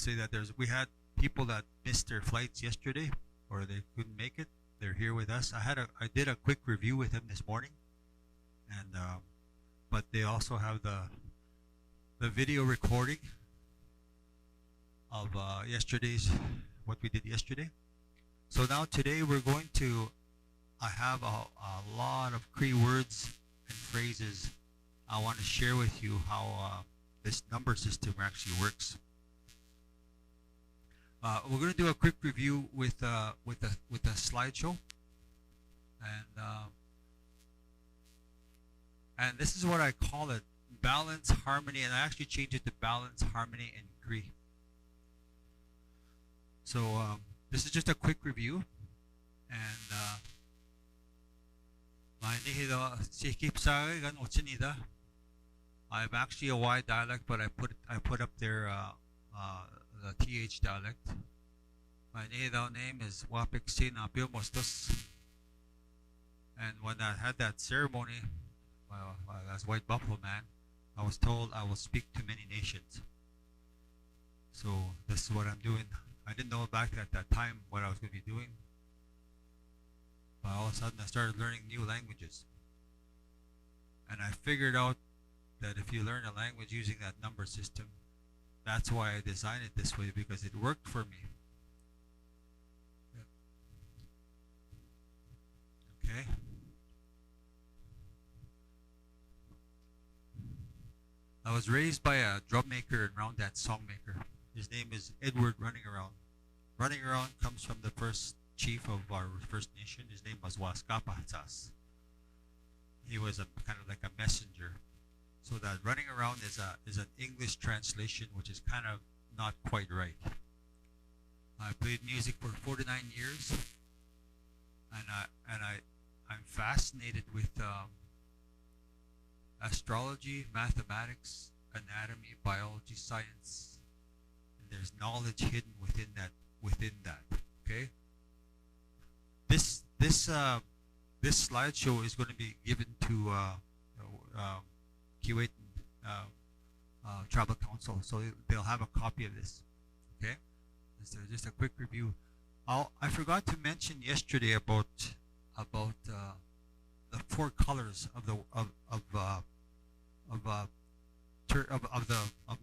say that we had people that missed their flights yesterday, or they couldn't make it. They're here with us. I did a quick review with them this morning, and but they also have the video recording of yesterday's what we did yesterday. So now today we're going to. I have a lot of Cree words and phrases. I want to share with you how this number system actually works. We're going to do a quick review with a slideshow, and this is what I call it: balance, harmony, and I actually changed it to balance, harmony, and Cree. So this is just a quick review, and I'm actually a Y dialect, but I put up there the TH dialect. My name is Wapik Sina Mostos. And when I had that ceremony, as White Buffalo Man, I was told I will speak to many nations. So this is what I'm doing. I didn't know back at that time what I was going to be doing. But all of a sudden I started learning new languages. And I figured out that if you learn a language using that number system, that's why I designed it this way, because it worked for me. Okay. I was raised by a drum maker and round dance song maker. His name is Edward Running Around. Running Around comes from the first chief of our First Nation. His name was Waskapahatas. He was kind of like a messenger. So that running around is an English translation, which is kind of not quite right. I played music for 49 years, and I'm fascinated with astrology, mathematics, anatomy, biology, science. And there's knowledge hidden within that. Okay. This slideshow is going to be given to Kuwait Tribal Council, so they'll have a copy of this. Okay, just a quick review. I forgot to mention yesterday about the four colors of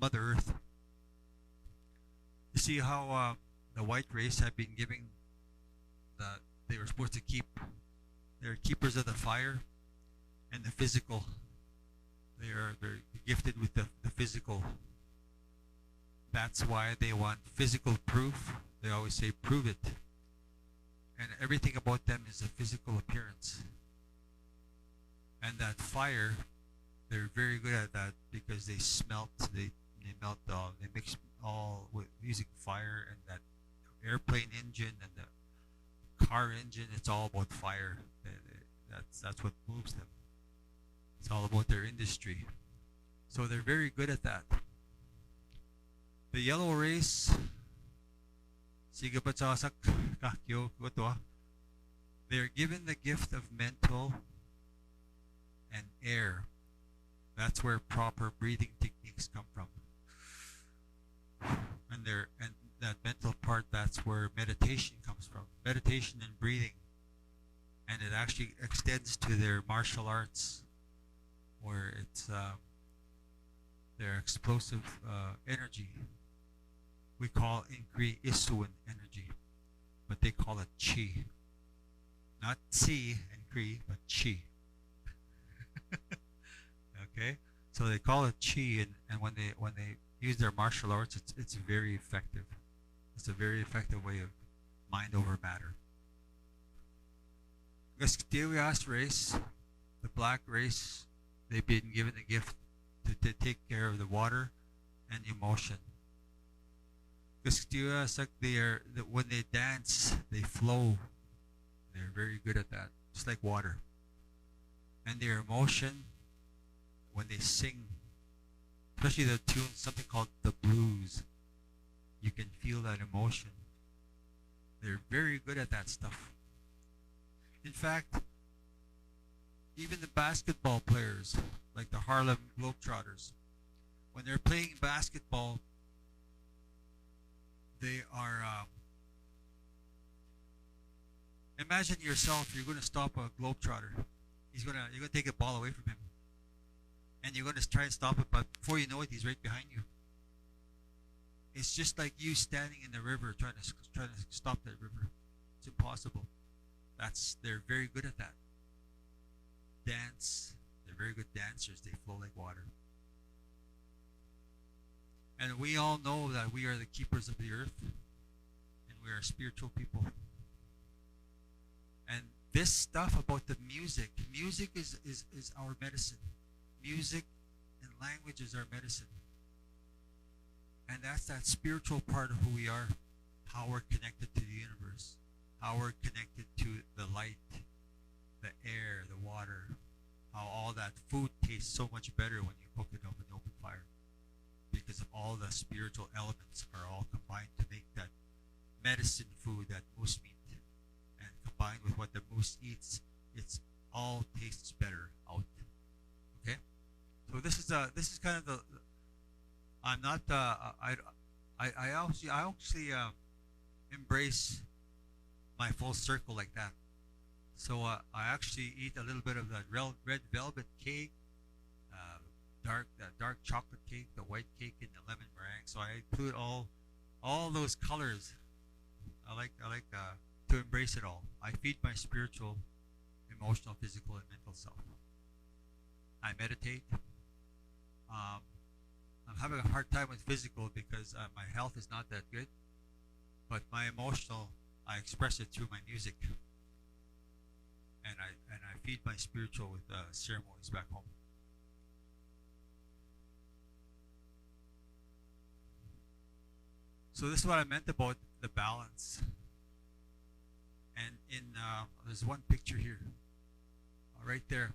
Mother Earth. You see how the white race have been giving they were supposed to keep. They're keepers of the fire and the physical. They're gifted with the physical. That's why they want physical proof. They always say, prove it. And everything about them is a physical appearance. And that fire, they're very good at that because they smelt, they melt all, they mix all with using fire, and that airplane engine and the car engine, it's all about fire. That's what moves them. It's all about their industry. So they're very good at that. The yellow race, they're given the gift of mental and air. That's where proper breathing techniques come from. And that mental part, that's where meditation comes from. Meditation and breathing. And it actually extends to their martial arts, where it's their explosive energy. We call in Cree Isuan energy, but they call it chi. Not chi in Cree, but chi. Okay, so they call it chi, and when they use their martial arts, it's very effective. It's a very effective way of mind over matter. The Gaskatiwias race, the black race, they've been given the gift to take care of the water and emotion. Gaskatiwias, when they dance, they flow. They're very good at that, just like water. And their emotion, when they sing, especially the tune, something called the blues, you can feel that emotion. They're very good at that stuff. In fact, even the basketball players, like the Harlem Globetrotters, when they're playing basketball, They are. Imagine yourself. You're going to stop a globetrotter. You're gonna take a ball away from him, and you're gonna try and stop it. But before you know it, he's right behind you. It's just like you standing in the river trying to stop that river. It's impossible. They're very good at that. Dance. They're very good dancers. They flow like water. And we all know that we are the keepers of the earth, and we are spiritual people. And this stuff about the music is our medicine. Music and language is our medicine. And that's that spiritual part of who we are, how we're connected to the universe, how we're connected to the light, the air, the water, how all that food tastes so much better when you cook it up in open fire. Because of all the spiritual elements are all combined to make that medicine food that moose meat. And combined with what the moose eats, it's all tastes better out. Okay? So this is kind of the I'm not. I actually embrace my full circle like that. So I actually eat a little bit of that red velvet cake, dark chocolate cake, the white cake, and the lemon meringue. So I include all those colors. I like to embrace it all. I feed my spiritual, emotional, physical, and mental self. I meditate. Um, I'm having a hard time with physical because my health is not that good. But my emotional, I express it through my music, and I feed my spiritual with ceremonies back home. So this is what I meant about the balance. And there's one picture here, right there.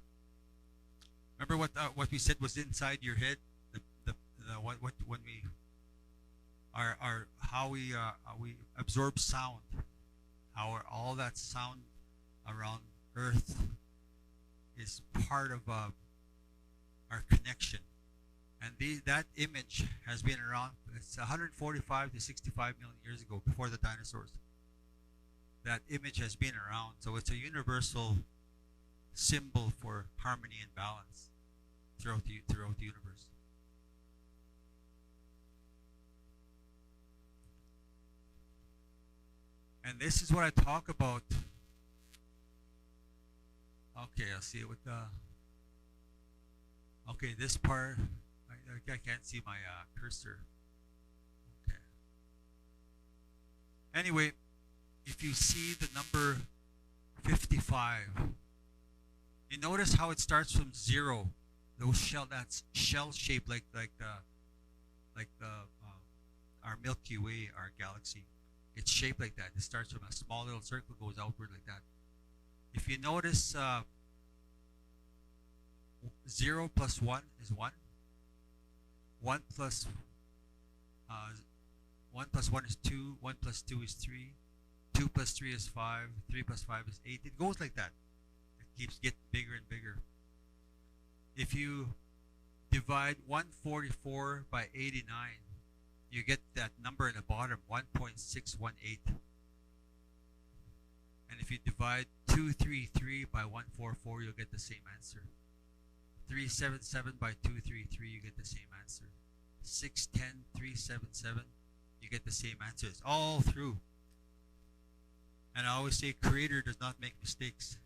Remember what we said was inside your head, the what when we our how we absorb sound, how all that sound around Earth is part of our connection, and that image has been around. It's 145 to 65 million years ago, before the dinosaurs. That image has been around, so it's a universal symbol for harmony and balance throughout the universe. And this is what I talk about. Okay, I'll see it with the. Okay, this part, I can't see my cursor. Okay. Anyway, if you see the number 55, you notice how it starts from zero. That's shell shaped like our Milky Way, our galaxy. It's shaped like that. It starts from a small little circle, goes outward like that. If you notice, 0 plus 1 is 1. 1 plus uh, 1 plus 1 is 2. 1 plus 2 is 3. 2 plus 3 is 5. 3 plus 5 is 8. It goes like that. It keeps getting bigger and bigger. If you divide 144 by 89, you get that number in the bottom, 1.618. And if you divide 233 by 144, you'll get the same answer. 377 by 233, you get the same answer. 610, 377, you get the same answer. It's all through. And I always say, Creator does not make mistakes.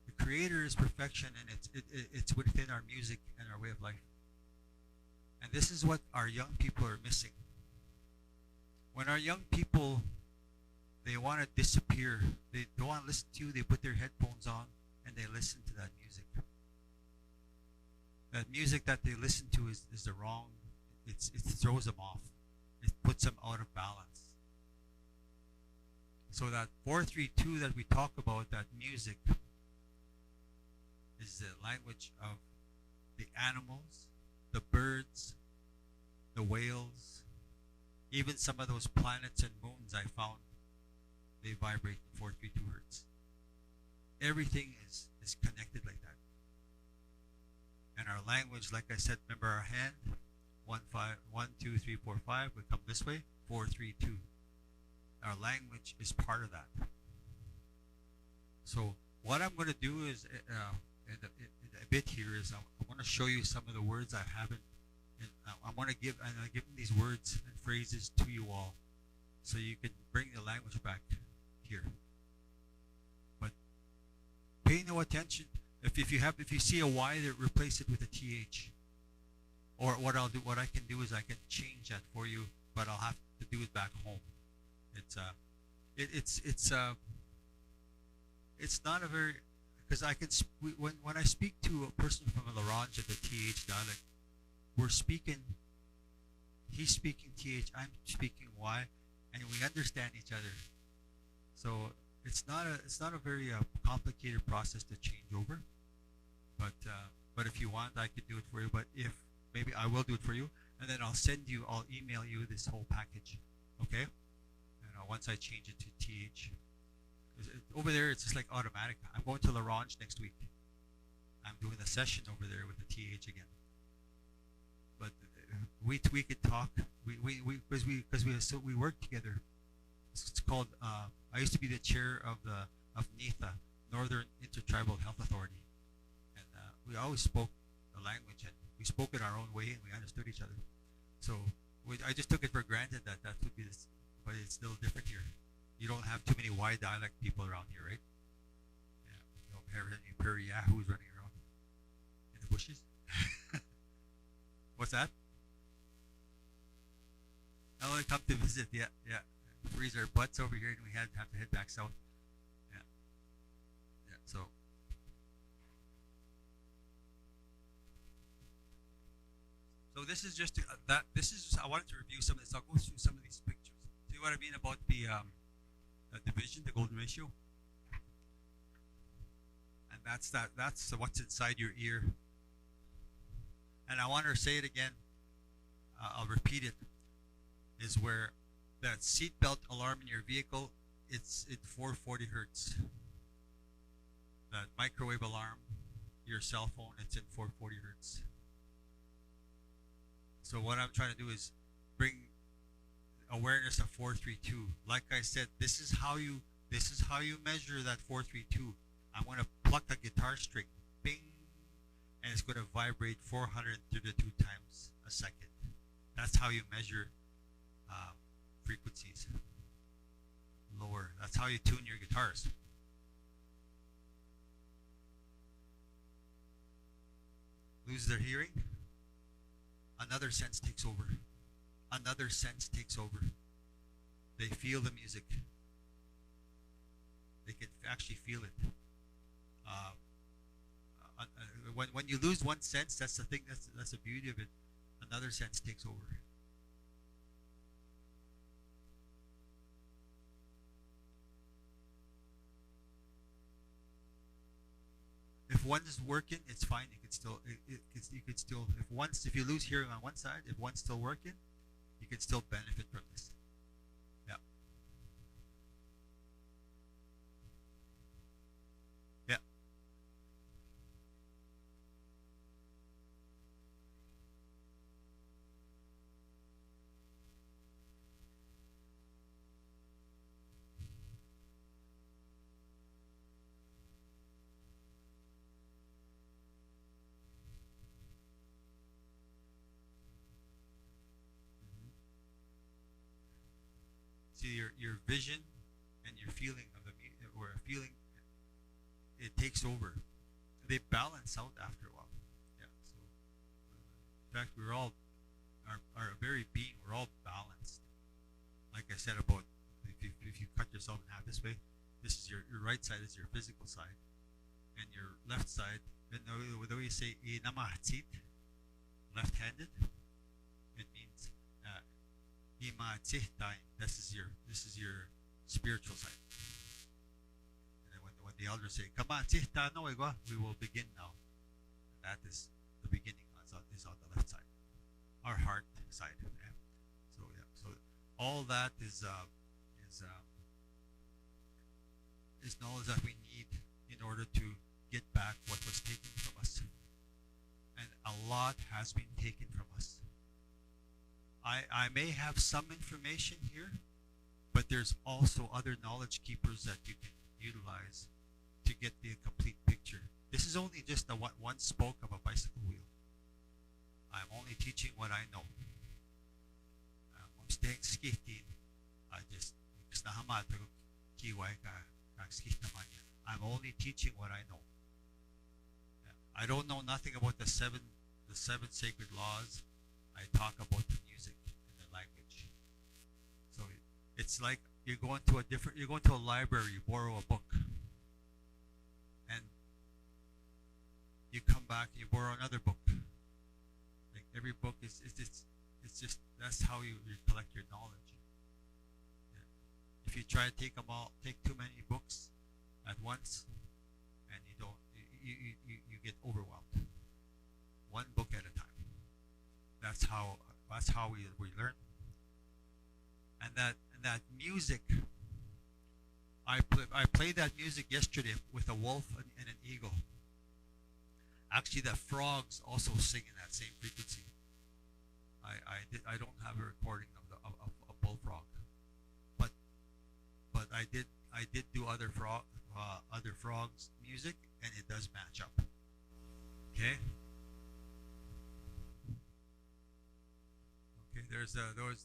The Creator is perfection, and it's within our music and our way of life. And this is what our young people are missing. When our young people, they want to disappear, they don't want to listen to you, they put their headphones on and they listen to that music. That music that they listen to is the wrong, it throws them off. It puts them out of balance. So that 432 that we talk about, that music, is the language of the animals, the birds, the whales, even some of those planets and moons I found, they vibrate in 432 hertz. Everything is connected like that. And our language, like I said, remember our hand, 1 5 1 2 3 4 5. We come this way. 432. Our language is part of that. So what I'm going to do is, in a bit here, is I want to show you some of the words I haven't. And I want to give, and I'm giving these words and phrases to you all, so you can bring the language back here. But pay no attention. If you see a Y, there, replace it with a TH. Or what I can do is I can change that for you, but I'll have to do it back home. It's not a very, because when I speak to a person from a Larange at the TH dialect, we're speaking. He's speaking TH, I'm speaking Y, and we understand each other. So it's not a very complicated process to change over. But if you want, I could do it for you. But if maybe I will do it for you, and then I'll email you this whole package, okay? And once I change it to TH, over there it's just like automatic. I'm going to Larange next week. I'm doing a session over there with the TH again. But we could talk. Because we work together. It's called. I used to be the chair of NITHA, Northern Intertribal Health Authority, and we always spoke the language, and we spoke it our own way, and we understood each other. So I just took it for granted that would be this, but it's still different here. You don't have too many Y dialect people around here, right? Yeah, you don't have any prairie yahoos running around in the bushes. What's that? I want to come to visit. Yeah. Freeze our butts over here, and we have to head back south. Yeah. So this is just I wanted to review some of this. I'll go through some of these pictures. See what I mean about the division, the golden ratio, and that's what's inside your ear. And I want to say it again. I'll repeat it. Is where that seatbelt alarm in your vehicle, it's at 440 hertz. That microwave alarm, your cell phone, it's in 440 hertz. So what I'm trying to do is bring awareness of 432. Like I said, this is how you measure that 432. I'm going to pluck a guitar string, bing, and it's going to vibrate 432 times a second. That's how you measure frequencies. Lower. That's how you tune your guitars. Lose their hearing. Another sense takes over. Another sense takes over. They feel the music. They can actually feel it. When you lose one sense, that's the thing. That's the beauty of it. Another sense takes over. If one is working, it's fine. You can still, you could still, if you lose hearing on one side, if one's still working, you can still benefit from this. Yeah. Yeah. See, your vision and your feeling of the media, or a feeling, it takes over. They balance out after a while. Yeah. So, in fact, we're all our very being. We're all balanced. Like I said about if you cut yourself in half this way, this is your right side is your physical side, and your left side. And the way you say "inamahatit," left-handed, it means this is your spiritual side. And when the elders say "Come on, we will begin now." That is the beginning. Is on the left side, our heart side. Yeah. So all that is knowledge that we need in order to get back what was taken from us, and a lot has been taken from us. I may have some information here, but there's also other knowledge keepers that you can utilize to get the complete picture. This is only just a one spoke of a bicycle wheel. I'm only teaching what I know. I'm staying skating. I just I'm only teaching what I know. I don't know nothing about the seven sacred laws. I talk about the music and the language. So it's like you're going to a library, you borrow a book, and you come back and you borrow another book. Like every book is it's just that's how you collect your knowledge. Yeah. If you try to take too many books at once, and you don't, you get overwhelmed. One book at a time. That's how we learn. And that music. I played that music yesterday with a wolf and an eagle. Actually, the frogs also sing in that same frequency. I don't have a recording of a bullfrog, but I did do other frogs music, and it does match up. Okay. Okay.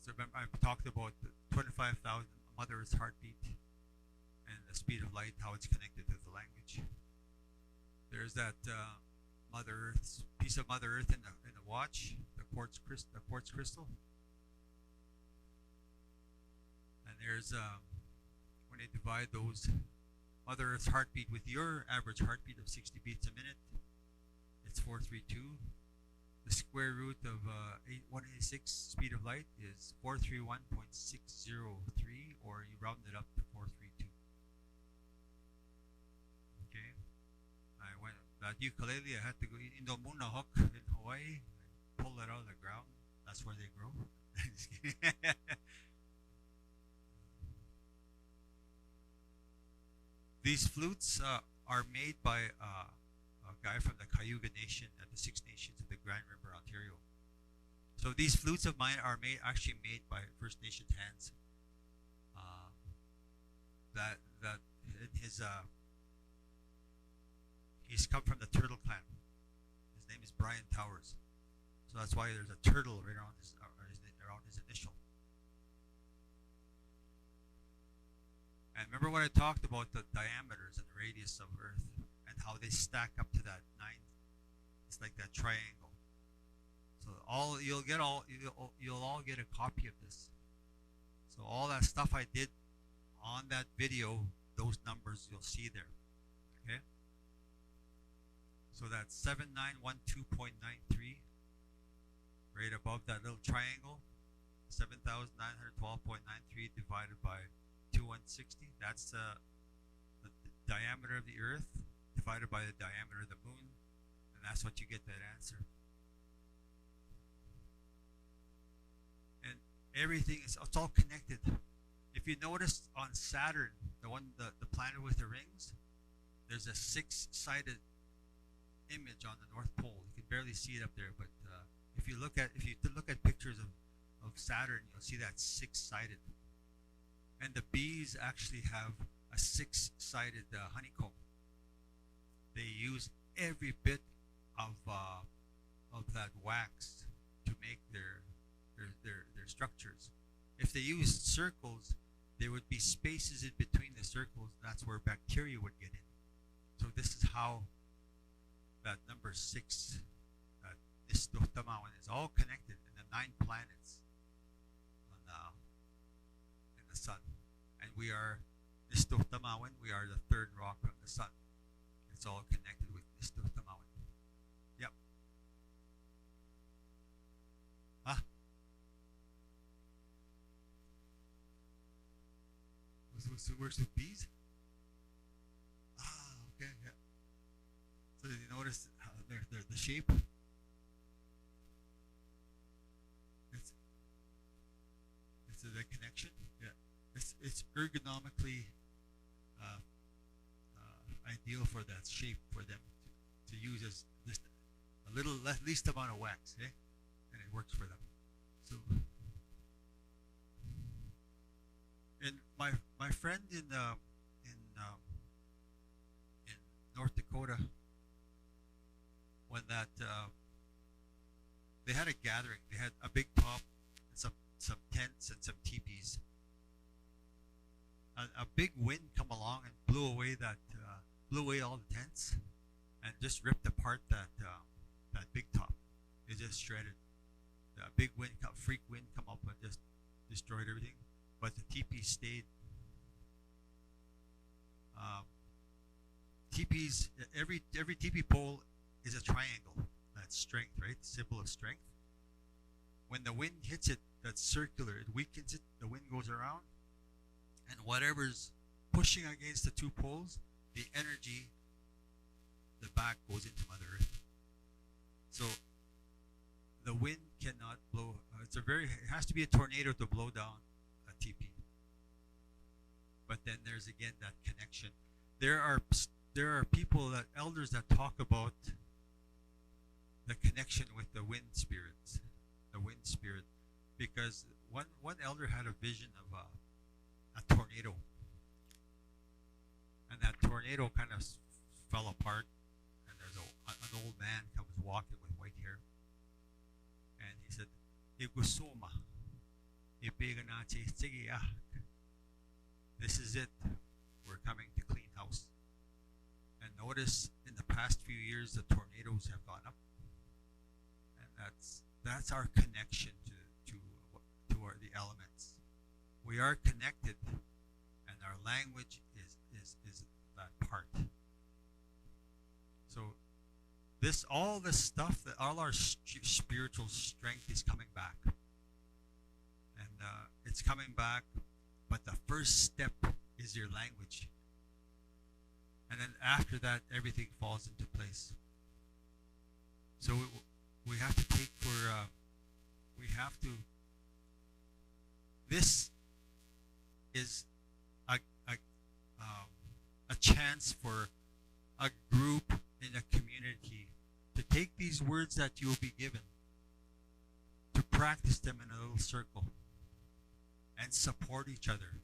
Remember I talked about the 25,000 Mother Earth's heartbeat and the speed of light, how it's connected to the language. There's that piece of Mother Earth in the watch, the quartz crystal, and there's when they divide those Mother Earth's heartbeat with your average heartbeat of 60 beats a minute, it's 432. The square root of 186 speed of light is 431.603, or you round it up to 432. Okay. I went that ukulele. I had to go in the Munahok in Hawaii. I pull it out of the ground. That's where they grow. These flutes are made by a guy from the Cayuga Nation at the Six Nations of the Grand River, Ontario. So these flutes of mine are actually made by First Nations hands. That in his he's come from the Turtle Clan. His name is Brian Towers. So that's why there's a turtle right around his initial. And remember what I talked about the diameters and the radius of Earth and how they stack up to that 9. It's like that triangle. So you'll all get a copy of this. So all that stuff I did on that video, those numbers you'll see there. Okay? So that's 7912.93 right above that little triangle. 7,912.93 divided by 2160. That's the diameter of the Earth divided by the diameter of the Moon, and that's what you get that answer. And everything it's all connected. If you notice on Saturn, the planet with the rings, there's a 6-sided image on the North Pole. You can barely see it up there, but if you look at pictures of Saturn, you'll see that 6-sided. And the bees actually have a 6-sided honeycomb. They use every bit of that wax to make their structures. If they used circles, there would be spaces in between the circles. That's where bacteria would get in. So this is how that number 6, that Istohtamawan, is all connected in the 9 planets in the sun. And we are Istohtamawan, we are the 3rd rock from the sun. It's all connected with Istohtamawan. Yep. Huh? Works with bees? Ah, okay, yeah. So did you notice how the shape? It's the connection. Yeah, it's ergonomically ideal for that shape for them to use as least amount of wax, eh? And it works for them. So my my friend in in North Dakota, when that they had a gathering, they had a big top and some tents and some teepees. A big wind come along and blew away all the tents and just ripped apart that big top. It just shredded. A big wind, freak wind, come up and just destroyed everything. But the teepee stayed. Um, Teepees, every teepee pole is a triangle. That's strength, right? Symbol of strength. When the wind hits it, that's circular. It weakens it. The wind goes around, and whatever's pushing against the two poles, the energy, the back goes into Mother Earth. So the wind cannot blow. It has to be a tornado to blow down a teepee. But then there's again that connection. There are people that elders that talk about the connection with the wind spirits, the wind spirit, because one elder had a vision of a tornado, and that tornado kind of fell apart, and there's an old man comes walking with white hair, and he said, "Igusoma, ibiganache sigiyak." This is it. We're coming to clean house. And notice in the past few years the tornadoes have gone up, and that's our connection to the elements. We are connected, and our language is that part. So all this stuff, that all our spiritual strength is coming back, and it's coming back. But the first step is your language. And then after that, everything falls into place. So we have to this is a chance for a group in a community to take these words that you will be given, to practice them in a little circle and support each other.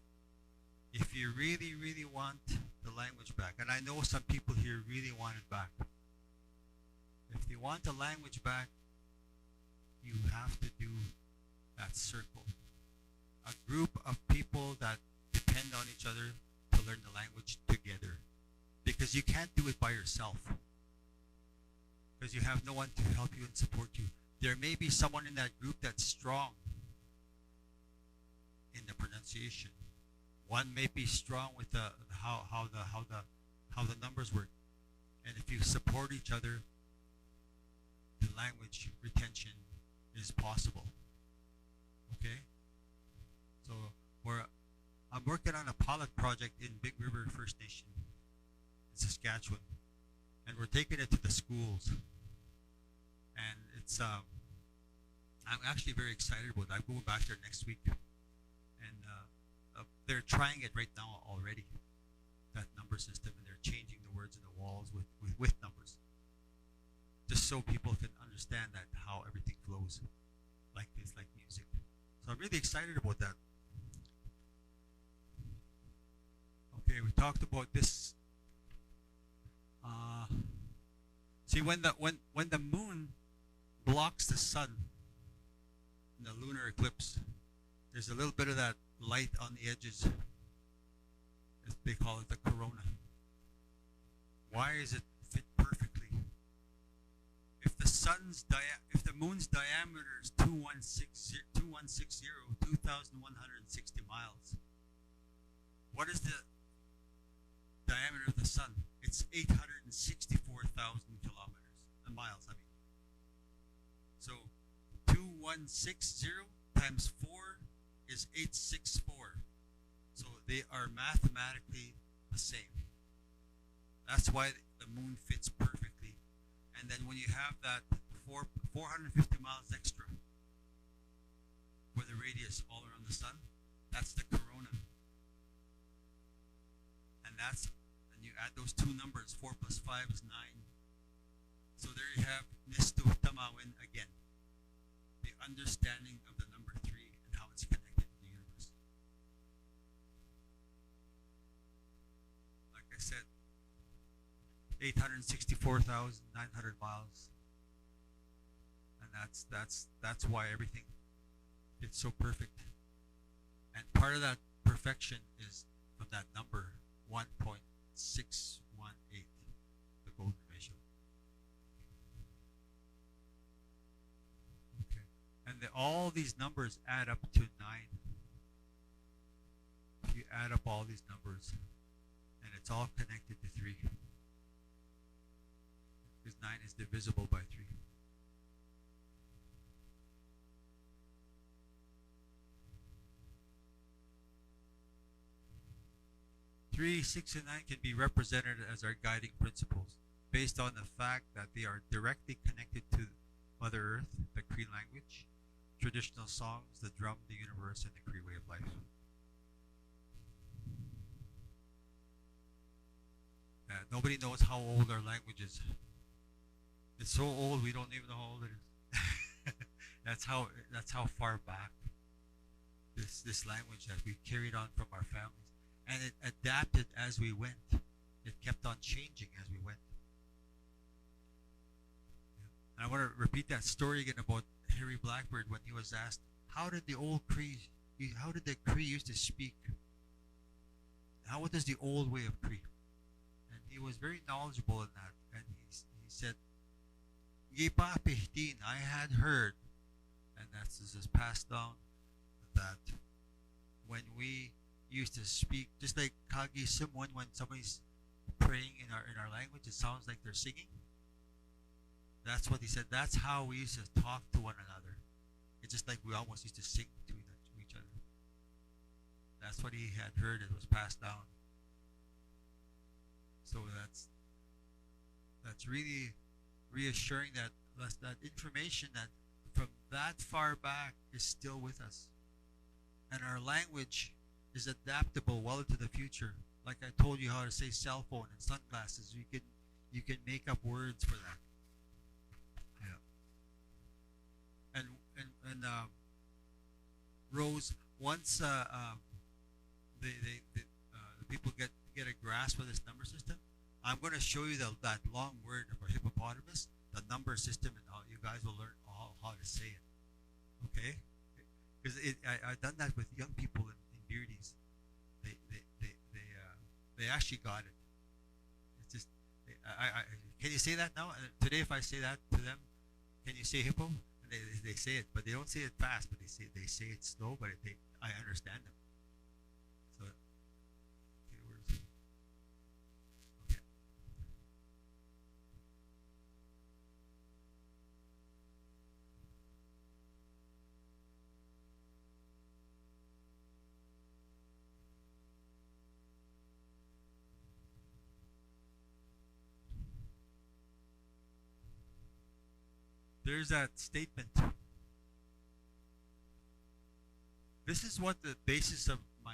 If you really, really want the language back, and I know some people here really want it back. If you want the language back, you have to do that circle. A group of people that depend on each other to learn the language together. Because you can't do it by yourself. Because you have no one to help you and support you. There may be someone in that group that's strong in the pronunciation. One may be strong with how the numbers work, and if you support each other, the language retention is possible. Okay, so I'm working on a pilot project in Big River First Nation in Saskatchewan, and we're taking it to the schools, and it's I'm actually very excited about it. I'm going back there next week. And they're trying it right now already, that number system, and they're changing the words in the walls with numbers, just so people can understand that how everything flows, like it's like music. So I'm really excited about that. Okay, we talked about this. See, when the moon blocks the sun in the lunar eclipse, there's a little bit of that light on the edges. They call it the corona. Why is it fit perfectly? If the moon's diameter is 2160, 2,160 miles, what is the diameter of the sun? It's 864,000 miles. I mean, so 2160 times 4 is 864. So they are mathematically the same. That's why the moon fits perfectly. And then when you have that 450 miles extra for the radius all around the sun, that's the corona. And you add those two numbers, 4 plus 5 is 9. So there you have Nistu Tamawin again. The understanding of the number 3 and how it's connected to the universe. 164,900 miles, and that's why everything it's so perfect. And part of that perfection is from that number 1.618, the golden ratio. Okay, and all these numbers add up to 9. If you add up all these numbers, and it's all connected to 3, because 9 is divisible by 3. 3, 6, and 9 can be represented as our guiding principles based on the fact that they are directly connected to Mother Earth, the Cree language, traditional songs, the drum, the universe, and the Cree way of life. Nobody knows how old our language is. It's so old we don't even know how old it is. that's how far back this language that we carried on from our families, and it adapted as we went. It kept on changing as we went. And I want to repeat that story again about Harry Blackbird when he was asked, how did the Cree used to speak? What is the old way of Cree? And he was very knowledgeable in that. And he said, Gipapihtin, I had heard, and that's this is passed down, that when we used to speak, just like Kagi Simon, when somebody's praying in our language, it sounds like they're singing. That's what he said. That's how we used to talk to one another. It's just like we almost used to sing to each other. That's what he had heard. It was passed down. So that's really reassuring that that information that from that far back is still with us, and our language is adaptable well into the future. Like I told you how to say cell phone and sunglasses, you can make up words for that. Yeah. And Rose, once the people get a grasp of this number system, I'm going to show you that long word for hippopotamus, the number system, and how you guys will learn how to say it. Okay? Because I've done that with young people in Beardies. They actually got it. It's just can you say that now? Today, if I say that to them, can you say hippo? And they say it, but they don't say it fast. But they say it slow, but I understand them. So okay, where is it? Okay. There's that statement. This is what the basis of my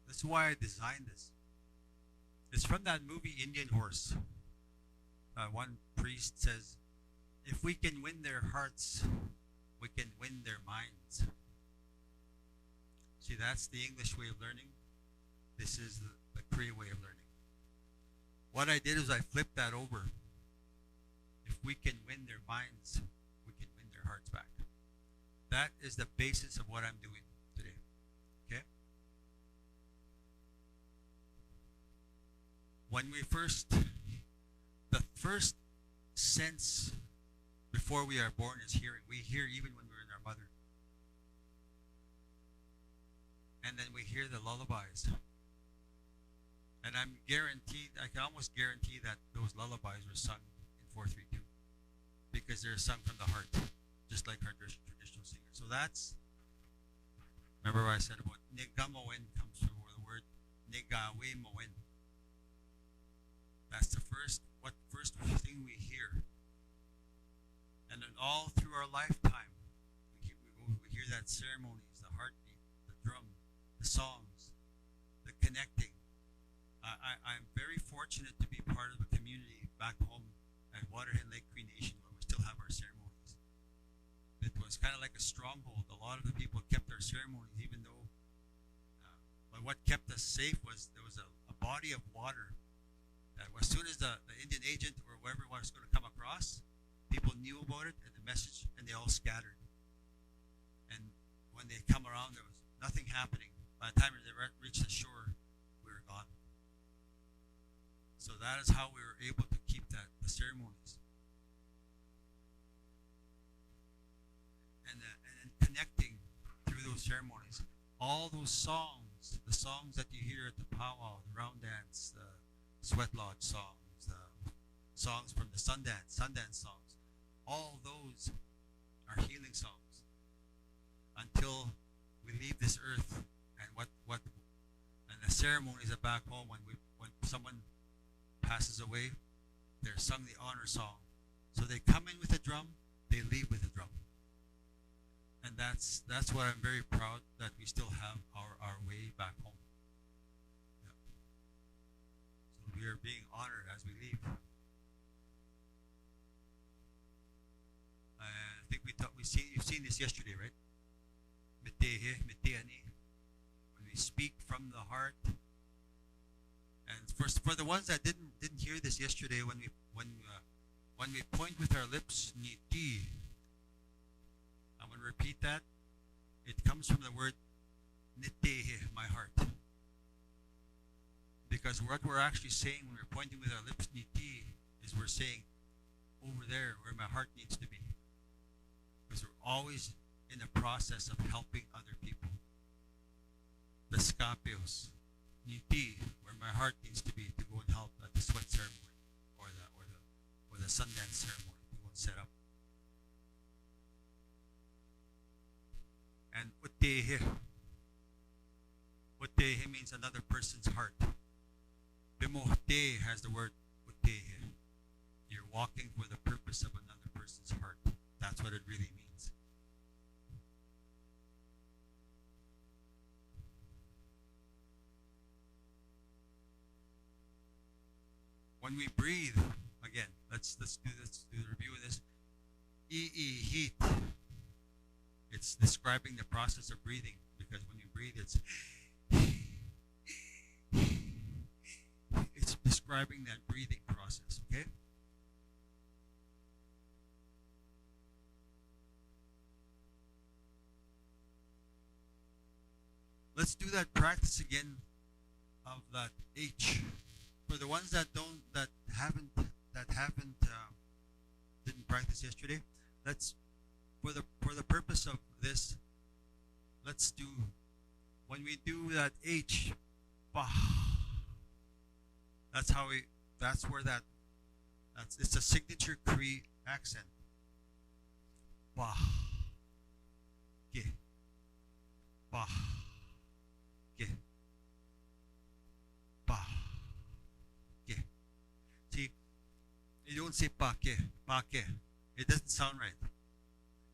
this is why I designed this. It's from that movie Indian Horse. One priest says, if we can win their hearts, we can win their minds. See, that's the English way of learning. This is the Cree way of learning. What I did is I flipped that over. If we can win their minds, we can win their hearts back. That is the basis of what I'm doing today. Okay? When the first sense before we are born is hearing. We hear even when we're in our mother. And then we hear the lullabies. And I can almost guarantee that those lullabies were sung in 432. Because they're sung from the heart, just like our traditional singers. So remember what I said about Nigamoen comes from the word Nigawe Moen. That's the first thing we hear. And then all through our lifetime, we hear that ceremonies, the heartbeat, the drum, the songs, the connecting. I'm very fortunate to be part of a community back home at Waterhead Lake Cree Nation where we still have our ceremonies. It was kind of like a stronghold. A lot of the people kept their ceremonies, even though. But what kept us safe was there was a body of water And as soon as the Indian agent or whoever was going to come across, people knew about it and the message, and they all scattered. And when they come around, there was nothing happening. By the time they reached the shore, we were gone. So that is how we were able to keep the ceremonies. And connecting through those ceremonies. All those songs, the songs that you hear at the powwow, the round dance, the sweat lodge songs, the songs from the Sundance songs, all those are healing songs until we leave this earth. And and the ceremonies are back home when someone passes away, they're sung the honor song. So they come in with a drum, they leave with a drum. And that's what I'm very proud that we still have our way back home. Yeah. So we are being honored as we leave. I think you've seen this yesterday, right? When we speak from the heart. And for the ones that didn't hear this yesterday, when we point with our lips, niti. I'm going to repeat that. It comes from the word nitehe, my heart. Because what we're actually saying when we're pointing with our lips, niti, is we're saying over there where my heart needs to be. Because we're always in the process of helping other people. Pescapios, niti, where my heart needs to be to go and help at the sweat ceremony or the Sundance ceremony to go and set up. And utehe. Utehe means another person's heart. Bimohte has the word utehe. You're walking for the purpose of another person's heart. That's what it really means. When we breathe, again, let's do the review of this. Heat. It's describing the process of breathing, because when you breathe, it's describing that breathing process, okay? Let's do that practice again of that H. For the ones that haven't didn't practice yesterday, let's for the purpose of this, let's do, when we do that H, bah, it's a signature Cree accent. Bah, ge, bah, ge, bah, ge. See, you don't say pa ke. It doesn't sound right.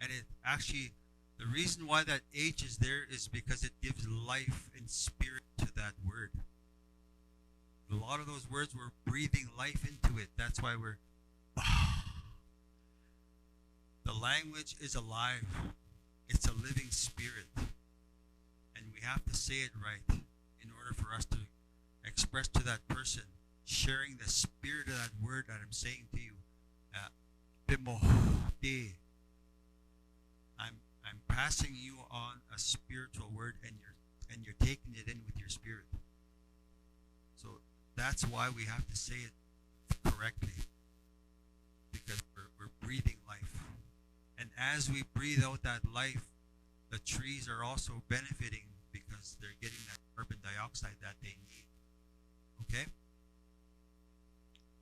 And it actually, the reason why that H is there is because it gives life and spirit to that word. A lot of those words, we're breathing life into it. That's why we're, the language is alive. It's a living spirit. And we have to say it right in order for us to express to that person, sharing the spirit of that word that I'm saying to you. I'm passing you on a spiritual word, and you're taking it in with your spirit. So that's why we have to say it correctly, because we're breathing life. And as we breathe out that life, the trees are also benefiting because they're getting that carbon dioxide that they need. Okay?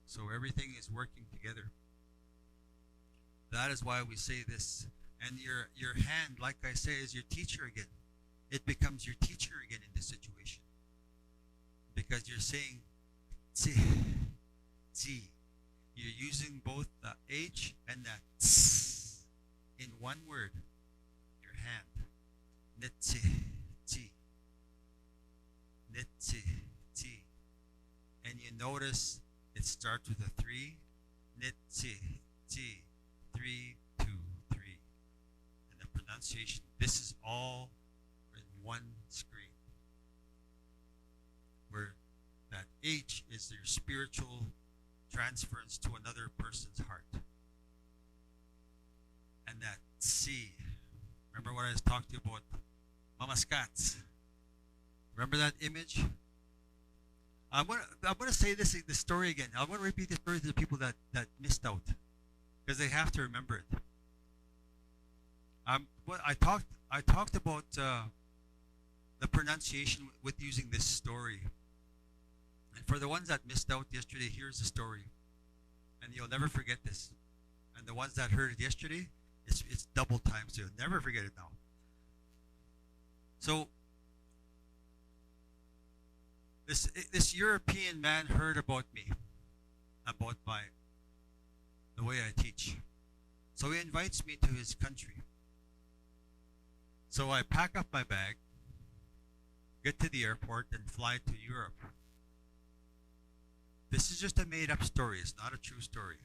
So everything is working together. That is why we say this. And your hand, like I say, is your teacher again. It becomes your teacher again in this situation. Because you're saying tsi, tsi. You're using both the H and the tss in one word. Your hand. Netsi, tsi. Netsi, tsi. And you notice it starts with a 3. Netsi, tsi. 3, 2, 3. And the pronunciation, this is all in one screen. Where that H is your spiritual transference to another person's heart. And that C. Remember what I was talking to you about? Mama's cats. Remember that image? I'm gonna say this story again. I'm gonna repeat this story to the people that missed out because they have to remember it. What I talked about the pronunciation with using this story. And for the ones that missed out yesterday, here's the story, and you'll never forget this. And the ones that heard it yesterday, it's double time, so you'll never forget it now. So this European man heard about me, about the way I teach. So he invites me to his country. So I pack up my bag, get to the airport, and fly to Europe. This is just a made-up story. It's not a true story.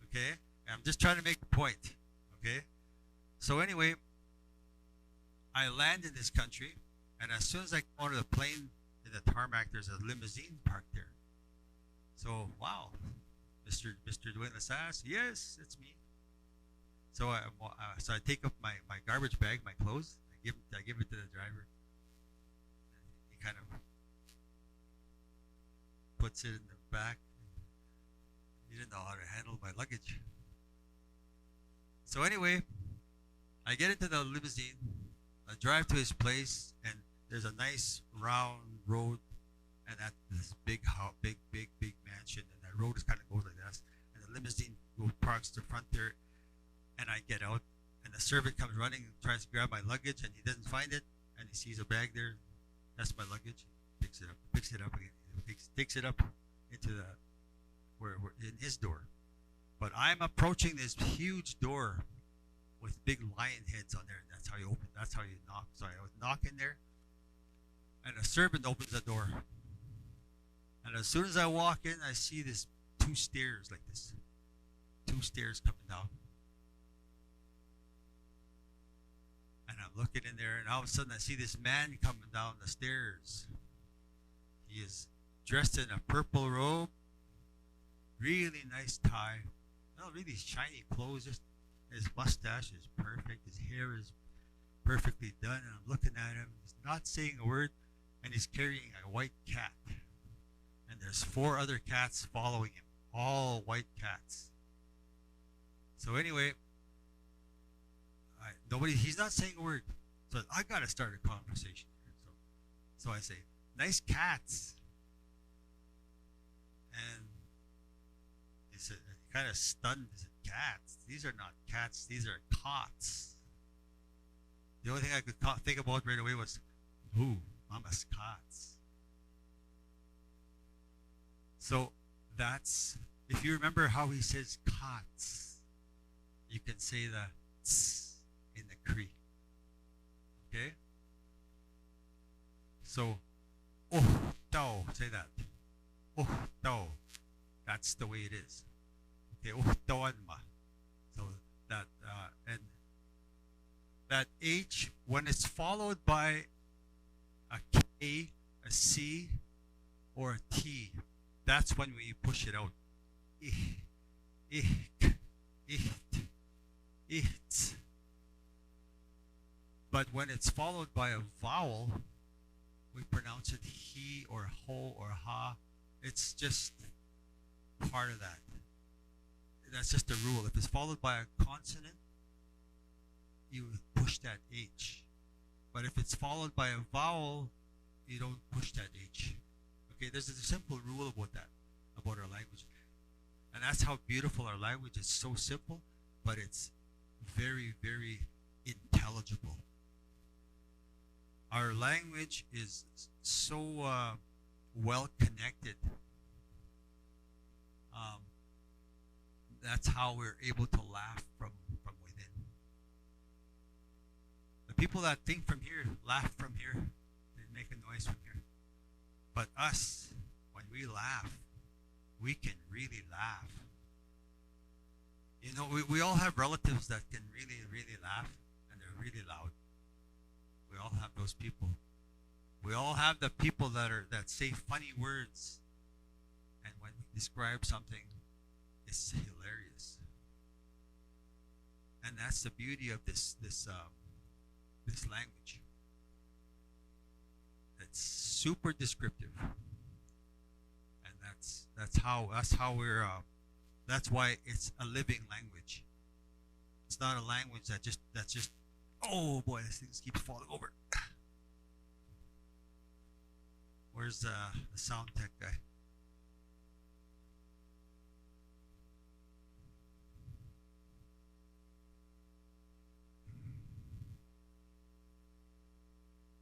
Okay? I'm just trying to make a point. Okay? So anyway, I land in this country, and as soon as I get onto the plane, in the tarmac, there's a limousine parked there. So, wow, Mr. Dwayne Lasas, yes, it's me. So I take up my garbage bag, my clothes. I give it to the driver. He kind of puts it in the back. He didn't know how to handle my luggage. So anyway, I get into the limousine. I drive to his place, and there's a nice round road, and at this big mansion, and that road is kind of goes like this, and the limousine parks to the front there, and I get out, and the servant comes running and tries to grab my luggage, and he doesn't find it, and he sees a bag there. That's my luggage. Picks it up again, takes it up into the where in his door. But I'm approaching this huge door with big lion heads on there. That's how you open. That's how you knock. So I was knocking there, and a servant opens the door. And as soon as I walk in, I see this two stairs like this, two stairs coming down. And I'm looking in there, and all of a sudden I see this man coming down the stairs. He is dressed in a purple robe, really nice tie, really shiny clothes. Just his mustache is perfect. His hair is perfectly done. And I'm looking at him. He's not saying a word, and he's carrying a white cat. And there's 4 other cats following him, all white cats. So anyway, he's not saying a word. So I got to start a conversation here. So I say, nice cats. And he said, kind of stunned. He said, cats? These are not cats. These are cots. The only thing I could think about right away was, ooh, mama's cots. So that's, if you remember how he says cots, you can say the tss in the Cree. Okay? So, oh, tao, say that. Oh, tao. That's the way it is. Okay, oh, tawon ma. So that, and that H, when it's followed by a K, a C, or a T, that's when we push it out. Ich, ich, ich, ich. But when it's followed by a vowel, we pronounce it he or ho or ha. It's just part of that. That's just a rule. If it's followed by a consonant, you push that H. But if it's followed by a vowel, you don't push that H. Okay, there's a simple rule about that, about our language. And that's how beautiful our language is. So simple, but it's very, very intelligible. Our language is so well connected. That's how we're able to laugh from within. The people that think from here, laugh from here, they make a noise from here. But us, when we laugh, we can really laugh. You know, we all have relatives that can really, really laugh, and they're really loud. We all have those people. We all have the people that say funny words, And when we describe something, it's hilarious. And that's the beauty of this language. It's super descriptive, and that's how we're. That's why it's a living language. It's not a language that's just. Oh boy, this thing keeps falling over. Where's the sound tech guy?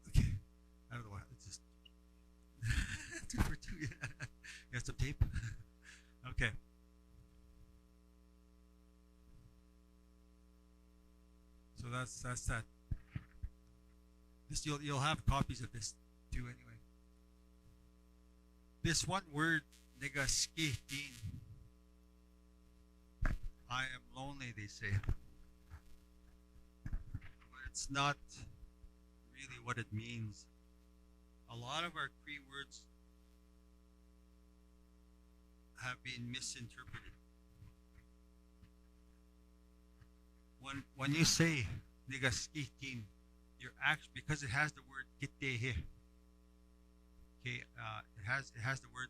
Okay, I don't know why. It's just two for two. Yeah. You got some tape? Okay. So that's that. This you'll have copies of this too anyway. This one word, negaskitin. I am lonely, they say, but it's not really what it means. A lot of our Cree words have been misinterpreted. When you say negaskitin, you're actually because it has the word kitehe. Okay, it has the word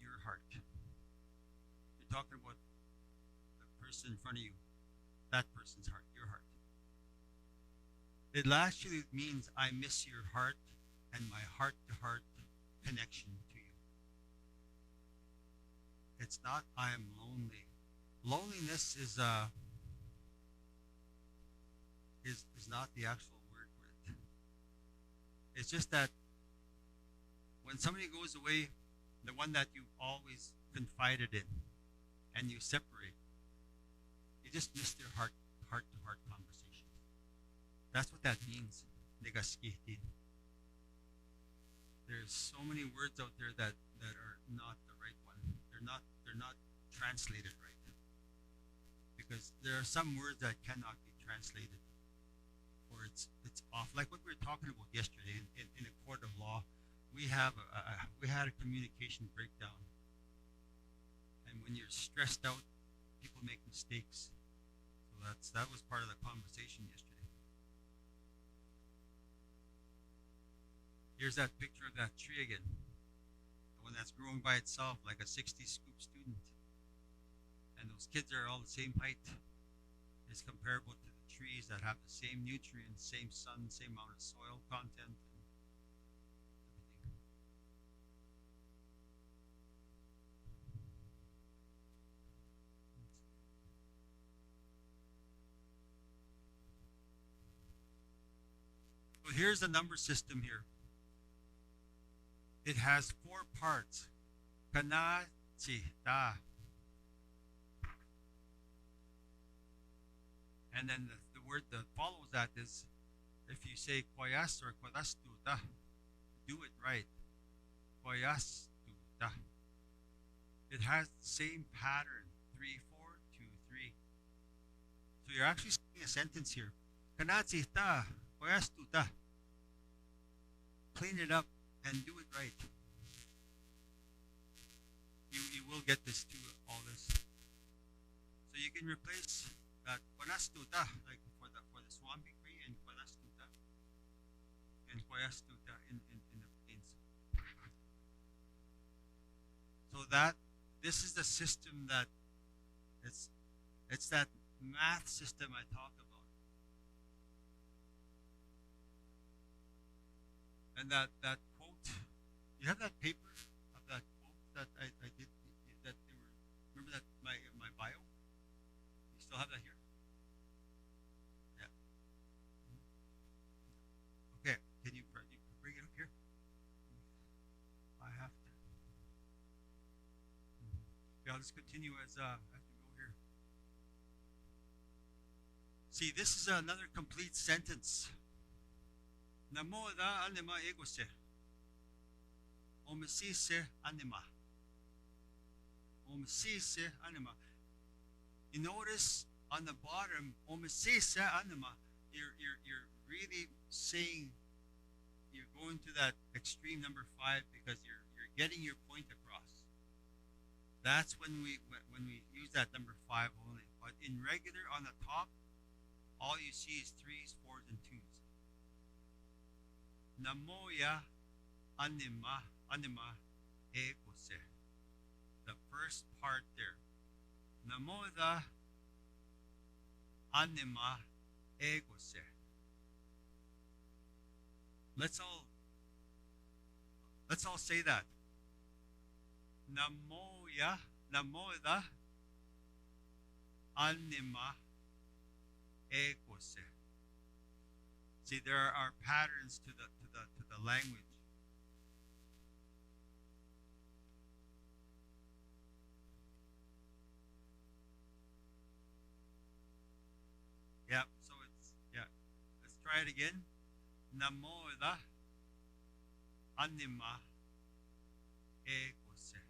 your heart. You're talking about the person in front of you, that person's heart, your heart. It actually means I miss your heart and my heart to heart connection to you. It's not I am lonely. Loneliness is not the actual word for it. It's just that when somebody goes away, the one that you always confided in, and you separate, you just miss their heart to heart conversation. That's what that means. Negaskitin. There's so many words out there that are not the right one. They're not translated right. Because there are some words that cannot be translated or it's off. Like what we were talking about yesterday in a court of law, we had a communication breakdown, and when you're stressed out, people make mistakes. So that was part of the conversation yesterday. Here's that picture of that tree again, the one that's growing by itself like a 60 scoop student, and those kids are all the same height. It's comparable to the trees that have the same nutrients, same sun, same amount of soil content, and everything. So here's the number system here. It has four parts. Kana, chi, ta. And then the word that follows that is if you say koyas or kodastu ta, do it right. Koyas tu ta. It has the same pattern. 3, 4, 2, 3. So you're actually saying a sentence here. Kanatsi ta, koyas tu ta. Clean it up and do it right. You will get this too, all this. So you can replace that kwanastuta, like for the Swampi Cree, and kwanastuta and kwayastuta in the plains. So that this is the system that it's that math system I talk about. And that quote, you have that paper of that quote that I did that they were remember that my bio? You still have that here? Yeah. Okay. Can you bring it up here? I have to. Yeah, I'll just continue as we go here. See, this is another complete sentence. Namo da anima ego se. Omisi se anima. Omisi se anima. You notice on the bottom, omisi se anima. You're really saying you're going to that extreme number 5 because you're getting your point across. That's when we use that number five only. But in regular on the top, all you see is threes, fours, and twos. Namoya anima egose. The first part there. Namoda anima egose. Let's all say that. Namoda anima egose. See, there are patterns to the language. Yeah, so it's yeah. Let's try it again. Namoda anima egose.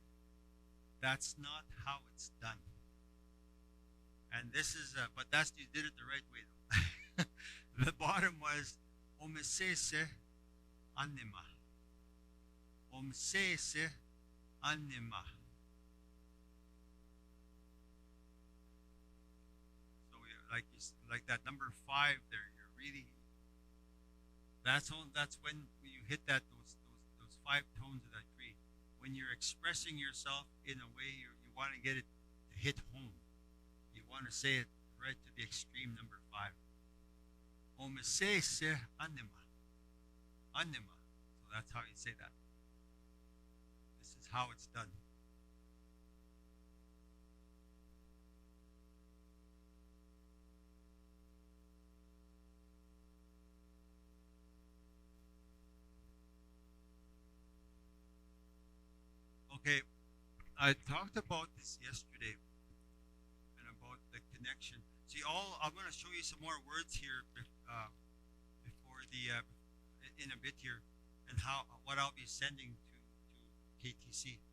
That's not how it's done. And this is, but that's you did it the right way though. The bottom was omsese anima. Omsese anima. So like that number five there. You're really that's when you hit those five tones of that Cree. When you're expressing yourself in a way you want to get it to hit home. You want to say it right to the extreme number five. Omsese anima. Anima. So that's how you say that. This is how it's done. Okay, I talked about this yesterday and about the connection. See, I'm going to show you some more words here before the in a bit here, and how what I'll be sending to KTC.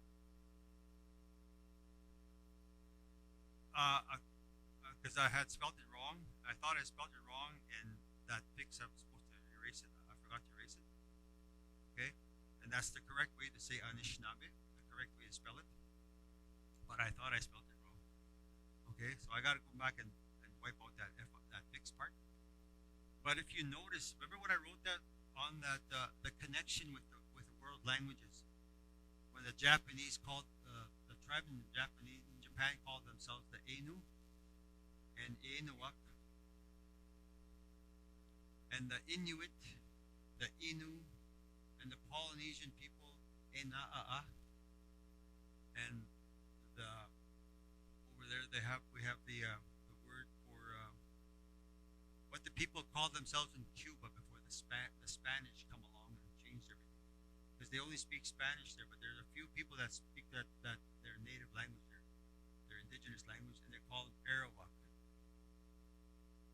Because I had spelled it wrong. I thought I spelled it wrong, and that fix I was supposed to erase it. I forgot to erase it. Okay, and that's the correct way to say Anishinaabe, the correct way to spell it. But I thought I spelled it wrong. Okay, so I got to go back and wipe out that fixed part. But if you notice, remember what I wrote that on that the connection with the world languages. When the Japanese called the tribe in Japan called themselves the Ainu and Ainuak, and the Inuit, the Innu, and the Polynesian people Enaa, and the over there we have the word for what the people called themselves in Cuba before the Spanish come along and changed everything, because they only speak Spanish there, but there's a few people that speak that their native language, their indigenous language, and they call them Arawak,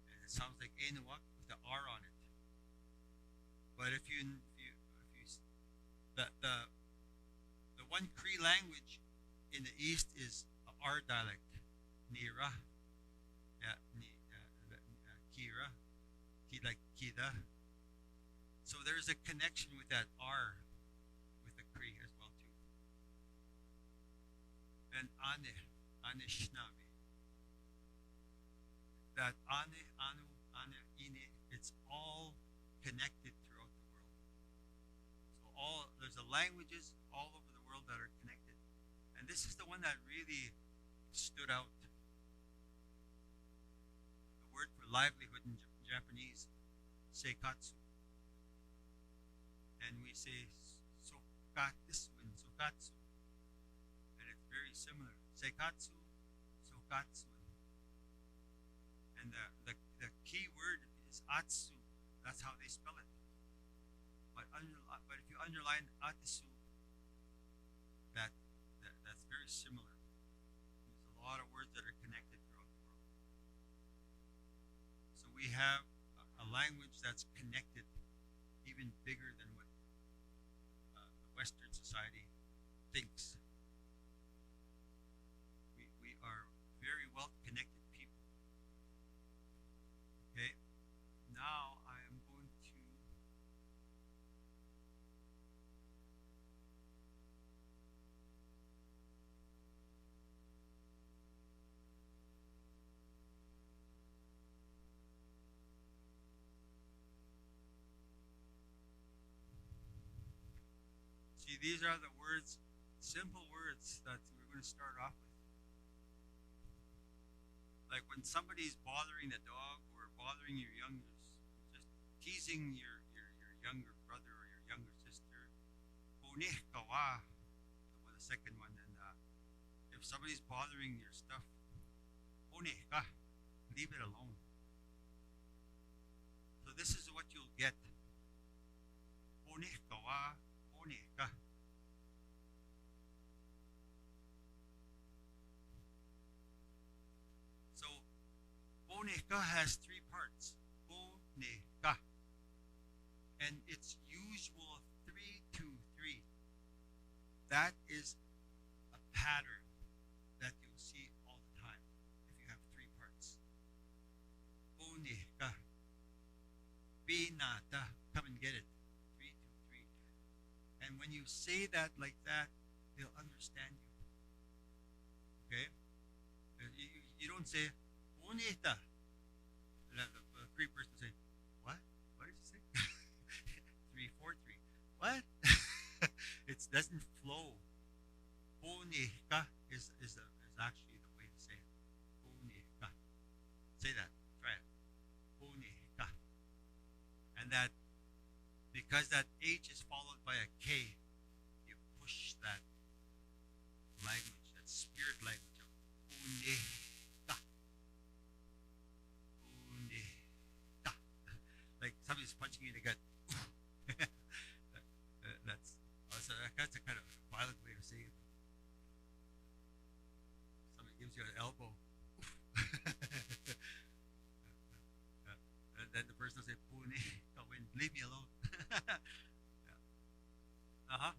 and it sounds like Ainuak with the R on it. But if you the one Cree language in the east is our dialect, Nira, Kira, like Kida. So there's a connection with that R with the Cree as well too. And Anishinaabe. That Ane, Ine, it's all connected throughout the world. So there's languages all over the world that are connected. And this is the one that really stood out. The word for livelihood in Japanese, seikatsu. And we say sokatsu. And it's very similar. Seikatsu, sokatsu. And the key word is atsu. That's how they spell it. But if you underline atsu, that's very similar. There's a lot of words that are connected throughout the world. So we have a language that's connected, even bigger than what the Western society thinks. We are very well connected people. Okay, now I am going to See, these are the words, simple words that we're going to start off with. Like when somebody's bothering a dog or bothering your youngers, just teasing your younger brother or your younger sister. Punih kawa. The second one. And if somebody's bothering your stuff, punih ka. Leave it alone. So this is what you'll get. Punih kawa, punih ka. So punih ka has three parts. Punih ka. And it's usual 3-2-3. That is a pattern that you'll see all the time if you have three parts. Punih ka. Binata. Come and get it. 3-2-3. And when you say that like that, they'll understand you. Okay? You don't say, Punita. The Cree person say, what? What did you say? 3-4-3. What? It doesn't flow. Punita is actually the way to say it. Punita. Say that. Try it. Punita. And that, because that H is followed by a K, you push that language, that spirit language of Punita. Punita. Like somebody's punching you in the gut. That's a kind of violent way of saying it. Somebody gives you an elbow. And then the person will say, Puni, leave me alone. Yeah. Uh-huh.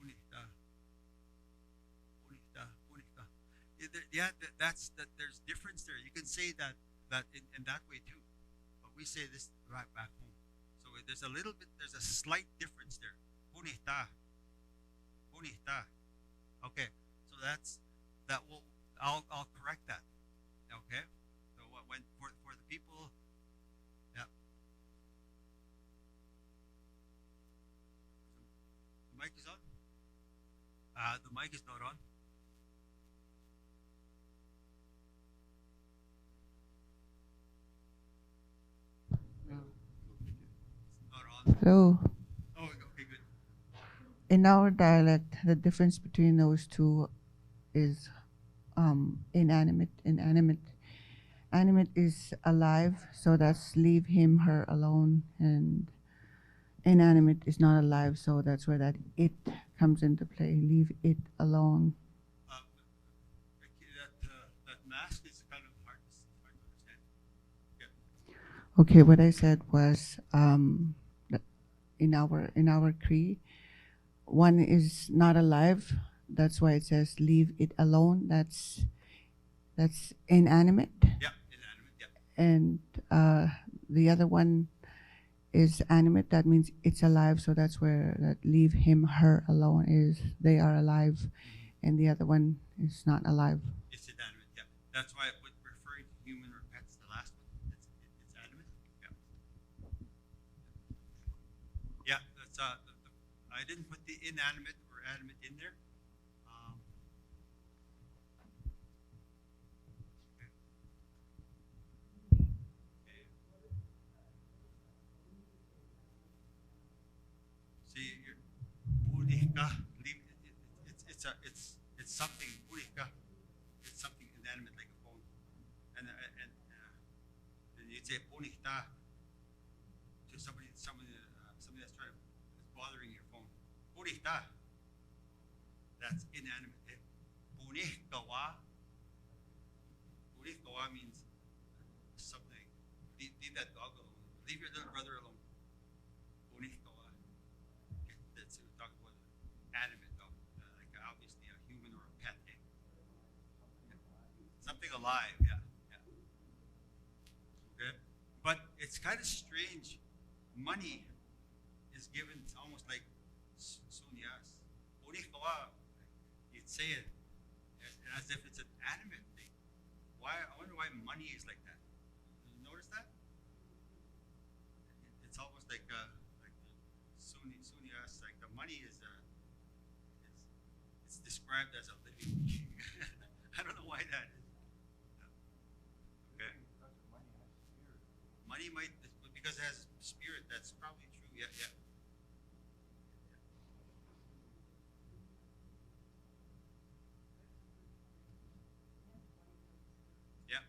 Punita. Punita. Punita. Yeah, that's that. There's difference there. You can say that in that way too, but we say this right back home. So there's a little bit. There's a slight difference there. Punita. Punita. Okay. So that will. I'll correct that. Okay. So when for the people. Yeah. The mic is on. The mic is not on. Not on. Hello. Oh, okay, good. In our dialect, the difference between those two is inanimate. Inanimate. Animate is alive, so that's leave him, her alone. And inanimate is not alive, so that's where that it comes into play. Leave it alone. That mask is kind of hard to understand. Yeah. Okay, what I said was that in our Cree, one is not alive. That's why it says leave it alone. That's inanimate. Yeah, inanimate. Yeah. And the other one is animate. That means it's alive. So that's where that leave him, her alone is they are alive, and the other one is not alive. It's inanimate. Yeah. That's why I put referring to human or pets. The last one. It's animate. Yeah. Yeah. That's I didn't put the inanimate or animate in there. See, purika, it's something purika. It's something inanimate like a phone, and you say purika to somebody that's bothering your phone. Purika, that's inanimate. Punikawa, punikawa means something. Leave that dog alone. Leave your little brother alone. Punikawa. Okay, that's we're talking about animate dog, like obviously a human or a pet. Eh? Yeah. Something alive. Yeah, yeah. Okay, but it's kind of strange. Money is given almost like sunyas. Punikawa. You'd say it as if it's an animate thing. Why? I wonder why money is like that. Did you notice that? It's almost like Sunni asks, like the money is it's described as a living being. I don't know why that is. Okay. Money might because it has spirit. That's probably true. Yeah, yeah. Yeah,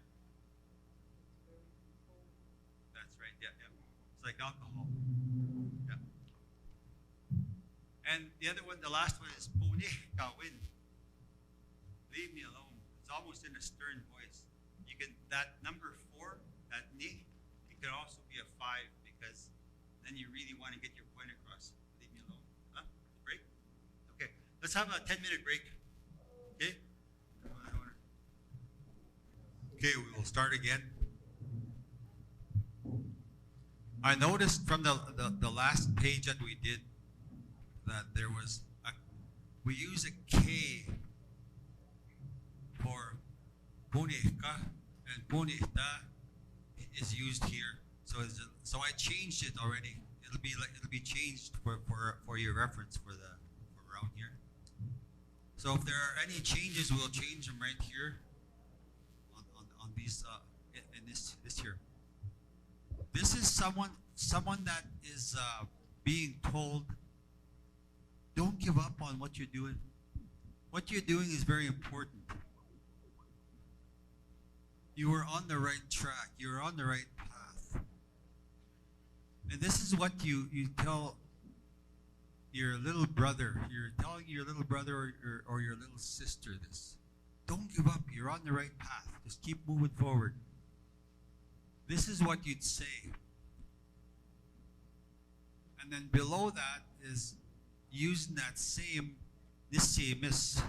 that's right. Yeah, yeah. It's like alcohol. Yeah. And the other one, the last one is puni kawin. Leave me alone. It's almost in a stern voice. You can that number four, that ni, it can also be a five because then you really want to get your point across. Leave me alone. Huh? Break? Okay. Let's have a 10-minute break. Okay? Okay, we will start again. I noticed from the last page that we did that there was we use a K for punihka and punihta is used here. So I changed it already. It'll be changed for your reference for around here. So if there are any changes, we'll change them right here on these in this here. This is someone that is being told, don't give up on what you're doing. What you're doing is very important. You are on the right track. You're on the right path. And this is what you tell your little brother. You're telling your little brother or your little sister this. Don't give up. You're on the right path. Just keep moving forward. This is what you'd say. And then below that is using that same, this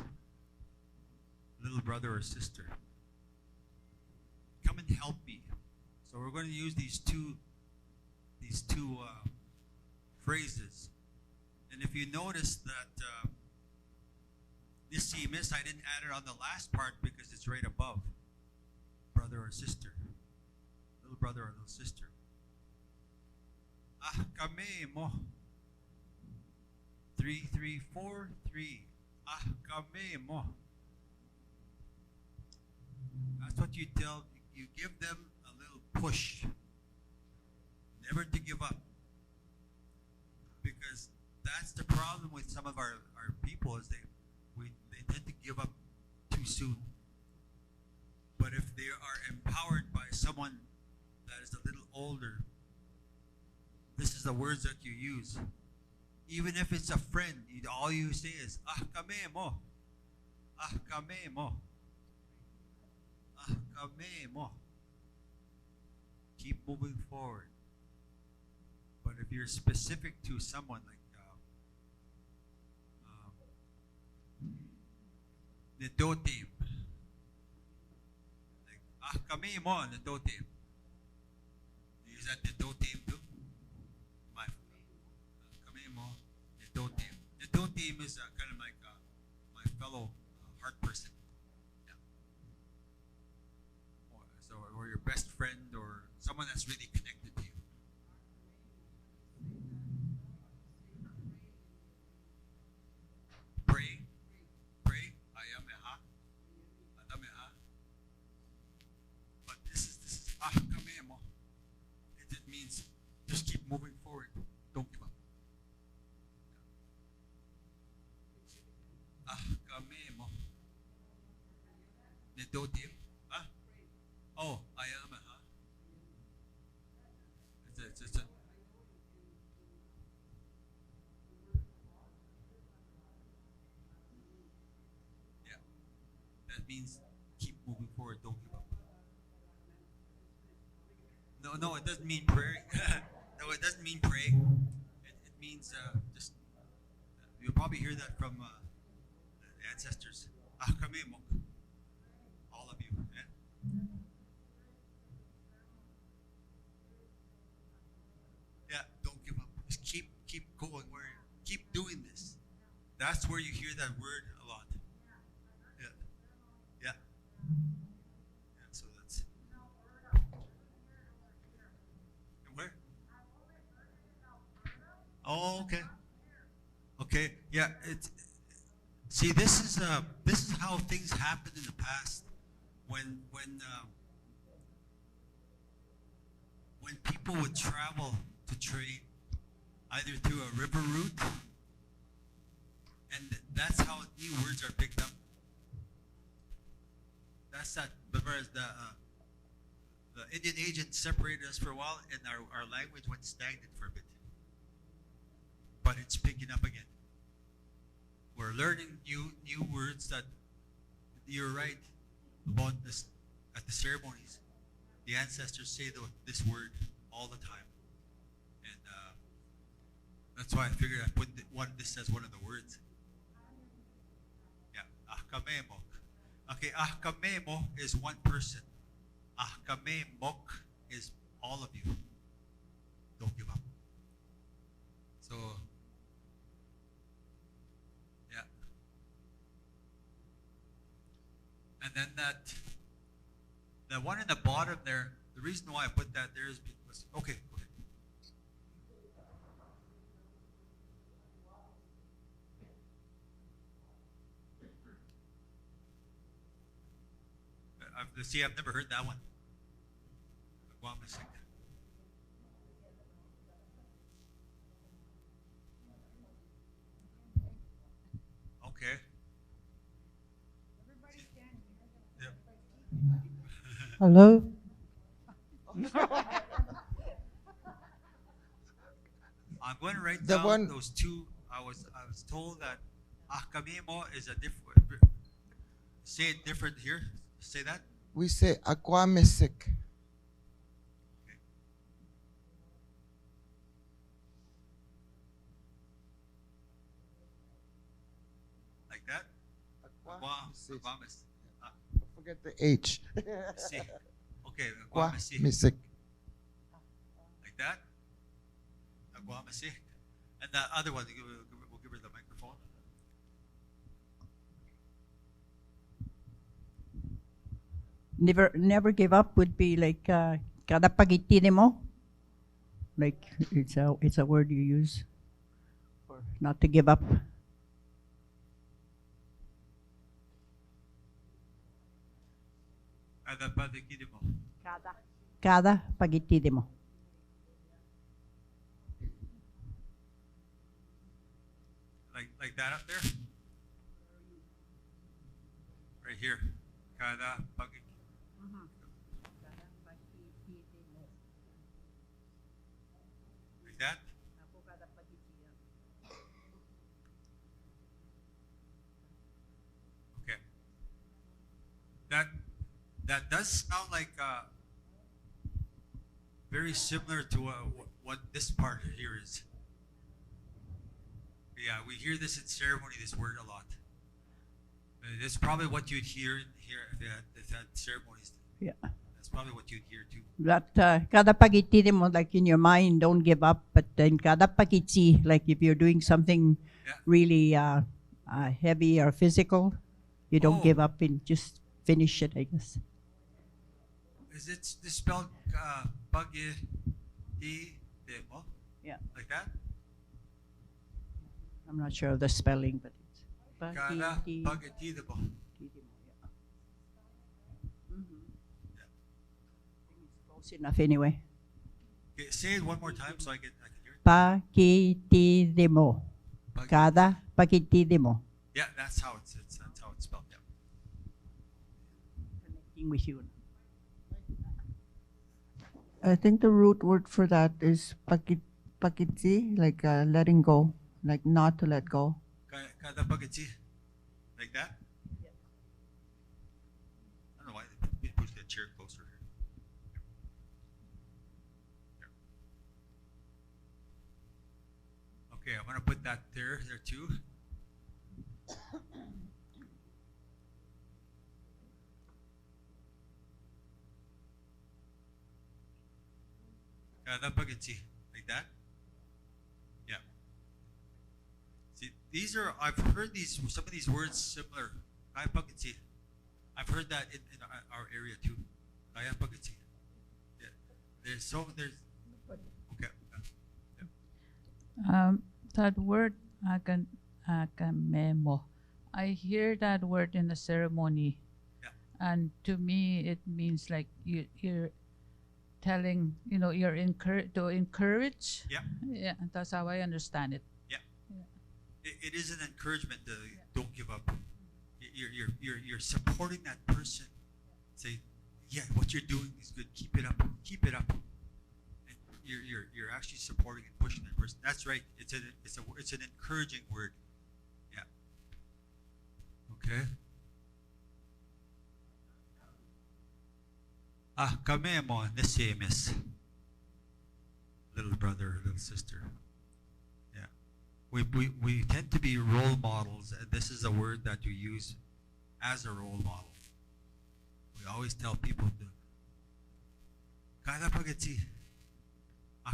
little brother or sister. Come and help me. So we're going to use these two phrases. And if you notice that this miss, I didn't add it on the last part because it's right above brother or sister, little brother or little sister. Ah, kami mo. 3 3 4 3. Ah, kami mo. That's what you tell. You give them a little push. Never to give up. Because that's the problem with some of our people is they tend to give up too soon. But if they are empowered by someone that is a little older, this is the words that you use. Even if it's a friend, all you say is, ah, kami mo. Ah, kami mo. Ah, kami mo. Keep moving forward. But if you're specific to someone like Netotim, like, ah, kami mo, Netotim. Is that Netotim too? My, kami mo, Netotim. Netotim is kind of like my fellow heart person. Yeah. Or your best friend or someone that's really connected to you. Pray. Pray. Ayameha. Adameha. But this is ah kami mo. It means just keep moving forward. Don't give up. Ah kami mo. Nedotim. Ah. Oh, ayameha. It's a yeah. That means keep moving forward. Don't give up. No, it doesn't mean praying. No, it doesn't mean praying. It means just. You'll probably hear that from the ancestors. Ah, kami mo. All of you. Yeah? Yeah, don't give up. Just keep going. Keep doing this. That's where you hear that word a lot. Yeah, yeah. Yeah. So that's. Oh, okay. Okay. Yeah. It's see. This is how things happened in the past when people would travel to trade either through a river route, and that's how new words are picked up. That's that. Whereas the Indian agent separated us for a while, and our language went stagnant for a bit. But it's picking up again. We're learning new words that you're right about this at the ceremonies. The ancestors say this word all the time, and that's why I figured I put this as one of the words. Yeah, ahkamemok. Okay, ahkamemo is one person. Ahkamemok is all of you. Don't give up. So, yeah. And then the one in the bottom there, the reason why I put that there is because, okay, go ahead. See, I've never heard that one. Guamisik. Okay. Yep. Hello? I'm going to write The down one- those two. I was told that ahkamemo is a different. Say it different here. Say that. We say aquamisik. Like that. Aquamisik. Aquamis. Forget the H. See. Okay. Aquamisi. Aquamisik. Like that. Aquamisi. And the other one, we'll give her the microphone. Never give up would be like kada pagitide mo. Like it's a word you use for not to give up. Ada padikidi mo. Kada pagitide mo. Like that up there. Right here. Kada pagikidi. Like that. Okay. That does sound like very similar to what this part here is. Yeah, we hear this in ceremony. This word a lot. That's probably what you'd hear here if they had ceremonies. Yeah. That's probably what you'd hear too. That kada pagitide mo, like in your mind, don't give up. But then kada pagitsi, like if you're doing something Yeah. really heavy or physical, you don't Oh. give up and just finish it, I guess. Is it spelled pagi di demo? Yeah. Like that? I'm not sure of the spelling, but it's Kada pagiti- pagi di demo. yeah. Close enough anyway. Okay, say it one more time so I can hear it. Pakitidimo. Pagi- Kada pakitidimo. Yeah, that's how it's spelled. Yeah. Connecting with you. I think the root word for that is pakitsi, like letting go, like not to let go. Kada pagiti. Like that? Yeah. I don't know why we pushed that chair closer. Okay, I'm gonna put that there too. Kada pagiti. Like that? Yeah. See, I've heard some of these words similar. Kaya pagiti. I've heard that in our area too. Kaya pagiti. Yeah. There's okay. Yeah. That word agamemo, I hear that word in the ceremony, Yeah. and to me it means like you're telling, you're to encourage. Yeah. Yeah, that's how I understand it. It is an encouragement to don't give up. You're supporting that person. Say, yeah, what you're doing is good. Keep it up. Keep it up. And you're actually supporting and pushing that person. That's right. It's an encouraging word. Yeah. Okay. Kami mo the same as little brother, little sister. Yeah. We tend to be role models, and this is a word that you use as a role model. We always tell people to kada pagati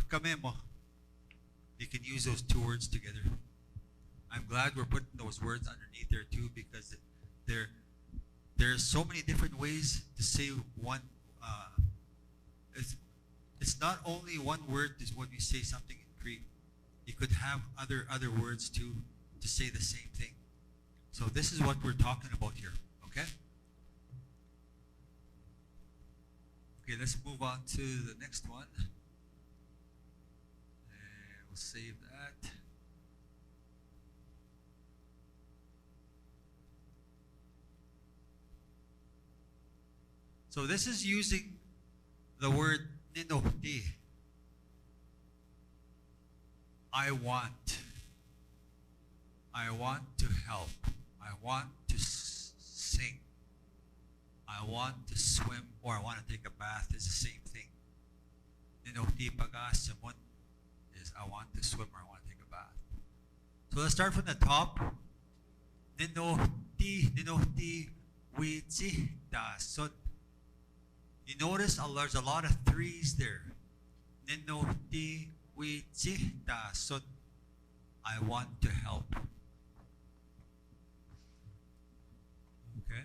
kami mo. You can use those two words together. I'm glad we're putting those words underneath there too, because there's so many different ways to say one. It's not only one word is when you say something in Cree. You could have other words too to say the same thing. So this is what we're talking about here. Okay. Okay, let's move on to the next one. And we'll save that. So this is using the word ninohti. I want to help. I want to sing. I want to swim, or I want to take a bath. It's the same thing. Ninohti pag-asamon is I want to swim or I want to take a bath. So let's start from the top. Ninohti witsi dasot. You notice there's a lot of threes there. Ninohti witsi dasot. I want to help. Okay.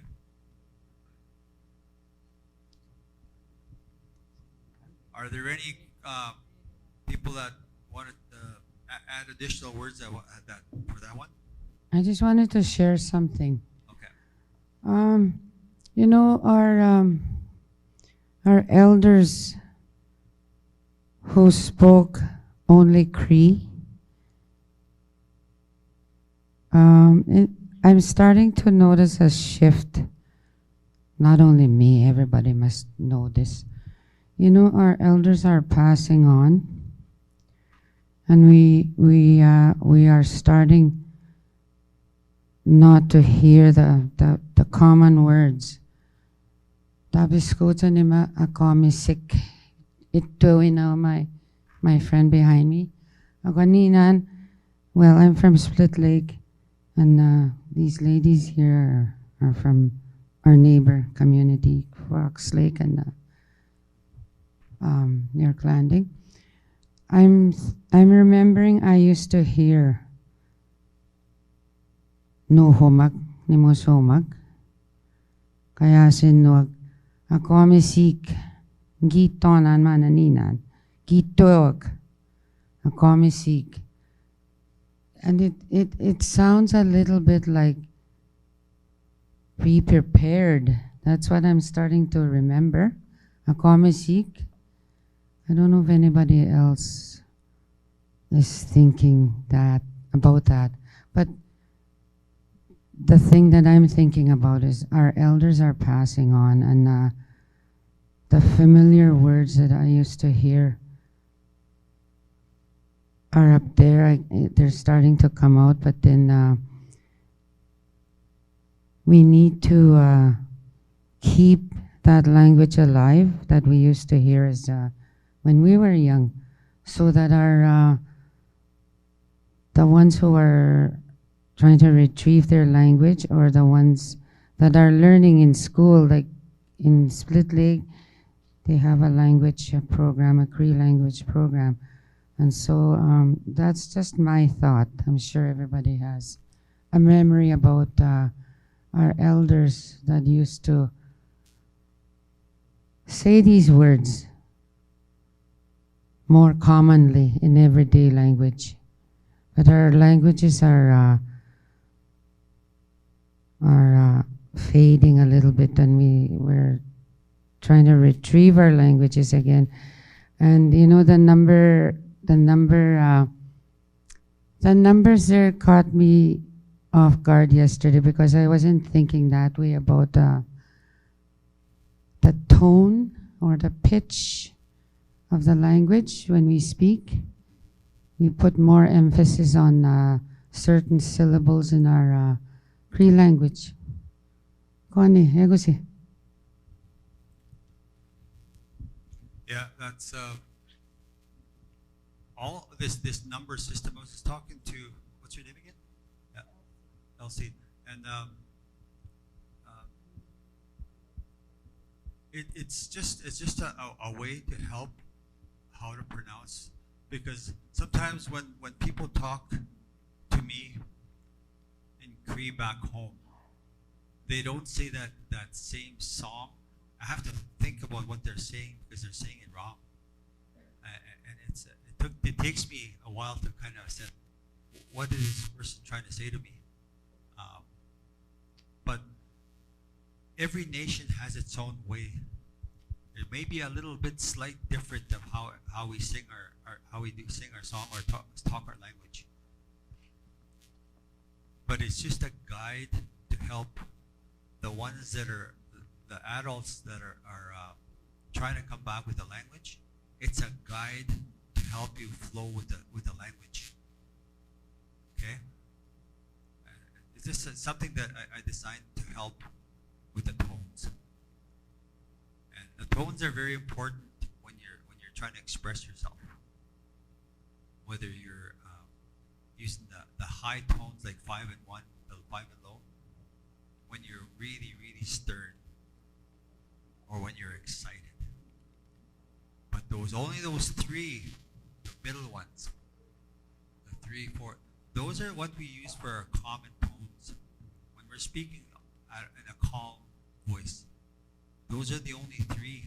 Are there any people that wanted to add additional words that for that one? I just wanted to share something. Okay. You know, our elders who spoke only Cree, I'm starting to notice a shift. Not only me, everybody must know this. You know, our elders are passing on, and we are starting not to hear the common words. Tabiskuta nima ako misik. Ito my friend behind me. Ako ninan, well, I'm from Split Lake, and these ladies here are from our neighbor community, Fox Lake and near Clanding. I'm remembering I used to hear no homak ni mo somak. Kaya sinuag ako misik gitonan mananinan gitog ako misik. And it sounds a little bit like be prepared. That's what I'm starting to remember. Ako misik. I don't know if anybody else is thinking about that. But the thing that I'm thinking about is our elders are passing on, and the familiar words that I used to hear are up there. They're starting to come out, but then we need to keep that language alive that we used to hear as when we were young, so that our the ones who are trying to retrieve their language, or the ones that are learning in school, like in Split Lake, they have a language program, a Cree language program. And so that's just my thought. I'm sure everybody has a memory about our elders that used to say these words more commonly in everyday language. But our languages are fading a little bit, and we're trying to retrieve our languages again. And you know, the numbers there caught me off guard yesterday because I wasn't thinking that way about the tone or the pitch of the language when we speak. We put more emphasis on certain syllables in our Cree language. Kwani, egusi. Yeah, that's all this number system. I was just talking to, what's your name again? Yeah, Elsie, and it's just a way to help how to pronounce, because sometimes when people talk to me in Cree back home, they don't say that same song. I have to think about what they're saying because they're saying it wrong, and it takes me a while to kind of assess what is this person trying to say to me. But every nation has its own way. It may be a little bit slight different of how we sing how we do sing our song or talk our language. But it's just a guide to help the ones that are the adults that are trying to come back with the language. It's a guide to help you flow with the language. Okay? It's just something that I designed to help with the tones. And the tones are very important when you're trying to express yourself. Whether you're using the high tones like 5 and 1, the 5 and low, when you're really, really stern, or when you're excited. But only those three, the middle ones, the 3, 4, those are what we use for our common tones. When we're speaking in a calm voice, those are the only three.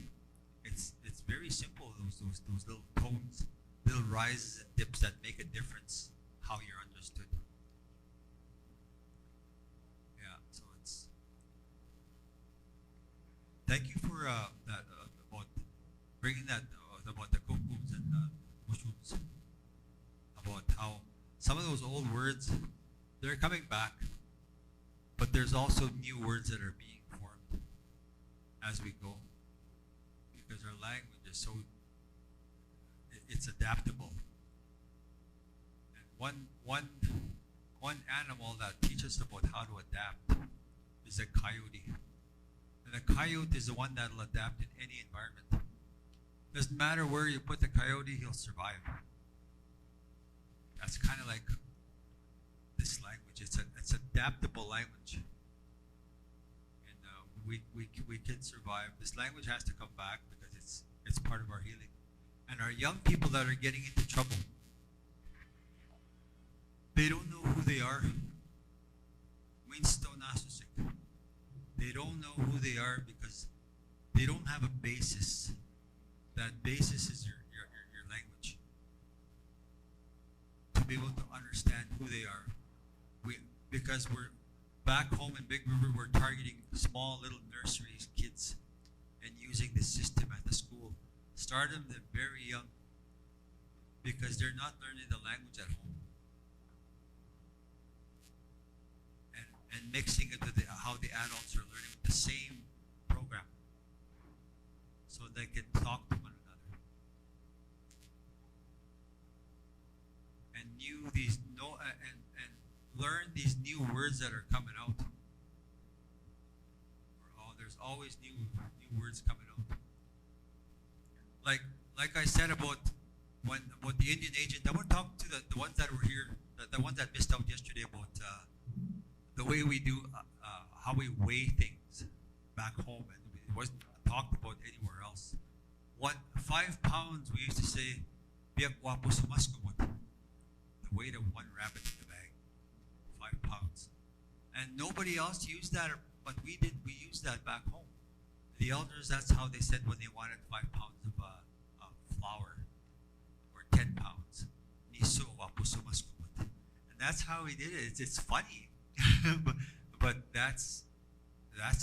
It's very simple, those little tones, little rises and dips that make a difference how you're understood. Yeah, so it's. Thank you for that about bringing that about the kukums and mushrooms, about how some of those old words, they're coming back, but there's also new words that are being formed as we go, because our language is so it's adaptable. And one animal that teaches about how to adapt is a coyote. And a coyote is the one that will adapt in any environment. Doesn't matter where you put the coyote, he'll survive. That's kind of like this language. It's adaptable language, and we can survive. This language has to come back because it's part of our healing. And our young people that are getting into trouble, they don't know who they are. They don't know who they are because they don't have a basis. That basis is your language. To be able to understand who they are. Because we're back home in Big River, we're targeting small little nurseries, kids, and using the system at the school. Start them very young because they're not learning the language at home. And mixing it with how the adults are learning with the same program, so they can talk to one another. And learn these new words that are coming out. There's always new words coming out. Like I said about the Indian agent, I want to talk to the ones that were here, the ones that missed out yesterday about the way we do, how we weigh things back home, and it wasn't talked about anywhere else. 5 pounds, we used to say, the weight of one rabbit in the bag, 5 pounds. And nobody else used that, but we did. We used that back home. The elders, that's how they said when they wanted 5 pounds of flour, or 10 pounds. that's how he did it. It's funny, but that's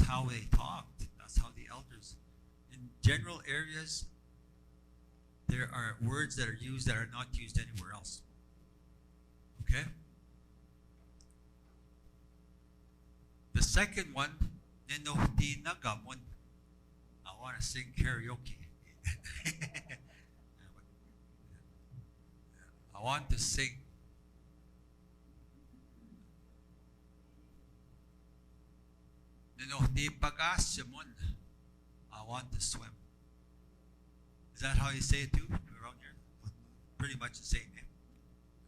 how they talked. That's how the elders. In general areas, there are words that are used that are not used anywhere else. Okay? The second one, Ninohti Nagamon. I want to sing karaoke. I want to sing. Ninohti Pagasimon. I want to swim. Is that how you say it too around here? Pretty much the same. Eh?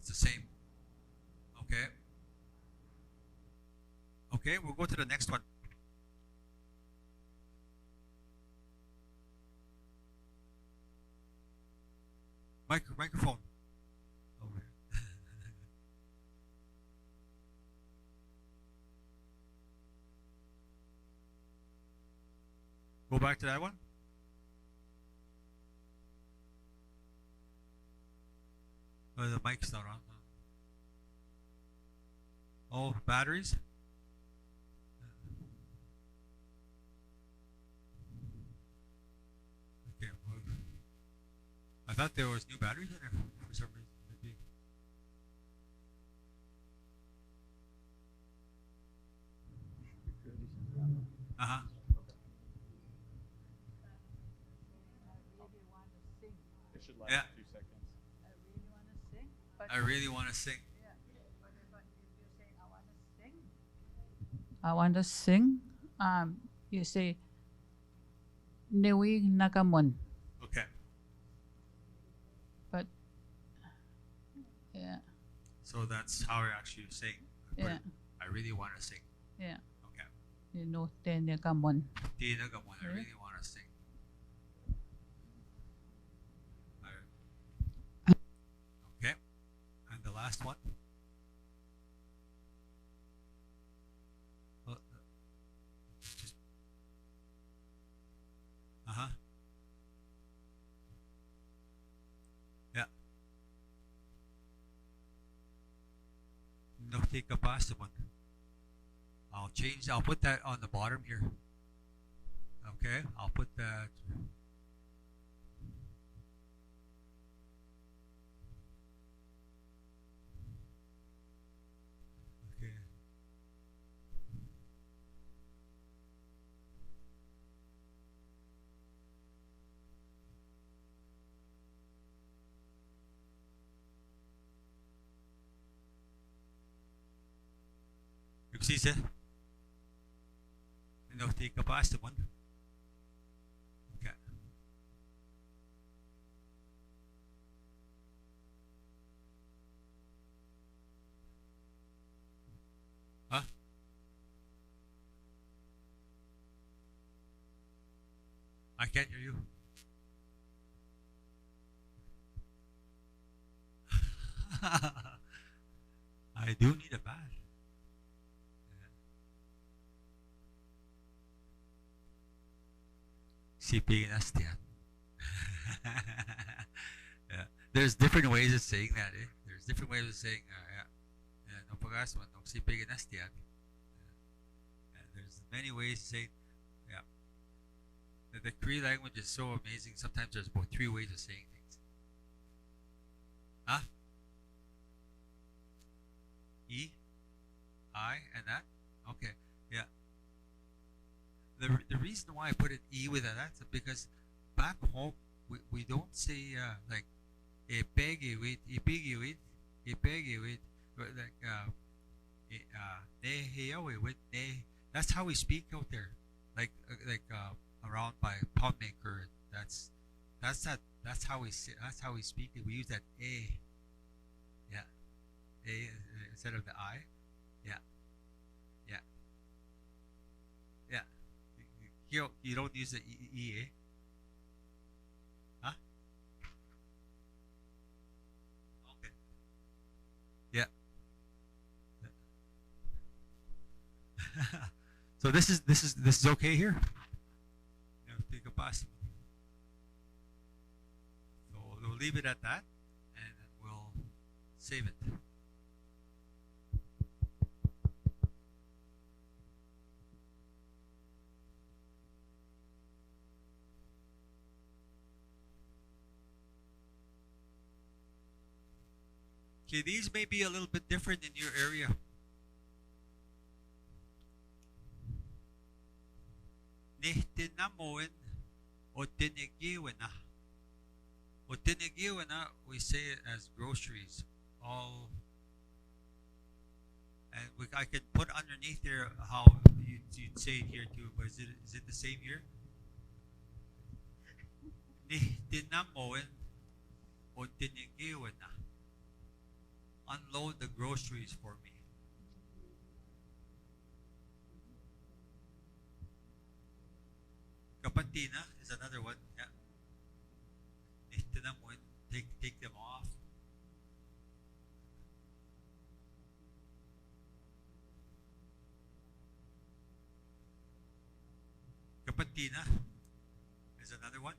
It's the same. Okay. Okay, we'll go to the next one. Microphone. Over here. Go back to that one. Oh, the mic's not on. Oh, batteries? Okay. Well, I thought there was new batteries in there for some reason. Maybe. Uh-huh. It should last Yeah. a few seconds. I really want to sing. But I really want to sing. yeah, but if you say I want to sing, I want to sing. You say Newi Nagamon. Okay. But yeah, So that's how I actually sing. yeah, I really want to sing. yeah. Okay. You know, then Nagamon. Tinagamon, I Yeah. really want to sing. Okay. And the last one. Uh-huh. Yeah. No, take a past one. I'll put that on the bottom here. Okay, I'll put that. Okay. Nagsisa? No, take a past one. Okay. Huh? I can't hear you. I do need a bath. Siping Astian. Yeah. There's different ways of saying that. Eh? There's different ways of saying, yeah. No pagasman, no siping Astian. There's many ways to say, yeah. The Cree language is so amazing. Sometimes there's about 3 ways of saying things. Huh? E, I, and that? Okay, yeah. The reason why I put an E with that's because back home we don't say like ipegi with like with ne. That's how we speak out there, like around by Palmaker. That's how we say, that's how we speak it. We use that a, yeah, a instead of the I, yeah, yeah, yeah. You don't use the E, eh? Huh? Okay. Yeah. So this is okay here. Yeah, take a pass. So we'll leave it at that, and then we'll save it. Okay, these may be a little bit different in your area. Nihtinamuin o tinigiwina. O tinigiwina, we say it as groceries. All, and I could put underneath there how you'd say it here too, but is it the same here? Nihtinamuin o tinigiwina. Unload the groceries for me. Kapatina is another one. Yeah. Ihtinamuin, take them off. Kapatina is another one.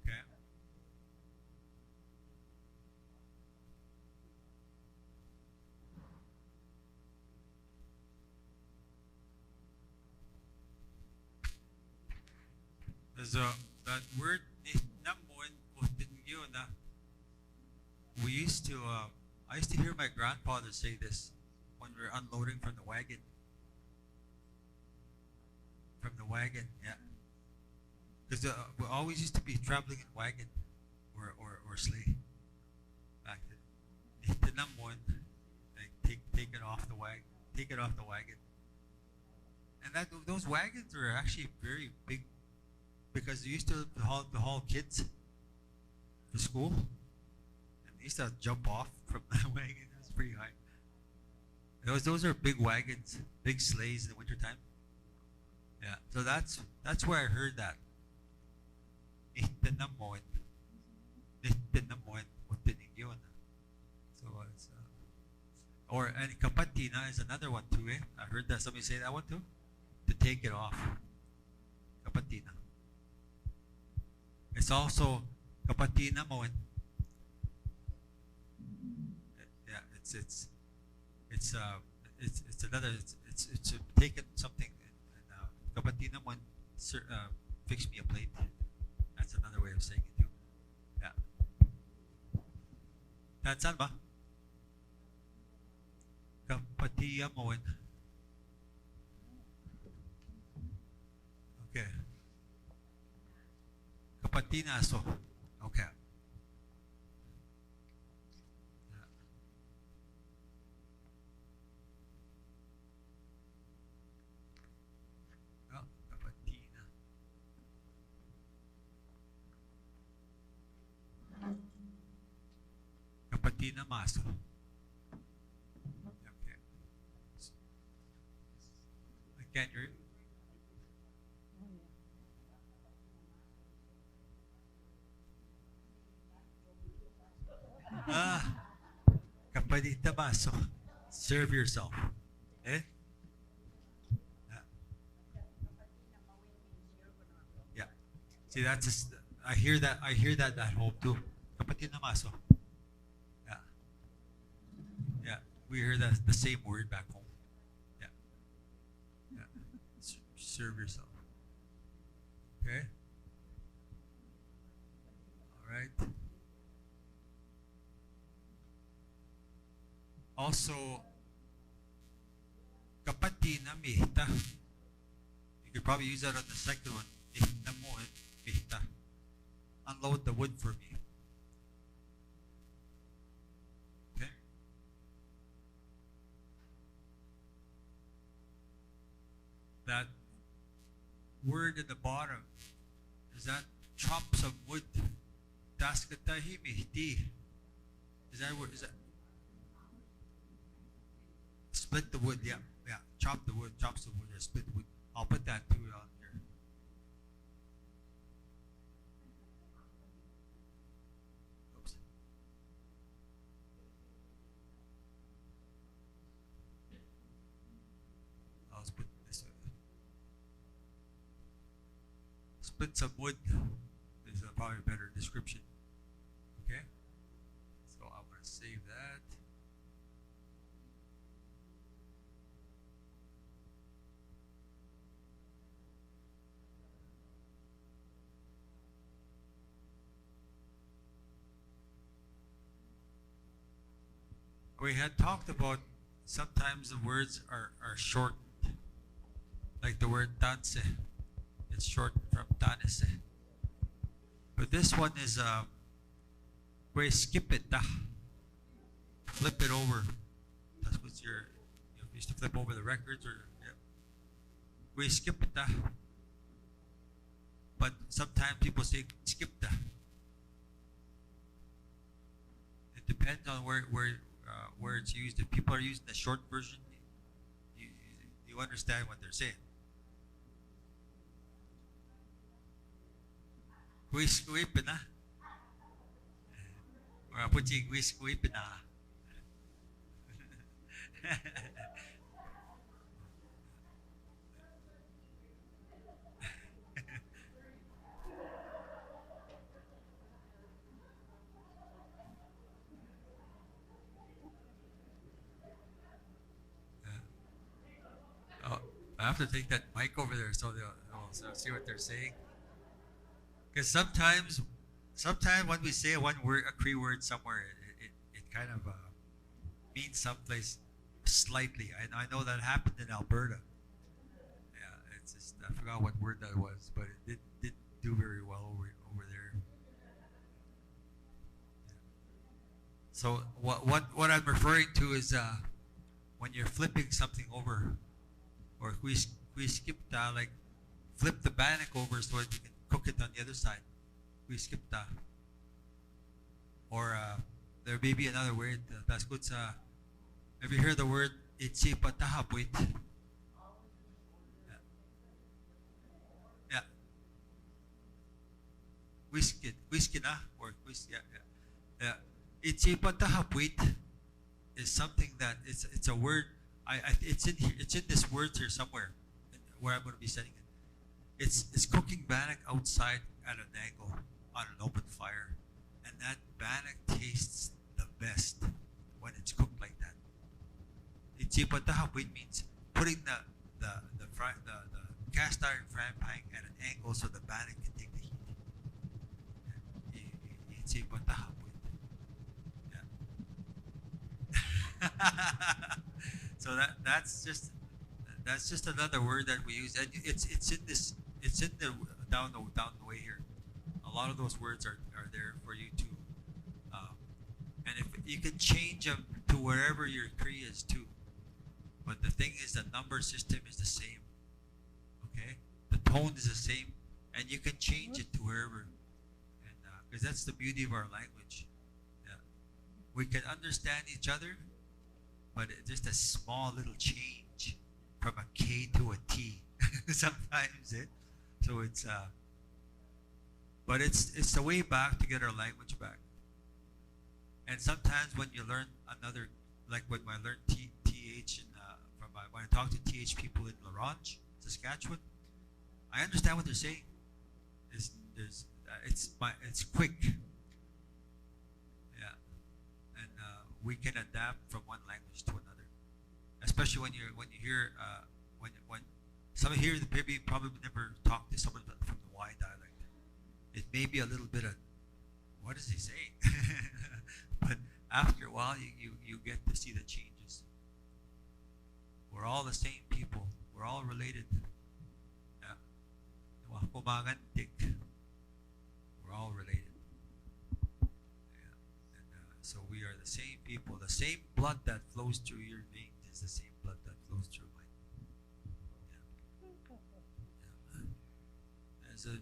Okay. There's that word namuin utingyuna. We used to I used to hear my grandfather say this when we were unloading from the wagon. From the wagon, yeah. Because we always used to be traveling in wagon or sleigh. Back then. Tinamuin, like take it off the wagon. Take it off the wagon. And those wagons were actually very big because they used to haul kids to school. And they used to jump off from that wagon. It was pretty high. Those are big wagons, big sleighs in the wintertime. Yeah. So that's where I heard that. Ihtinamuin. Ihtinamuin utinigyon. So it's and kapatina is another one too, eh? I heard that somebody say that one too. To take it off. Kapatina. It's also kapatina moin. Yeah, it's another it's taken something and kapatina moin fix me a plate. That's another way of saying it too. Yeah. That's ba? Kapatiya moin. Okay. Kapatinaso. Okay. Oh, kapatina. Kapatina maso. Okay. I can't hear you. Kapadita baso. Serve yourself. Eh? Yeah. See, I hear that at home too. Kapadita maso. Yeah. Yeah. We hear that the same word back home. Yeah. Yeah. Serve yourself. Okay? All right. Also, kapatina mihta. You could probably use that on the second one. Ihta mo mihta. Unload the wood for me. Okay? That word at the bottom, is that chop some wood? Taskatahi mihti. Is that word? Is that? Split the wood, yeah. Chop the wood, chops the wood, or split the wood. I'll put that too on here. Oops. I'll split this. Split some wood is probably a better description. Okay? So I want to say save that. We had talked about sometimes the words are short, like the word tanse. It's short from tanese. But this one is we skip it. Flip it over. That's what you used to flip over the records or yeah. We skip it. But sometimes people say skip the. It depends on where it's used. If people are using the short version, you understand what they're saying. Squeep na. Or put you squeep na. Oh, I have to take that mic over there so they'll see what they're saying. Because sometimes when we say one word, a Cree word somewhere, it kind of means someplace slightly. I know that happened in Alberta. Yeah, it's just I forgot what word that was, but it didn't do very well over there. So what I'm referring to is when you're flipping something over, or we skip that, like flip the bannock over so that you can cook it on the other side. We skip that. Or there may be another word that's good. Have you heard the word itsi patahabuit? Yeah. Whiskey na or whiskey. Yeah. Itsi patahabuit is something that it's a word. It's in here. It's in this word here somewhere, where I'm going to be setting it. It's cooking bannock outside at an angle on an open fire, and that bannock tastes the best when it's cooked like that. Ichipatahabuit means putting the cast iron frying pan at an angle so the bannock can take the heat. Ichipatahabuit. Yeah. So that's just another word that we use, and it's in the down the way here. A lot of those words are there for you to, and if you can change them to wherever your Cree is too. But the thing is, the number system is the same. Okay, the tone is the same, and you can change it to wherever, and because that's the beauty of our language. Yeah. We can understand each other, but just a small little change from a K to a T sometimes so it's but it's the way back to get our language back. And sometimes when you learn another, like when I learned TH when I talk to TH people in Larange, Saskatchewan, I understand what they're saying. It's quick. Yeah. And we can adapt from one language to another, especially when you hear when some here maybe probably never talked to someone from the Y dialect. It may be a little bit of what is he saying, but after a while you get to see the changes. We're all the same people. We're all related. Yeah. We're all related. So we are the same people. The same blood that flows through your veins is the same blood that flows through mine. Yeah. As a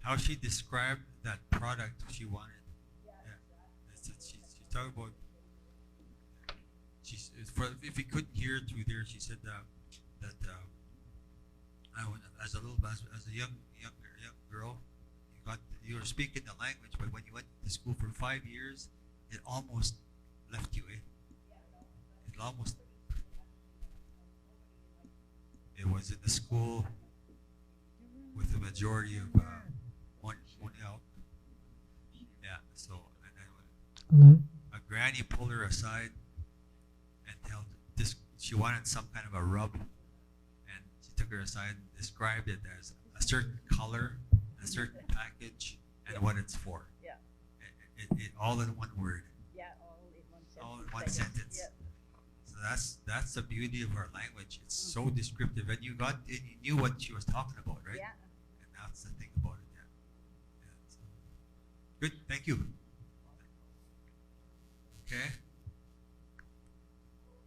how she described that product she wanted. Yeah, she's talking about. She's for if you couldn't hear it through there, she said that I went, as a little as a young girl, you were speaking the language, but when you went to school for 5 years, it almost left you. It almost. It was in the school with the majority of one out. Yeah. So and then Hello? a granny pulled her aside and told this she wanted some kind of a rub, and she took her aside and described it as a certain color, a certain package, and what it's for. Yeah. It all in one word, Yeah, all in one sentence. all in one sentence. Yeah. So that's the beauty of our language. It's so descriptive, and you knew what she was talking about, right? Yeah. And that's the thing about it. Yeah. So. Good. Thank you. Okay.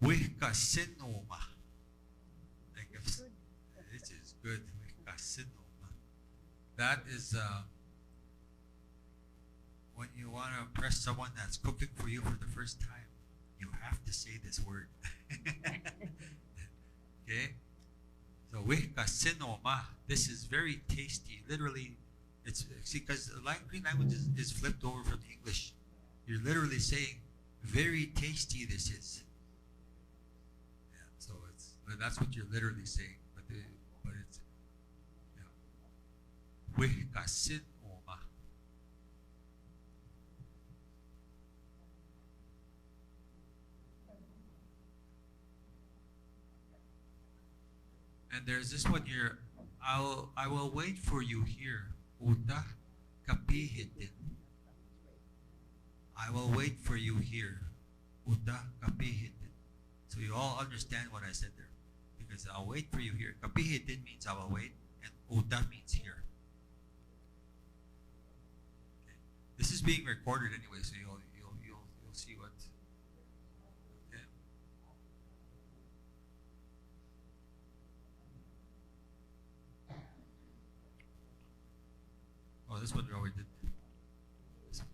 Wihkasinoma. This is good. Wihkasinoma. That is when you want to impress someone that's cooking for you for the first time. You have to say this word. Okay? So, wihkasinoma. This is very tasty. Literally, it's because the Cree language is flipped over from the English. You're literally saying, very tasty this is. Yeah, so that's what you're literally saying. But it's, yeah. Wihkasinoma. And there's this one here. I will wait for you here. Uta kapihitin. I will wait for you here. Uta kapihitin. So you all understand what I said there. Because I'll wait for you here. Kapihitin means I will wait, and uta means here. Okay. This is being recorded anyway, so you'll see what. Okay. Oh, this one we already did. This one.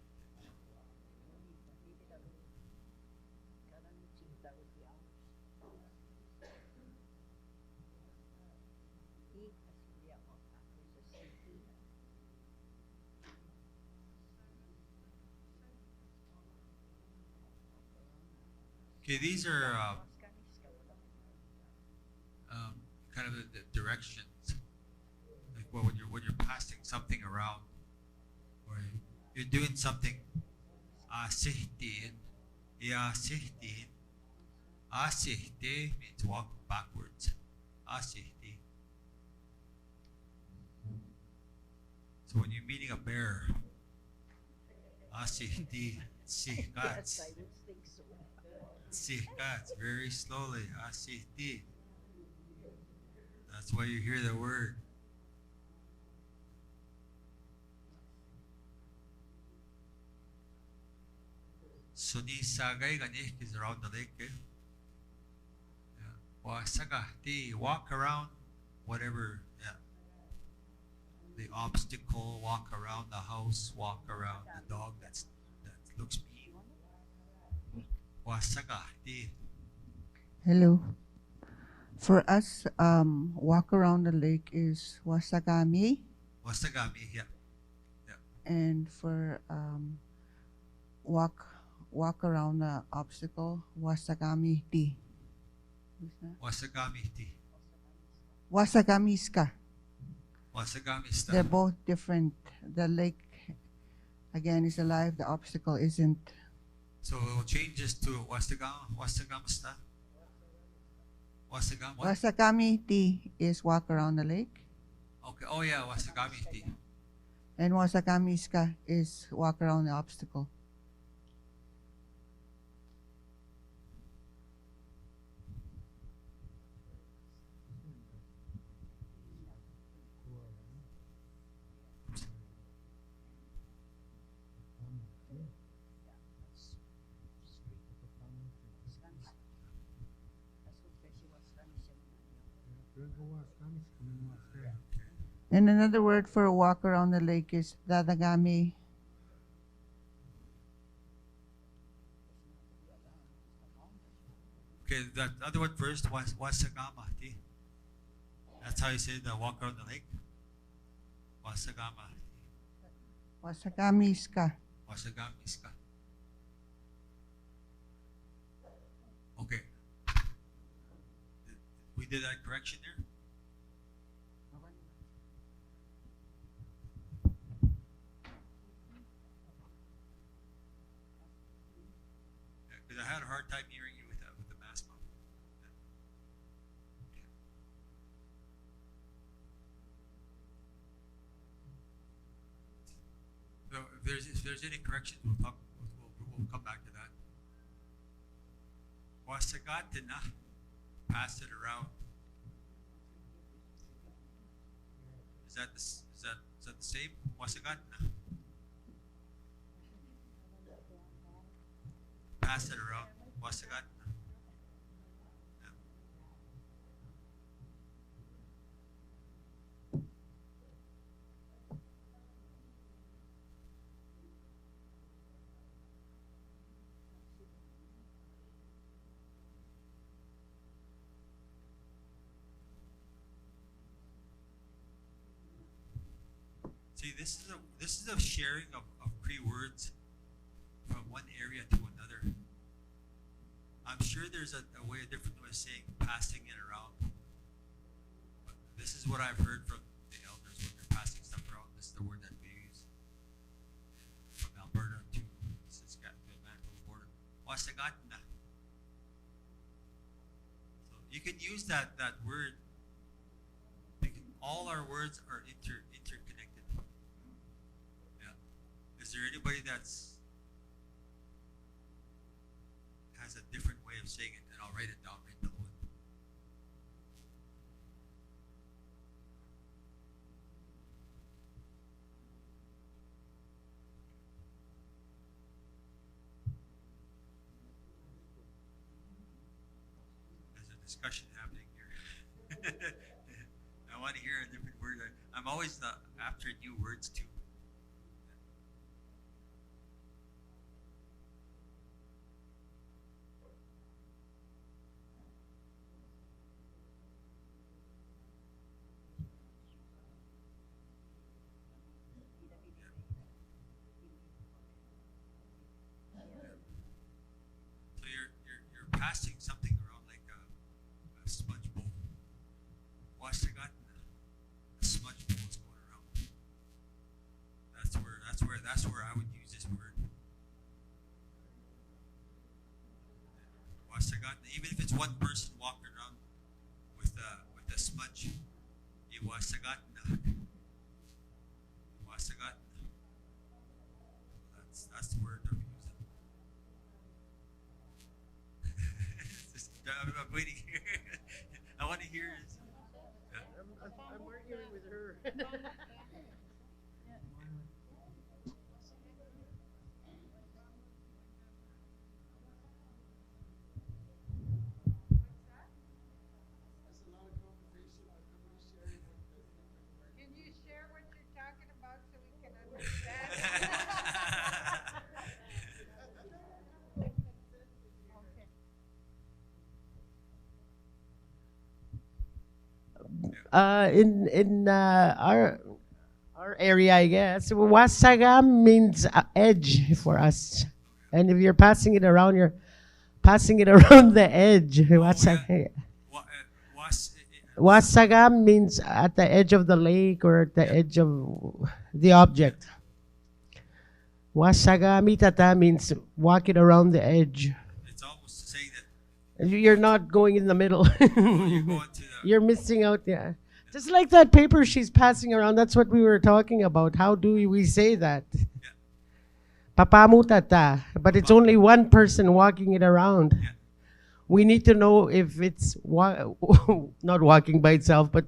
Okay, these are kind of the directions, like when you're passing something around, or you're doing something. Asihtiin, iasihtiin. Asihti means walk backwards. Asihti. So when you're meeting a bear, asihti, sihkats. Sihkats, very slowly. Asihti. That's why you hear the word. Suni sagay ganih is around the lake. Wasagahti, walk around whatever. Yeah. The obstacle, walk around the house, walk around the dog that looks mean. Wasagahti. Hello. For us, walk around the lake is wasagami, Wasagami, yeah. and for walk around the obstacle, wasagami ti. Wasagami ti. Wasagamiska. Wasagami They're style. both different. The lake, again, is alive. The obstacle isn't. So it will change this to wasagam style. Wasagam what? Wasagami ti is walk around the lake, Okay. Oh yeah, wasagami ti. and wasagamiska is walk around the obstacle. And another word for a walk around the lake is dadagami. Okay, that other one first was wasagama. That's how you say the walk around the lake. Wasagama. Wasagami iska. Wasagami iska. Okay. We did that correction there. Because I had a hard time hearing you with the mask on. So if there's any corrections, we'll come back to that. Wasagatina, pass it around. Is that the same? Wasagatina. Pass it around. Wasagatina. Yeah. See, this is a sharing of Cree words from one area to another. I'm sure there's a different way of saying passing it around. But this is what I've heard from the elders when they're passing stuff around. This is the word that we use from Alberta to Saskatchewan, the Manitoba border. Wasagatna. So you can use that word. All our words are interconnected. Yeah. Is there anybody has a different way of saying it? And I'll write it down right below it. There's a discussion happening here. I want to hear a different word. I'm always after new words too. So you're passing something around like a sponge bowl. Wasagat. Smudge bowls going around. That's where I would use this word. Wasagat. Even if it's one person walking around with a smudge, wasagat. Wasagat. That's the word I'm using. I'm waiting here. I want to hear it. I'm arguing with her. Can you share what you're talking about so we can understand? In our area, I guess, wasagam means edge for us, and if you're passing it around, you're passing it around the edge. Wasagam means at the edge of the lake or at the edge of the object. Wasagami tata means walk it around the edge. It's almost saying that You're not going in the middle. you're going to the. You're missing out, yeah. Just like that paper she's passing around, that's what we were talking about. How do we say that? Papamu tata, but it's only one person walking it around. Yeah. We need to know if it's not walking by itself, but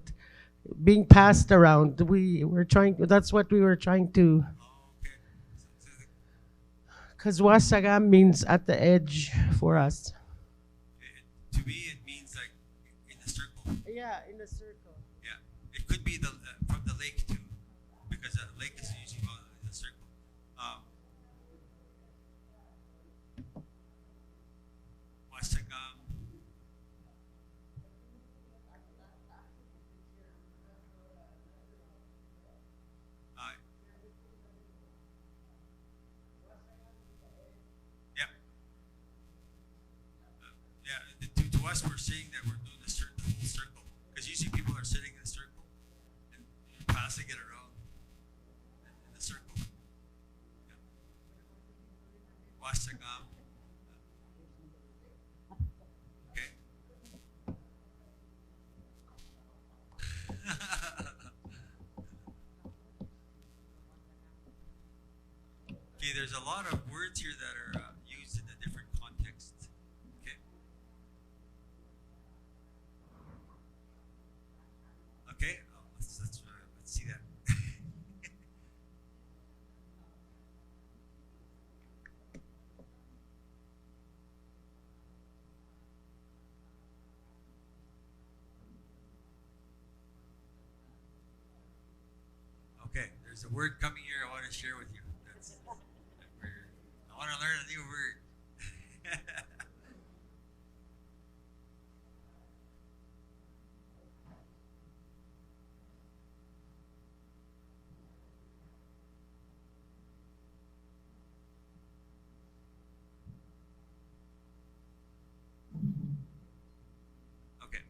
being passed around. That's what we were trying to. Oh, okay. Because wasagam means at the edge for us. To me, it means like in a circle. Yeah, in a circle. Yeah, it could be from the lake saying that we're doing a certain circle. Because usually people are sitting in a circle and you're passing it around in a circle. Yeah. Wasagam. Okay. Okay, there's a lot of words here that are used in a different context. Okay. Okay, let's see that. Okay, there's a word coming here I want to share with you. I want to learn a new word. Okay.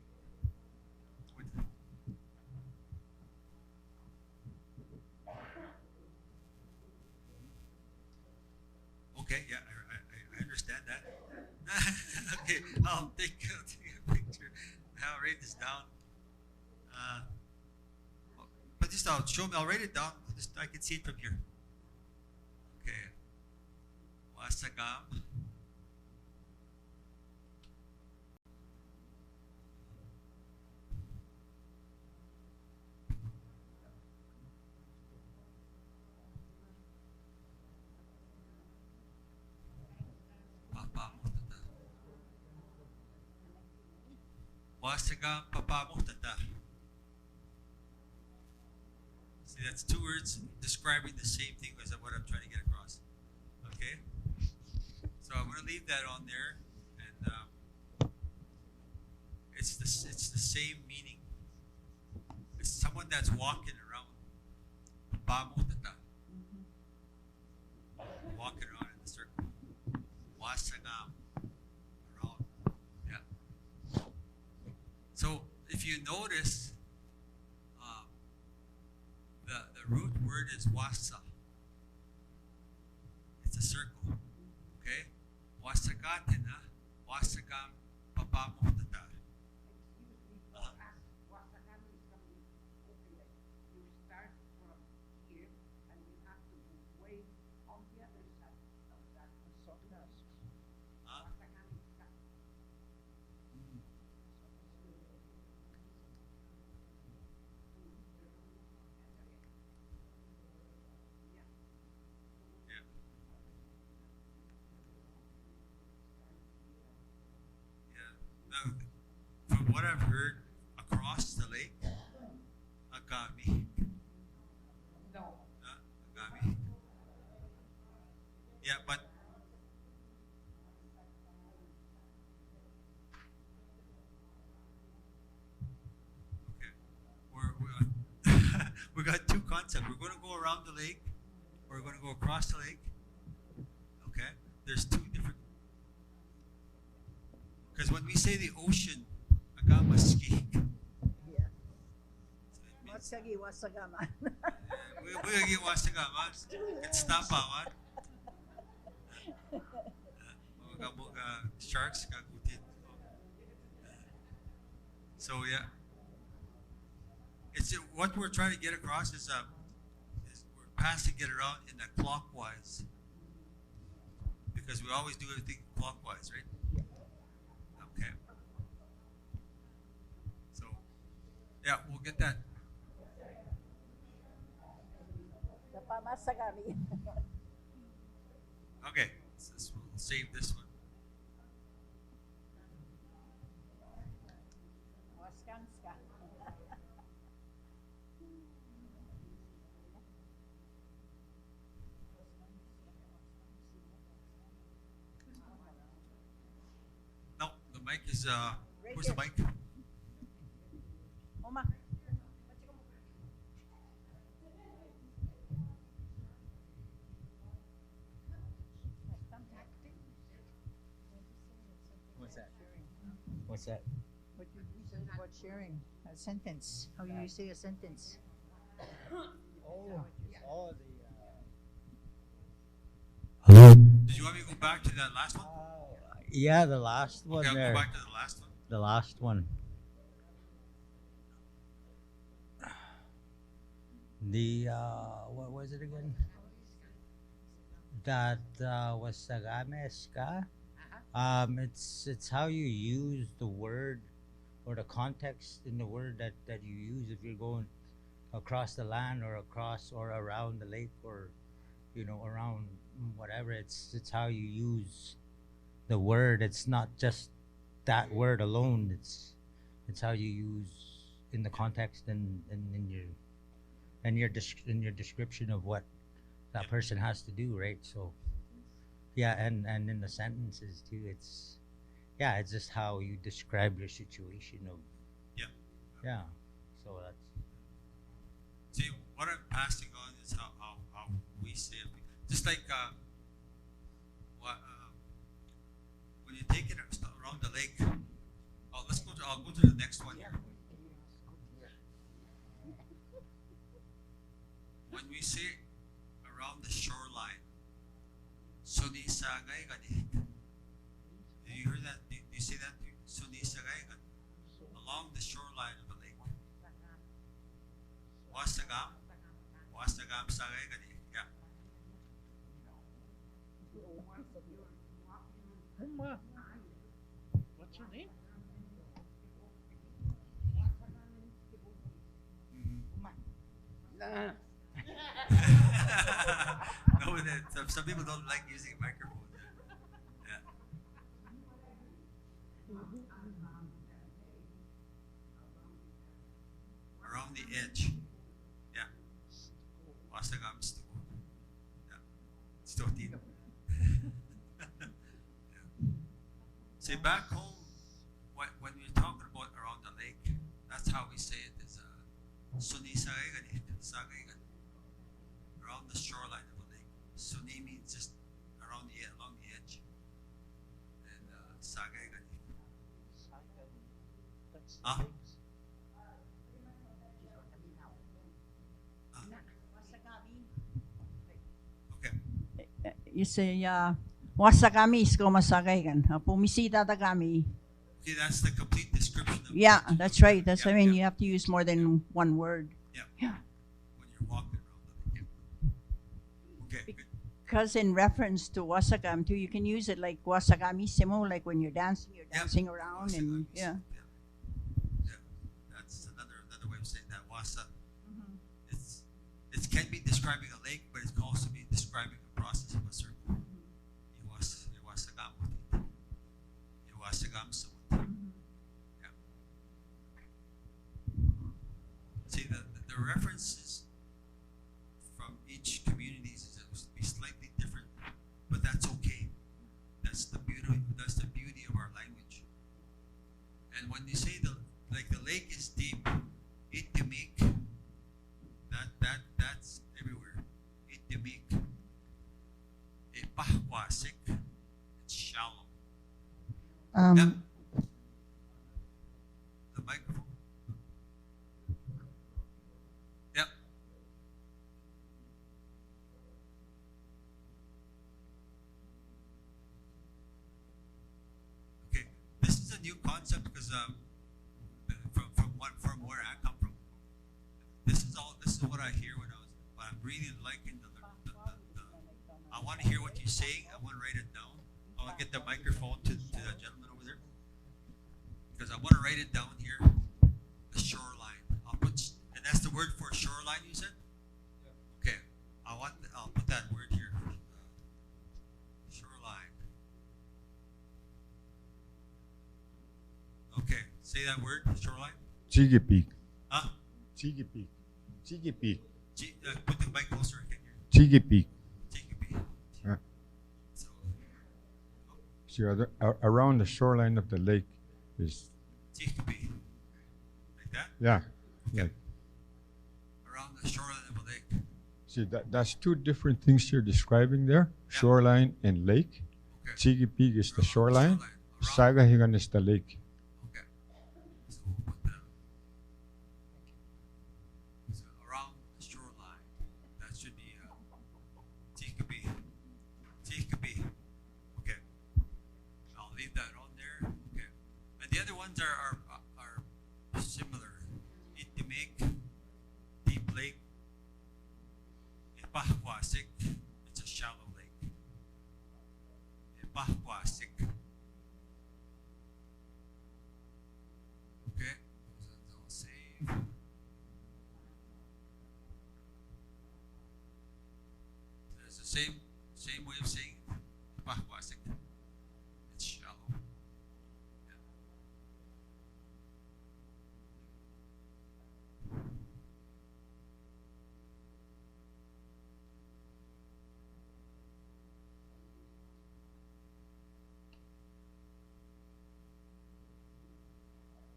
Okay, yeah, I understand that. Okay, I'll take a picture. I'll write this down. Uh, but just show me. I'll write it down. I can see it from here. Okay, wasagam. Papamutata. Wasagam papamutata. See, that's two words describing the same thing as what I'm trying to get across. Okay? So I'm going to leave that on there, and it's the same meaning. It's someone that's walking around. Papamutata. Walking around in the circle. Wasagam. Around. Yeah. So if you notice, the root word is wasa. It's a circle. Okay? Wasagatina, wasagam papamutata. Now, from what I've heard, across the lake, agami. No. Agami. Yeah, but okay, we got two concepts. We're going to go around the lake, or we're going to go across the lake. Okay, there's two different. Because when we say the ocean, agamaski. Yeah. Wasagi wasagama. We get wasagama. It's tapawan. Sharks kagutin. So yeah, it's what we're trying to get across is we're passing it around in a clockwise, because we always do everything clockwise, right? Okay. So, yeah, we'll get that. Pamasagami. Okay, we'll save this one. Waskanska. No, the mic is, where's the mic? Oma. What's that? What's that? What you said about sharing a sentence. How you say a sentence? Hello. Did you want me to go back to that last one? Yeah, the last one Okay, I'll there. go back to the last one. The last one. The what was it again? That was Sagames ka? It's how you use the word or the context in the word that you use if you're going across the land or across or around the lake or around whatever. It's how you use the word. It's not just that word alone. It's how you use in the context and in your description of what that person has to do, right? So yeah, and in the sentences too, it's just how you describe your situation of Yeah. yeah. So that's See, what I'm passing on is how we say it. Just like when you take it around the lake. Oh, I'll go to the next one here. When we say around the shoreline, Suni Sagay Gani. Do you hear that? Do you see that? Suni Sagay Gani. Along the shoreline of the lake. Wasagam? Wasagam Sagay Gani. Yeah. What's your name? No, some people don't like using a microphone. Yeah. Around the edge. Yeah. Wasagam Stuko. Yeah. Stotin. Yeah. See, back home, when we're talking about around the lake, that's how we say it is Suni Sagay Sagay around the shoreline of the lake. Suni means just along the edge. And Sagay That's Ah. Okay. You say, wasa kami isko masakay kan. Pumisita ta kami. Okay, that's the complete description of Yeah, it. that's right. That's Yeah, I mean, yeah. you have to use more than one word. Yeah. When you're walking around the lake. Yeah. Okay, good. Because in reference to wasakam too, you can use it like wasakami simo, like when you're dancing Yeah. around Wasa and gamis. yeah. Yeah. That's another way of saying that. Wasa. It can be describing a lake, but it can also be describing the process of a circle. Iwasagam. Iwasagam samut. Yeah. See, the references from each community is be slightly different, but that's okay. That's the beauty. That's the beauty of our language. And when you say the lake is deep, itimik, that's everywhere. Itimik, ipahwasik, it's shallow. Yeah. The microphone. Yep. Okay, this is a new concept because from where I come from, this is what I hear when I'm really liking the I want to hear what you're saying. I want to write it down. I want to get the microphone to that gentleman over there because I want to write it down here. The shoreline. And that's the word for shoreline. You said. Okay. I'll put that word here. Shoreline. Okay. Say that word. Shoreline. Chigipik. Huh? Chigipik. Chigipik. Put the mic closer. I can hear. Chigipik. Chigipik. Yeah. So, See, around the shoreline of the lake is, Chigipik. Like that? yeah. Okay. Yeah. Around the shoreline of a lake. See, that's two different things you're describing there, shoreline and lake. Okay. Chigipik is the shoreline, Around- Sagahigan is the lake. Okay.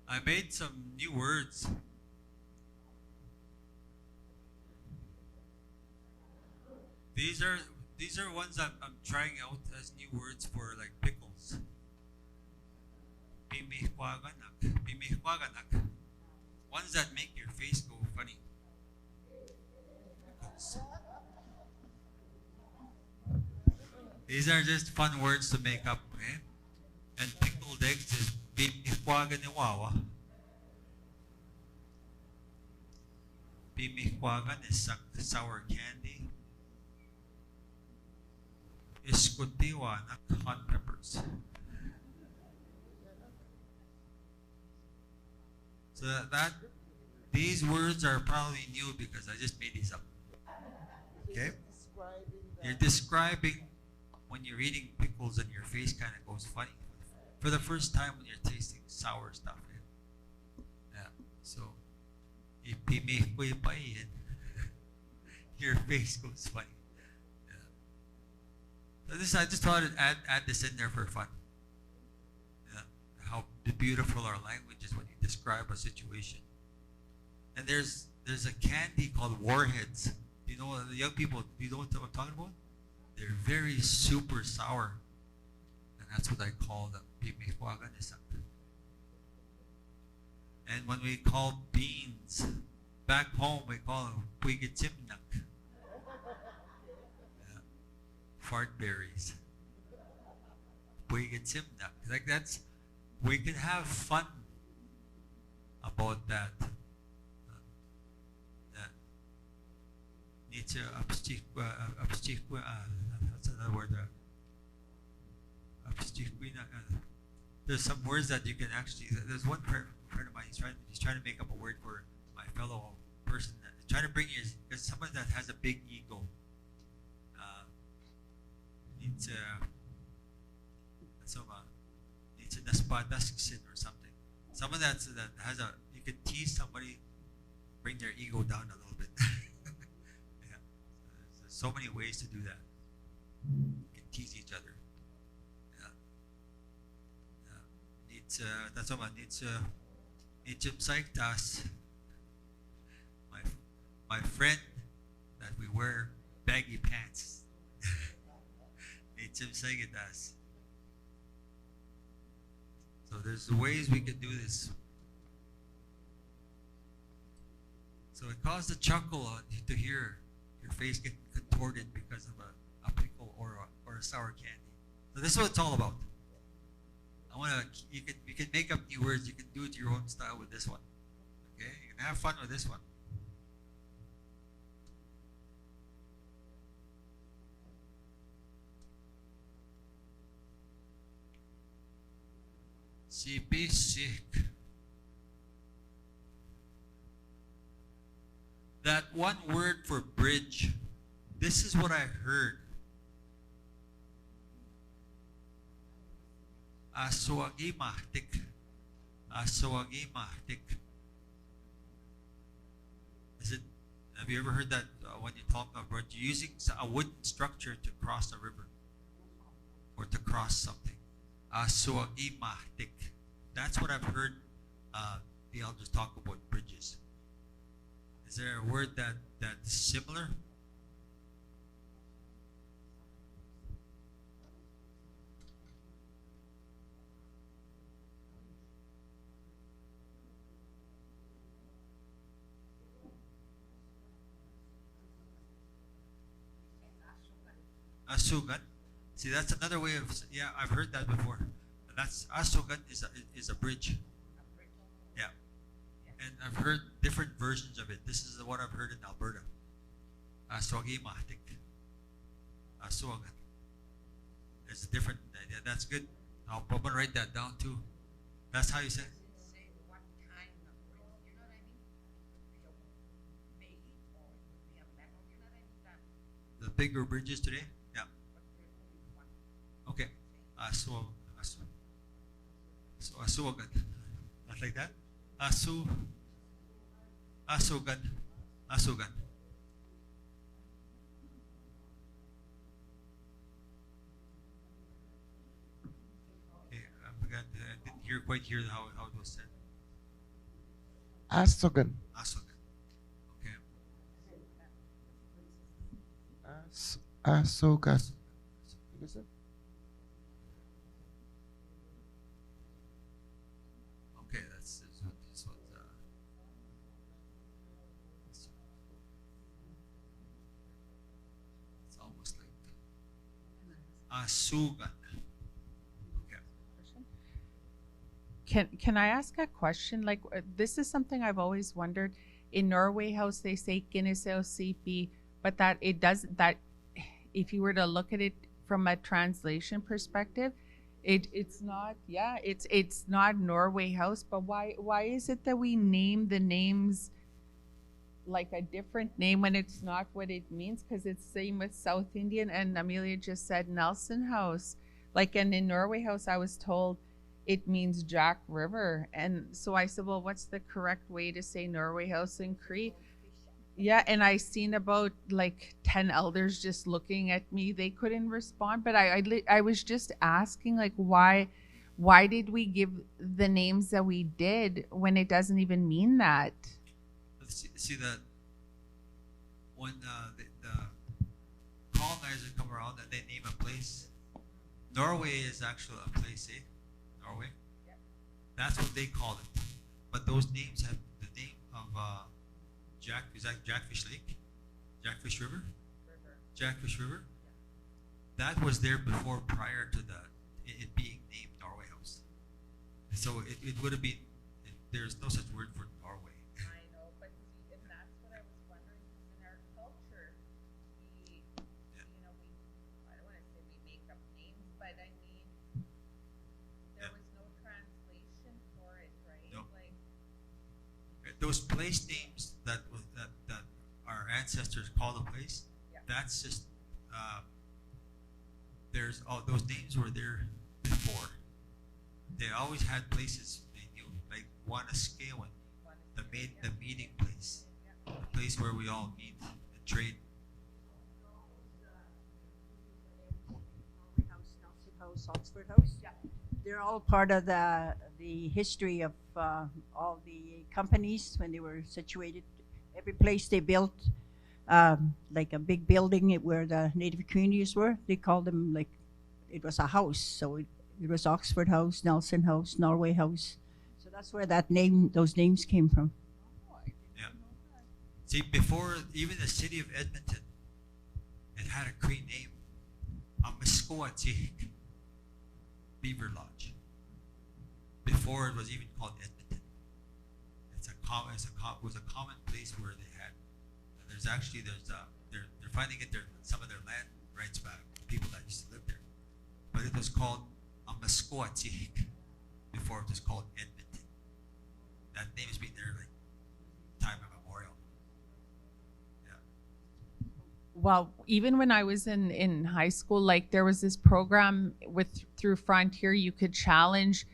I made some new words. These are these are ones I'm trying out as new words for like pickles. Pimihwaganak, pimihwaganak. Ones that make your face go funny. Pickles. These are just fun words to make up, eh? And pickled eggs is pimihwaganiwawa. Pimihwagan is sour candy. Iskutiwanak, hot peppers. So these words are probably new because I just made these up. Okay? You're describing when you're eating pickles and your face kind of goes funny for the first time when you're tasting sour stuff. Yeah. So, your face goes funny. Yeah. So this I just thought I'd add this in there for fun. Yeah. How beautiful our language is when you describe a situation. And there's a candy called Warheads. You know, the young people, you know what I'm talking about? They're very super sour. And that's what I call them. And when we call beans, back home we call them puigitimnak. Yeah. Fart berries. Puigitimnak. Like that's, we can have fun about that. It's what's another word? There's some words that you can actually. There's one friend of mine. He's trying to make up a word for my fellow person. Trying to bring there's someone that has a big ego. Needs a naspadaskin or something. Someone that has a, you can tease somebody, bring their ego down a little bit. Yeah. There's so many ways to do that. You can tease each other. Yeah. Yeah. Needs that's what needs psychtas. My friend that we wear baggy pants. Needs psychtas. So there's ways we can do this. So it caused a chuckle to hear your face get contorted because of a pickle or a sour candy. So this is what it's all about. You can make up new words. You can do it your own style with this one. Okay, you can have fun with this one. Sipisik. That one word for bridge. This is what I heard. Aswagi mahtik. Aswagi mahtik. Is it? Have you ever heard that when you talk about bridge, you're using a wooden structure to cross a river or to cross something? Aswagi mahtik. That's what I've heard the elders talk about bridges. Is there a word that's similar? Asugan. See, that's another way of, yeah, I've heard that before. That's Asugan is a bridge. Yeah. And I've heard different versions of it. This is what I've heard in Alberta. Aswagi mahtik. Asugan. It's different. Yeah, that's good. I'm gonna write that down too. That's how you say it. The bigger bridges today? Yeah. Okay. So asugan. Not like that? Asugan. Asugan. Okay, I didn't quite hear how it was said. Asogan. Asogan. Okay. Asogas. Okay, that's what it's almost like Asugan. Okay. Can I ask a question? Like this is something I've always wondered. In Norway House, they say "kineseo CP," but that it does that. If you were to look at it from a translation perspective, it's not. Yeah, it's not Norway House. But why is it that we name the names like a different name when it's not what it means? Because it's same with South Indian, and Amelia just said Nelson House. Like, and in Norway House, I was told it means Jack River. And so I said, well, what's the correct way to say Norway House in Cree? Yeah, and I seen about like 10 elders just looking at me. They couldn't respond, but I was just asking, like, why did we give the names that we did when it doesn't even mean that? See that when the colonizers come around and they name a place, Norway is actually a place, eh? Norway. That's what they call it. But those names have the name of is that Jackfish Lake? Jackfish River? Jackfish River? That was there before, prior to it being named Norway House. So it would have been, there's no such word for Norway. I know, but see, and that's what I was wondering, because in our culture, we, you know, I don't want to say we make up names, but I mean, there was no translation for it, right? No. Like, those place names that our ancestors called a place, that's just there's all those names were there before. They always had places they knew, like Wanaskawan, the meeting place, the place where we all meet and trade. House, Nelson House, Oxford House. Yeah. They're all part of the history of all the companies when they were situated. Every place they built, like a big building where the native communities were, they called them like it was a house. So it was Oxford House, Nelson House, Norway House. So that's where those names came from. Yeah. See, before even the city of Edmonton, it had a Cree name, Amiskoatihik Beaver Lodge. Before it was even called Edmonton. It was a common place where they had. They're finding some of their land rights back. People that used to live there, but it was called Amiskoatihik before it was called Edmonton. That name has been there like time immemorial. Yeah. well, even when I was in high school, like there was this program through Frontier, you could challenge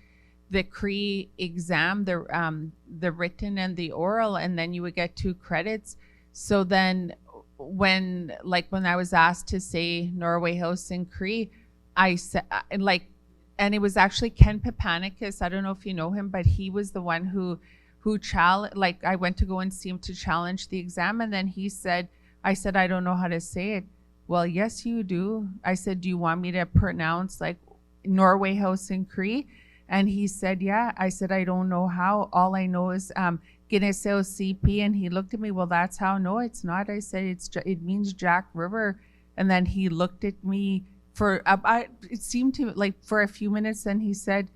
the Cree exam, the written and the oral, and then you would get 2 credits. So then when I was asked to say Norway House in Cree, I said and it was actually Ken Papanicus. I don't know if you know him, but he was the one who challenged, I went to go and see him to challenge the exam, and then I said, I don't know how to say it. Well, yes, you do. I said, do you want me to pronounce Norway House in Cree? And he said, yeah. I said, I don't know how. All I know is Kineseo CP. And he looked at me, well, that's how. No, it's not. I said, it means Jack River. And then he looked at me for, it seemed to for a few minutes. And he said,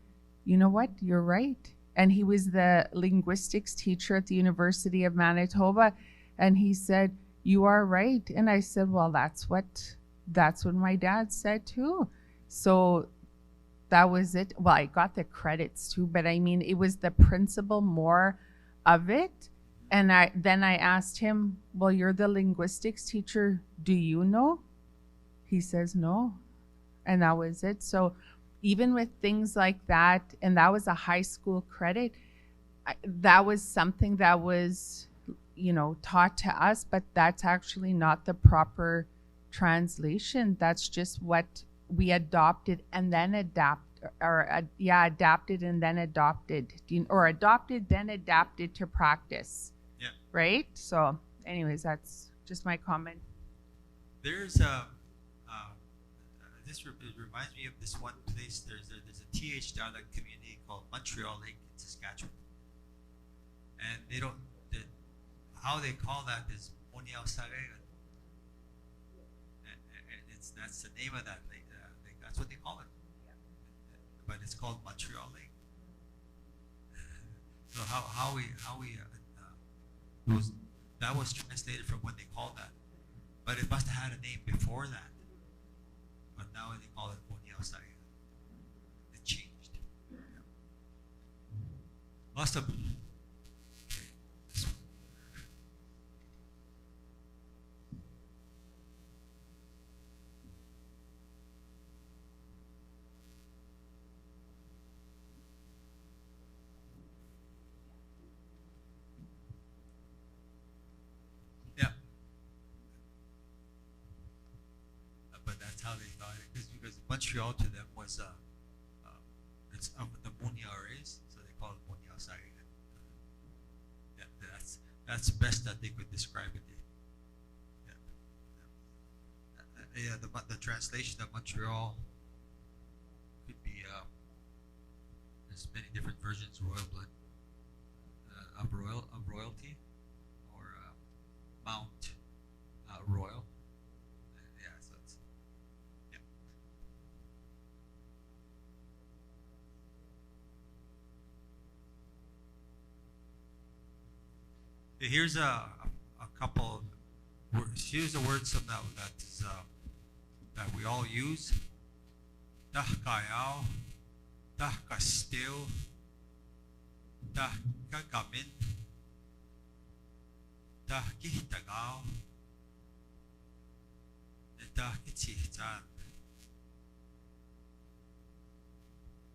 you know what? You're right. And he was the linguistics teacher at the University of Manitoba. And he said, you are right. And I said, well, that's what my dad said too. So that was it. Well, I got the credits too, but I mean, it was the principle more of it. And then I asked him, well, you're the linguistics teacher. Do you know? He says, no. And that was it. So even with things like that, and that was a high school credit, that was something that was, taught to us, but that's actually not the proper translation. That's just what we adopted and then adapted yeah, adapted and then adopted, or adopted then adapted to practice. Yeah. Right. So, anyways, that's just my comment. There's it reminds me of this one place. There's a TH dialect community called Montreal Lake in Saskatchewan, and they don't. How they call that is Moniao Saregan, and that's the name of that lake. That's what they call it, but it's called Montreal Lake. So that was translated from when they called that, but it must have had a name before that. But now they call it Moniao Saregan. It changed. Yeah. Must have. How they thought it, because Montreal to them was it's the Munia race, so they call it Munia Saregan. That's best that they could describe it. The translation of Montreal could be there's many different versions. Royal blood, of royalty, or Mount Royal. Here's a couple words. Here's the words from that we all use. Dah kayao, dah kastil, dah kagamin, dah kihitagao, and dah kitihtan.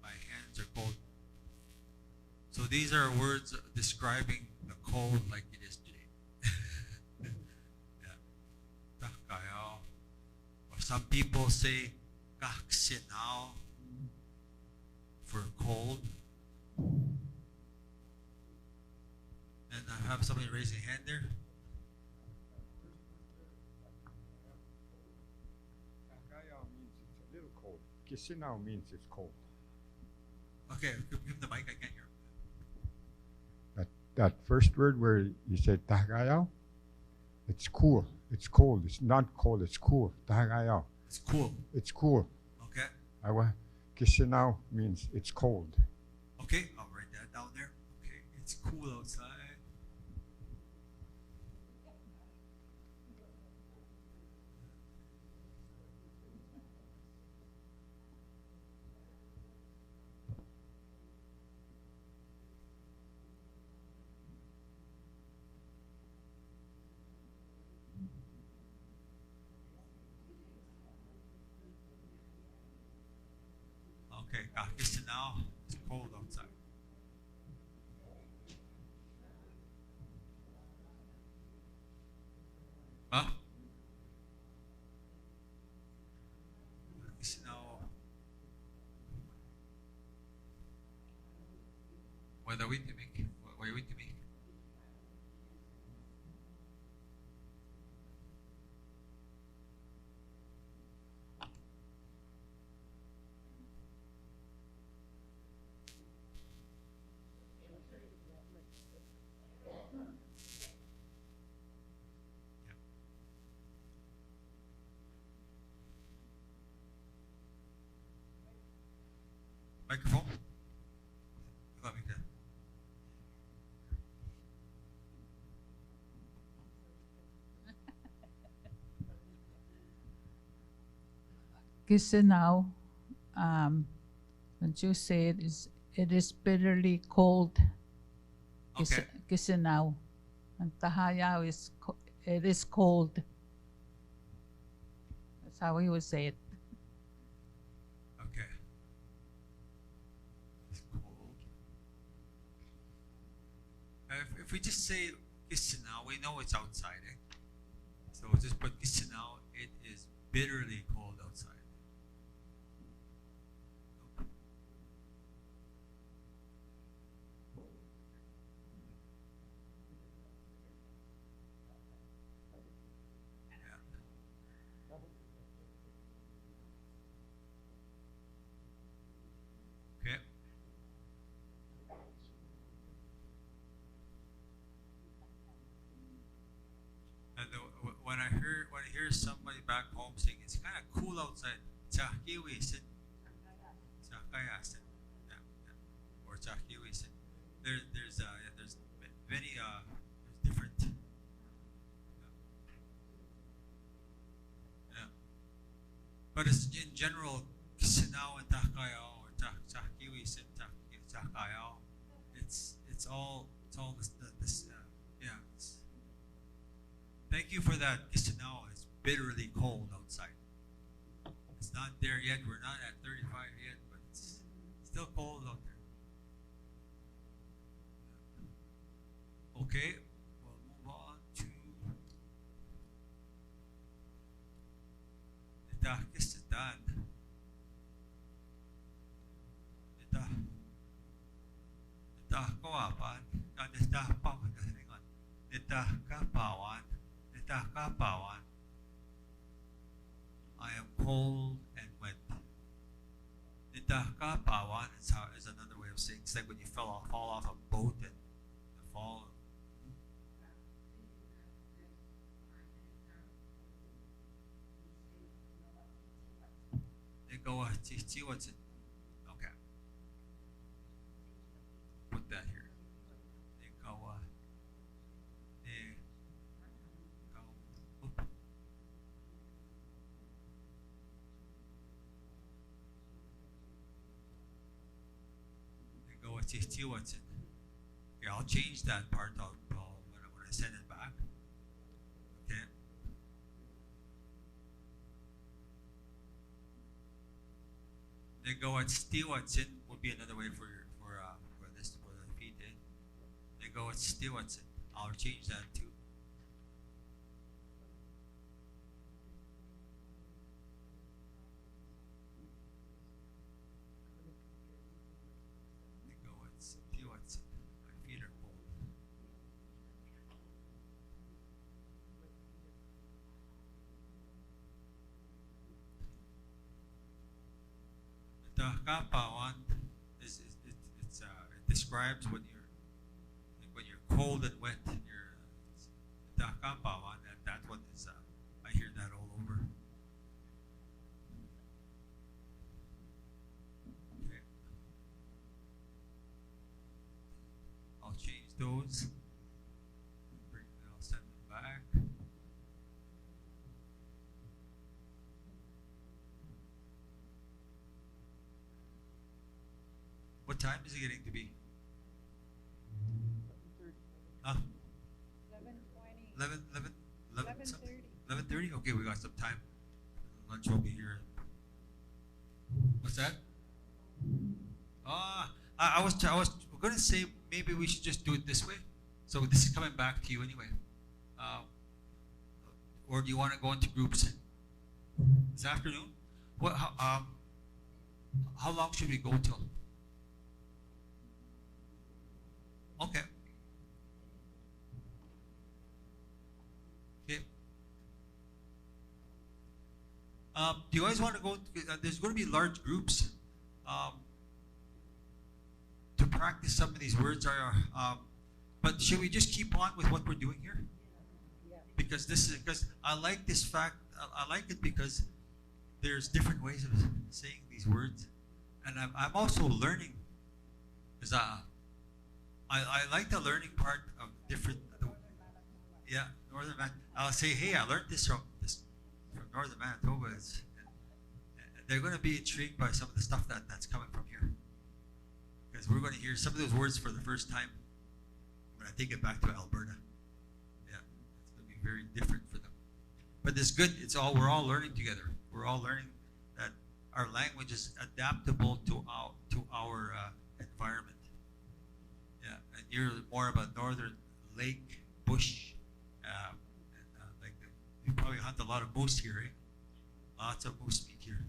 My hands are cold. So these are words describing the cold like it is today. Yeah. Tahkayao. Or some people say kaksinao for cold. And I have somebody raising a hand there. Tahkayao means it's a little cold. Kisinao means it's cold. Okay, give the mic, I can't hear. That first word where you said tahgayao, it's cool. It's cold. It's not cold. It's cool. Tahgayao. It's cool. It's cool. Okay. Kisinao means it's cold. Okay, I'll write that down there. Okay, it's cool outside. Okay, now it's cold outside. Huh? Now, what are we to make? What are we to make? Microphone? Let me get. Kisinaw, when you say it is bitterly cold. Okay. Kisinaw. And Tahayaw is it is cold. That's how we would say it. Okay. It's cold. If we just say Kisinaw, we know it's outside. Eh? So we'll just put Kisinaw. It is bitterly cold outside. when I hear somebody back home saying it's kind of cool outside, Chakiwisin, Chakayasin, yeah, yeah, or Chakiwisin. There's many there's different. Yeah. But it's in general, Kisinao and Takayao or Chakiwisin, Takayao. It's all this yeah. Thank you for that, Kisinao. It's bitterly cold outside. It's not there yet. We're not at 35 yet, but it's still cold out there. Okay, we'll move on to Pakistan. Kawapan, Kapawan. I am cold and wet. Kapawan is another way of saying it's like when you fall off a boat and you fall. They go what's it? Okay. Put that here. They go oop. They go what's it? Okay, I'll change that part when I send it back. Okay. They go at Stiwatsin would be another way for the feet in. They go at Stiwatsin. I'll change that too. They go at Stiwatsin. My feet are cold. The kapawan it describes when you're cold and wet. The kapawan, that one is I hear that all over. Okay. I'll change those. I'll send them back. What time is it getting to be? Huh? 11:30? Okay, we got some time. Lunch will be here. What's that? I was going to say maybe we should just do it this way. So this is coming back to you anyway. Or do you want to go into groups this afternoon? What? How long should we go till? Okay. Okay. Do you guys want to go? There's going to be large groups to practice some of these words. But should we just keep on with what we're doing here? Because I like this fact. I like it because there's different ways of saying these words, and I'm also learning. Because I like the learning part of different. Yeah, Northern Manitoba. I'll say, hey, I learned this from Northern Manitoba. They're going to be intrigued by some of the stuff that's coming from here, because we're going to hear some of those words for the first time when I take it back to Alberta. Yeah, it's going to be very different for them. But it's good. We're all learning together. We're all learning that our language is adaptable to our environment. Yeah, and you're more of a northern lake, bush, you probably hunt a lot of moose here, eh? Lots of moose meat here.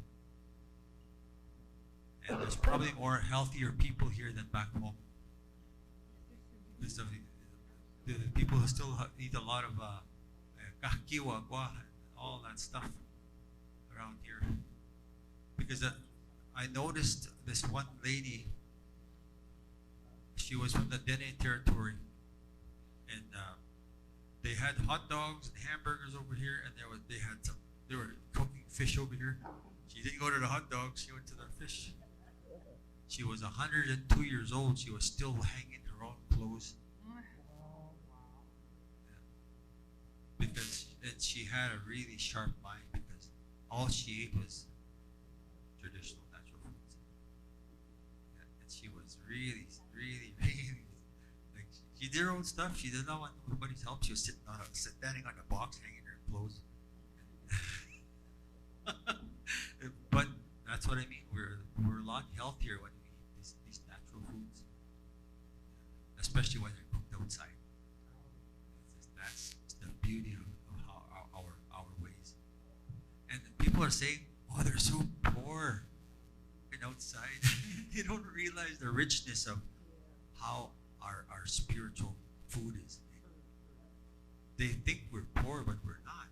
And there's probably more healthier people here than back home. Because of the people who still eat a lot of kahkiwa, gua, all that stuff around here. Because I noticed this one lady. She was from the Dene territory, and They had hot dogs and hamburgers over here, and they were cooking fish over here. She didn't go to the hot dogs, she went to the fish. She was 102 years old. She was still hanging her own clothes. Because and she had a really sharp mind because all she ate was traditional natural foods. And she was really, really, really like she did her own stuff. She did not want nobody's help. She was standing on a box, hanging her clothes. But that's what I mean. We're a lot healthier when we eat these natural foods, especially when they're cooked outside. That's the beauty of how our ways. And people are saying, "Oh, they're so poor and outside." They don't realize the richness of how our spiritual food is. They think we're poor, but we're not.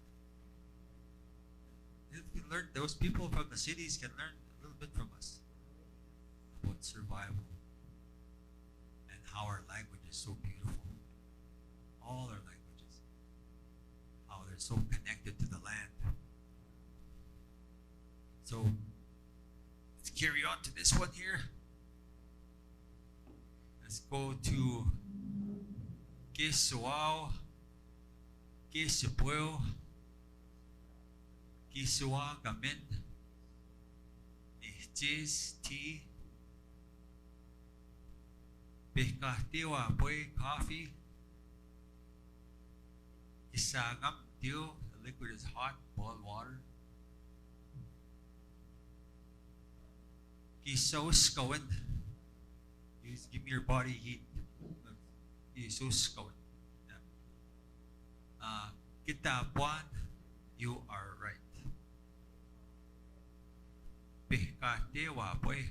Those people from the cities can learn a little bit from us about survival and how our language is so beautiful. All our languages, how they're so connected to the land. So let's carry on to this one here. Let's go to Kesuao, Kesupueo, Kisua Gamin, Nihtis Tea, Pihkahtiwa Pue Coffee, Isagam Tiu, the liquid is hot, boiled water. Kisoskawan, you give me your body heat. Kisoskawan. Kitapuan, you are right. Pihkahtiwa Pue.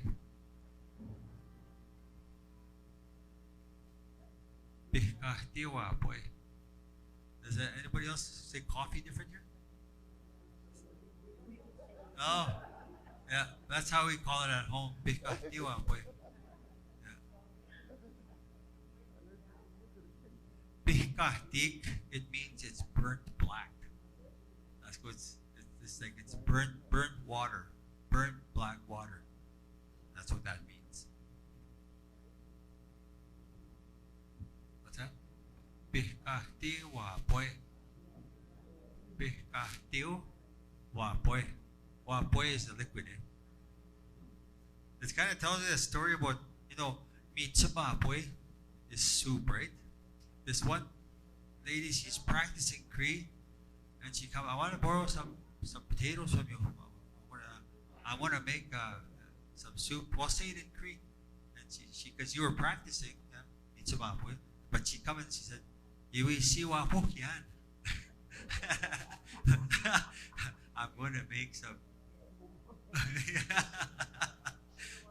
Pihkahtiwa Pue. Does anybody else say coffee different here? Oh, yeah, that's how we call it at home. Pihkahtiwa Pue. Pihkahtik, it means it's burnt black. That's what it's like. It's burnt water, burnt black water. That's what that means. What's that? Pihkahtiwa Pue. Pihkahtiwa Pue. Wapue is the liquid. This kind of tells you a story about, Mitsuma Pue is soup, right? This one lady, she's practicing Cree, and she come. I want to borrow some potatoes from you. I want to make some soup. Well, say it in Cree, and she because you were practicing, Mitsuma Pue, but she come and she said, "Iwi siwa pokyan." I'm going to make some.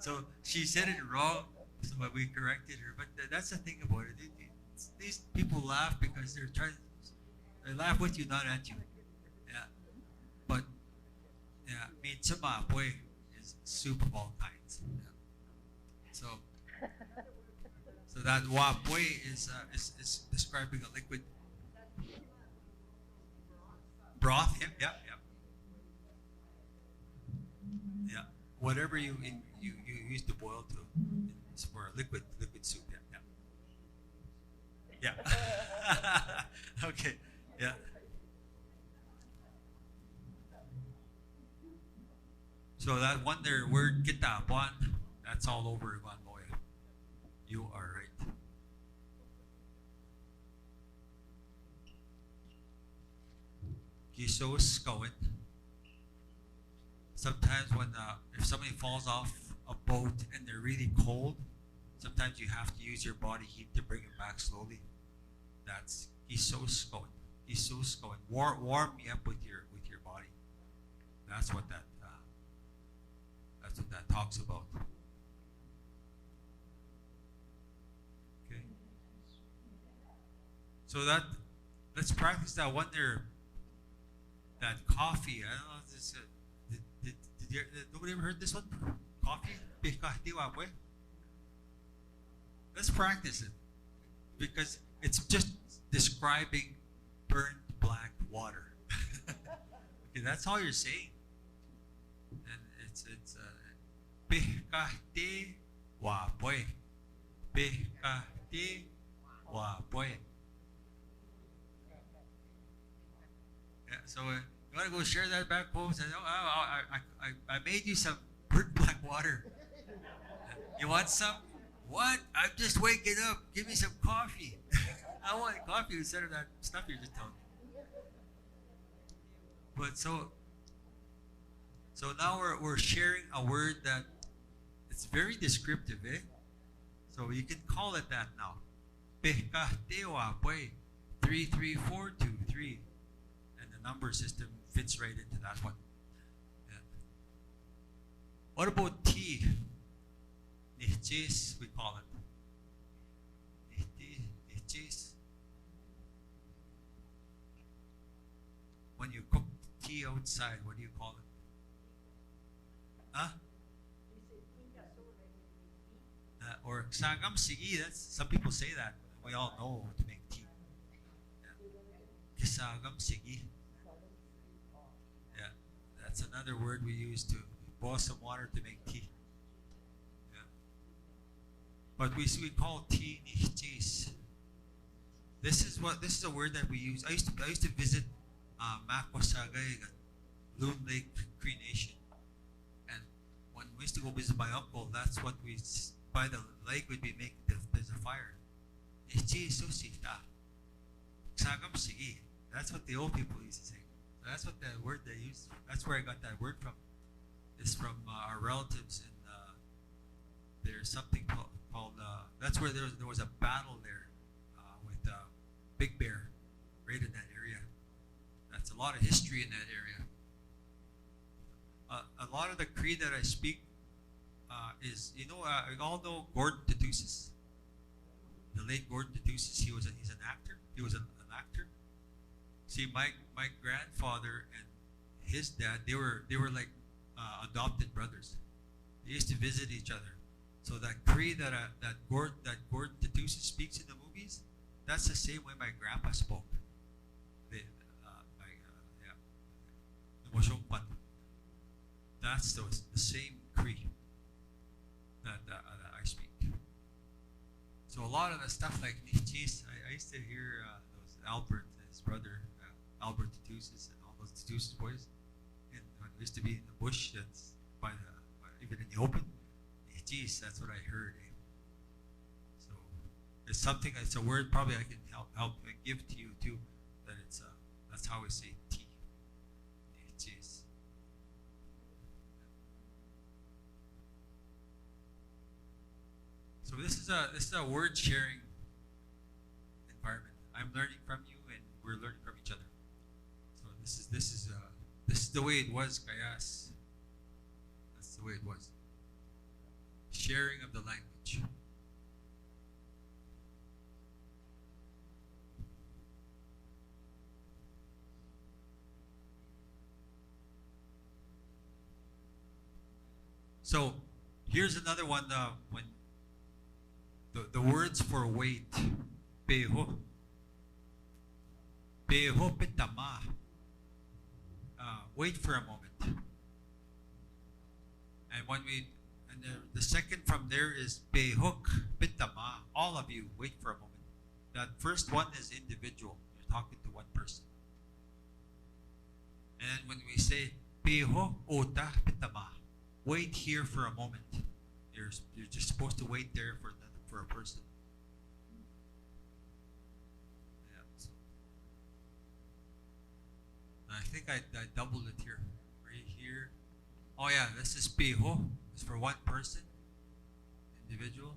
So she said it wrong, so we corrected her. But that's the thing about it. These people laugh because they laugh with you, not at you. Yeah. But Mitsuma Pue is soup of all kinds. Yeah. So that Wapue is describing a liquid broth. Yeah. Yeah, whatever you use to boil to, it's for a liquid soup. Yeah. Okay. Yeah. So that one there word kitapuan, that's all over Ivan Moya. You are right. Kisos kawit. Sometimes when if somebody falls off a boat and they're really cold, sometimes you have to use your body heat to bring them back slowly. That's kisoskon. Kisoskon. Warm me up with your body. That's what that talks about. Okay. So let's practice that one there. That coffee. I don't know if this. Nobody ever heard this one? Coffee? Pihkahtiwa Pue? Let's practice it. Because it's just describing burnt black water. Okay, that's all you're saying. And it's Pihkahti wapoy. Pihkahti wapoy. Yeah, so you want to go share that back home? Say, oh, I made you some burnt black water. You want some? What? I'm just waking up. Give me some coffee. I want coffee instead of that stuff you're just telling me. But so now we're sharing a word that it's very descriptive, eh? So you can call it that now. Pehkahtewa pwe 33423. And the number system fits right into that one. Yeah. What about T? Nihchis, we call it. Nihchis. When you cook tea outside, what do you call it? Huh? Or sagam sigi, that's some people say that. We all know to make tea. Yeah. Sagam sigi. Yeah. That's another word we use to boil some water to make tea. Yeah. But we call tea nihchis. This is a word that we use. I used to visit Makwasagay, Loon Lake Cree Nation. And when we used to go visit my uncle, that's what we, by the lake, we'd be making, there's a fire. That's what the old people used to say. That's what the word they used. That's where I got that word from. It's from our relatives in, there's something called that's where there was a battle there with Big Bear, right in that area. That's a lot of history in that area. A lot of the Cree that I speak is, we all know Gordon Tatusis. The late Gordon Tatusis, he's an actor. He was an actor. See, my grandfather and his dad, they were like adopted brothers. They used to visit each other. So that Cree that Gordon Tatusis speaks in the movies, that's the same way my grandpa spoke. That's the same Cree that I speak. So a lot of the stuff like Nichis, I used to hear those Albert, his brother, Albert Tatusis, and all those Tatusis boys. And when we used to be in the bush, that's even in the open, Nichis, that's what I heard. Eh? So it's something, it's a word probably I can help give to you too, that that's how we say tea. Nichis. So this is a word sharing environment. I'm learning from you, and we're learning from each other. So this is the way it was, Kayas. That's the way it was. Sharing of the language. So here's another one. When the words for wait, peho, peho pitama. Wait for a moment. And the second from there is pehok pitama. All of you, wait for a moment. That first one is individual. You're talking to one person. And when we say peho ota pitama, wait here for a moment. You're just supposed to wait there for a person. Yeah, so. I think I doubled it here. Right here. Oh yeah, this is peho. It's for one person. Individual.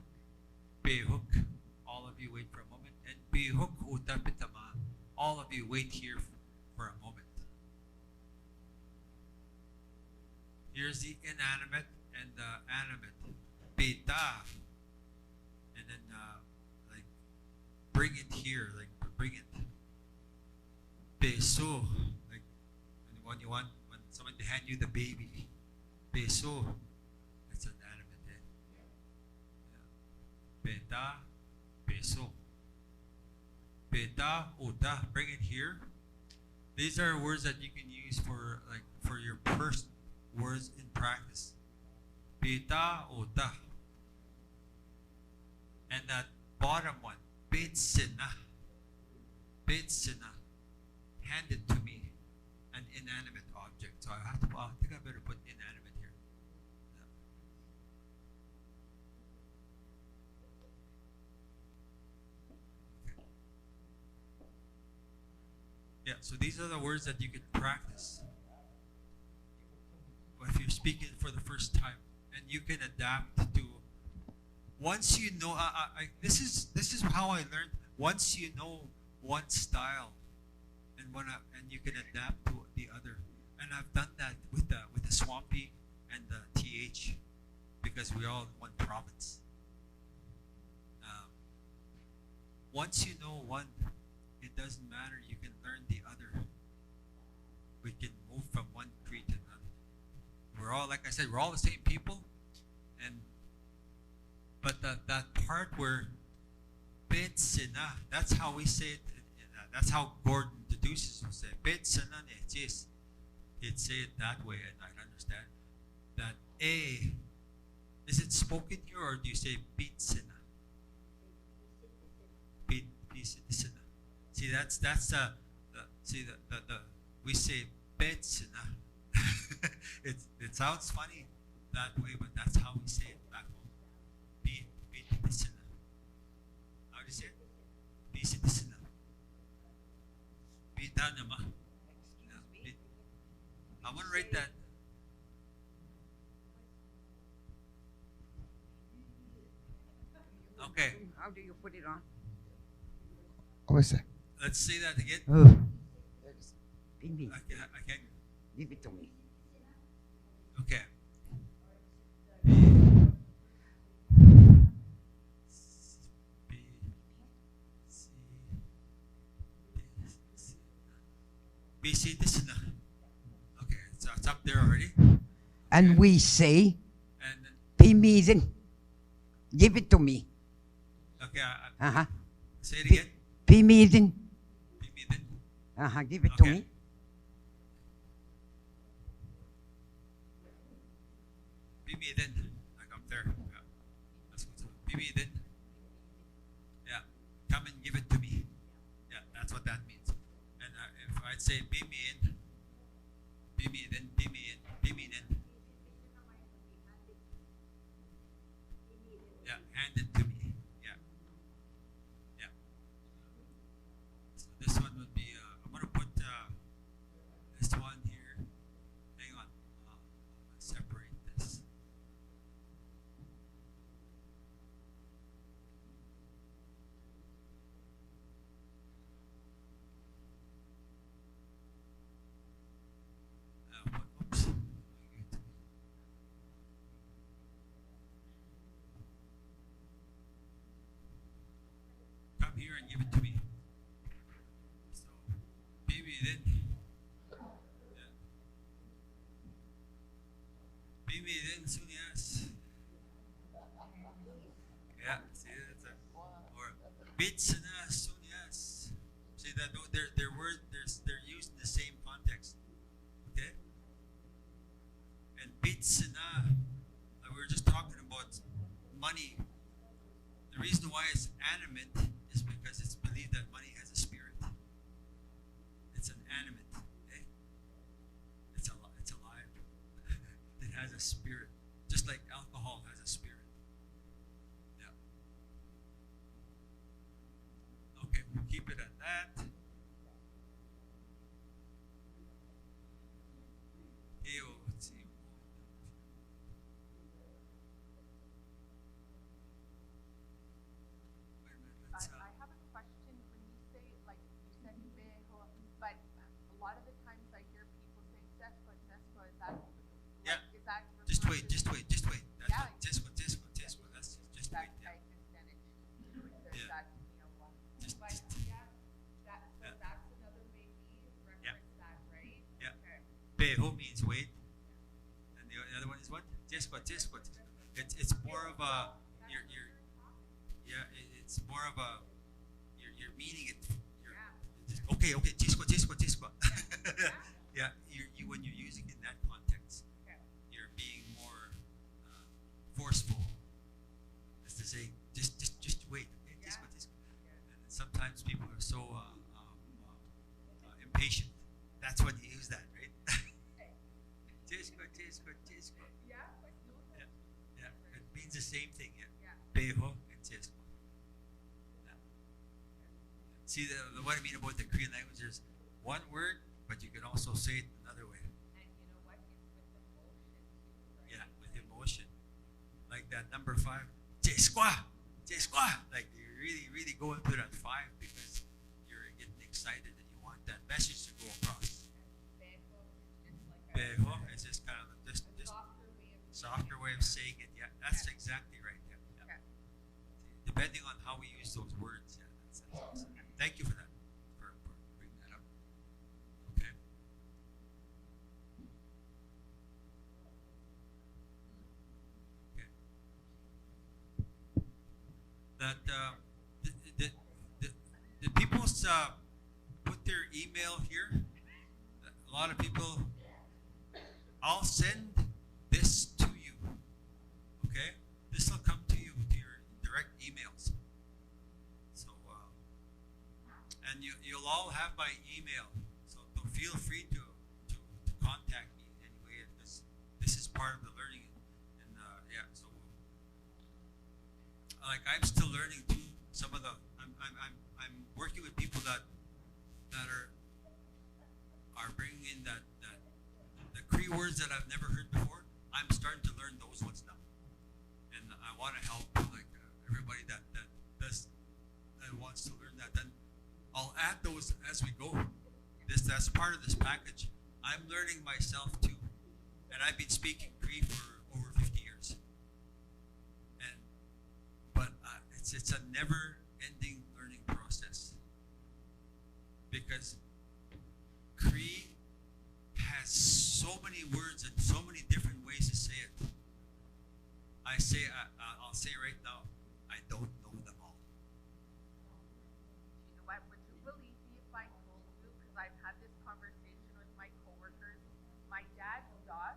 Pehok. All of you wait for a moment. And pehok utapitama. All of you wait here for a moment. Here's the inanimate and the animate. Peta. And then like bring it here, like bring it. Peso. Like when someone to hand you the baby. Peso. It's an animate. Yeah. Peta, peso. Beta, uta, bring it here. These are words that you can use for your first words in practice. Beta, uta. And that bottom one, bitsina. Bitsina. Hand it to me. An inanimate object. So I have to, I think I better put inanimate here. Yeah, so these are the words that you can practice if you're speaking for the first time, and you can adapt to. Once you know, this is how I learned. Once you know one style, and and you can adapt to the other, and I've done that with the Swampy and the TH, because we're all in one province. Once you know one, it doesn't matter. You can learn the other. We can move from one Cree to another. We're all, like I said, we're all the same people, but that part where bitsina, that's how we say it. That's how Gordon the Deuces would say bitsina nejis. He'd say it that way, and I'd understand that. Is it spoken here, or do you say bitsina? Bitsina. See, that's the we say bitsina. It sounds funny that way, but that's how we say it back home. Bitsina. How do you say it? Bitsina. Bitanama. I want to write that. Okay. How do you put it on? What's that? Let's say that again. Pindi. I can't. Give it to me. Okay. BC this now. Okay, so it's up there already. And we say, And Pimizin. Give it to me. okay, Uh-huh. say it again. Pimizin. Bimidin. Uh-huh. Give it to Okay. me. Bimidin. Like up there. Yeah. That's what's up. Bimidin. Yeah. Come and give it to me. Yeah, that's what that means. And if I'd say bimidin, bimidin, bimidin, bimidin. Yeah, hand it to me. Yeah. Yeah. So this one would be, I'm going to put this one here. Hang on. I'm going to separate this. Oops. Come here and give it to me. So, baby, then. Yeah. Baby, then, soon yes. Yeah, see, that's a. Or, bits and soon yes. See that? No, their word, they're used in the same context. Okay? And bits and we were just talking about money. The reason why it's animate is because it's believed that money has a spirit. It's an animate. Okay? It's alive. It has a spirit. Just like alcohol has a spirit. Yeah. Okay, we'll keep it at that. Okay, well, let's see. Wait a minute, let's, I have a question. When you say, like you said, beho, but a lot of the times I hear people say sesqua, sesqua. Is that Yeah. Is that just wait. That's Yeah. what, just what. That's just that wait. I understand it. Says Yeah. that to me a lot. Just- But just- yeah, so Yeah. that's another maybe reference that, right? Yeah. Okay. Beho means wait, and the other one is what? Just what. It's more of a it's more of a you're meaning it okay, chisco, chisco, chisco. Yeah, you when you're using it in that context, you're being more forceful. It's to say, just wait. Okay, chisco, chisco. And sometimes people are so impatient. That's when you use that, right? Chisco, chisco, chisco. Yeah, yeah. It means the same thing. Yeah. Peho and chisco. Yeah. See, what I mean about the Korean language is one word, but you can also say it another way. And you know what? It's with emotion. Right? Yeah, with emotion. Like that number 5, Jesqua, Jesqua. Like you're really going through that 5 because you're getting excited and you want that message to go across. Peho is just kind of just softer way of saying it. Yeah, that's exactly right. Yeah. See, depending on how we use those words. Yeah, that's awesome. Thank you for that, for bringing that up. Okay. Okay. That the people's put their email here. A lot of people. I'll send this to you. Okay, this will come to you to your direct emails. So, and you'll all have my email. So don't feel free to contact me anyway. This is part of the learning, and yeah. So, like I'm still learning too. Some of the I'm working with people that are bringing in that the Cree words that I've never heard before. I'm starting to learn those ones now, and I want to help like everybody that wants to learn that. Then I'll add those as we go. That's part of this package. I'm learning myself too, and I've been speaking Cree for over 50 years. But it's a never-ending learning process because Cree has so many words and so many different ways to say it. I'll say right now, I don't know them all. You know what? Would you believe me if I told you? Because I've had this conversation with my coworkers. My dad's dog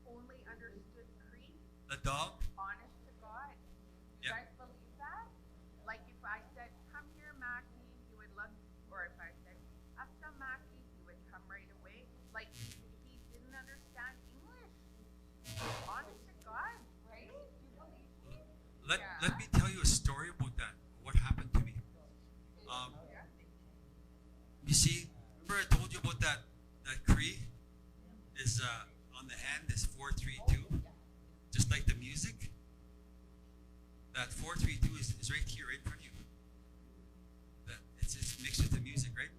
only understood Cree. The dog? Honest to God. You guys believe that? Like if I said, "Come here, Mackie," he would look, or if I said, "After Mackie," he would come right away. Like he didn't understand English. Honest to God, right? Do you believe me? Let me tell you a story about that. What happened to me? You see, remember I told you about that Cree is on the hand is 432, just like the music. That 432 is right here, right in front of you. That it's mixed with the music, right?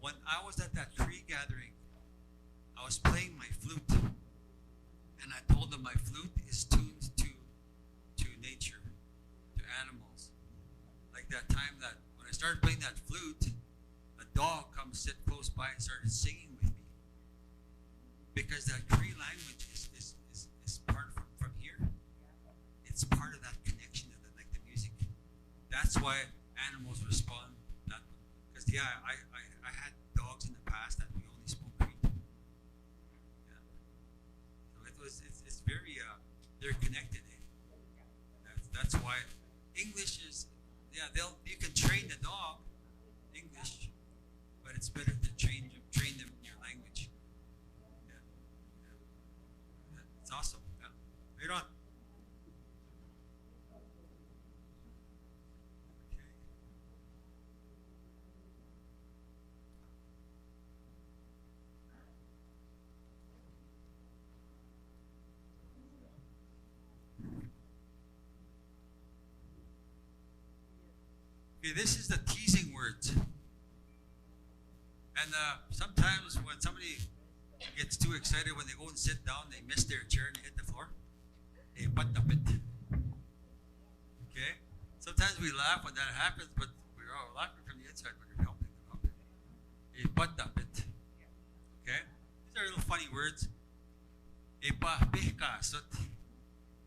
When I was at that Cree gathering, I was playing my flute, and I told them my flute is tuned to nature, to animals. Like that time that when I started playing that flute, a dog comes sit close by and started singing with me. Because that Cree language is part from here. It's part of that connection of like the music. That's why animals respond that way. Because I had dogs in the past that we only spoke Cree to. Yeah. So it's very they're connected. That's why English is you can train the dog English, but it's better to train them in your language. Yeah. It's awesome. Yeah. Right on. Okay, this is the teasing words. And sometimes when somebody gets too excited, when they go and sit down, they miss their chair and they hit the floor. They butt up it. Okay? Sometimes we laugh when that happens, but we're all laughing from the inside when we're helping them up. They butt up it. Okay? These are little funny words.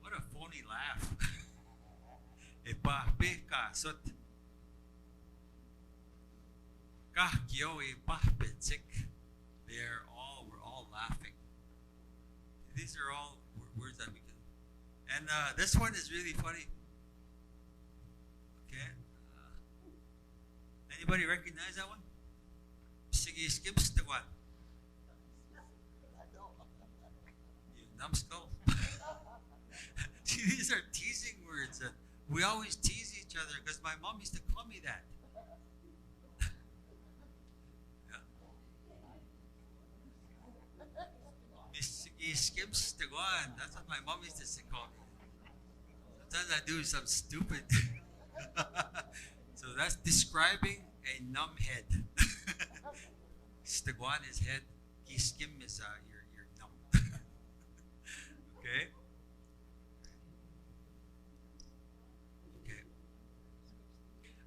What a phony laugh. we're all laughing. These are all words that we can. And this one is really funny. Okay. Anybody recognize that one? Sige skips the one. You numbskull. See, these are teasing words that we always tease each other because my mom used to call me that. He skips the one. That's what my mom used to say, call me. Sometimes I do some stupid. So that's describing a numb head. Stiguan is head. He skim is you're numb. Okay. Okay.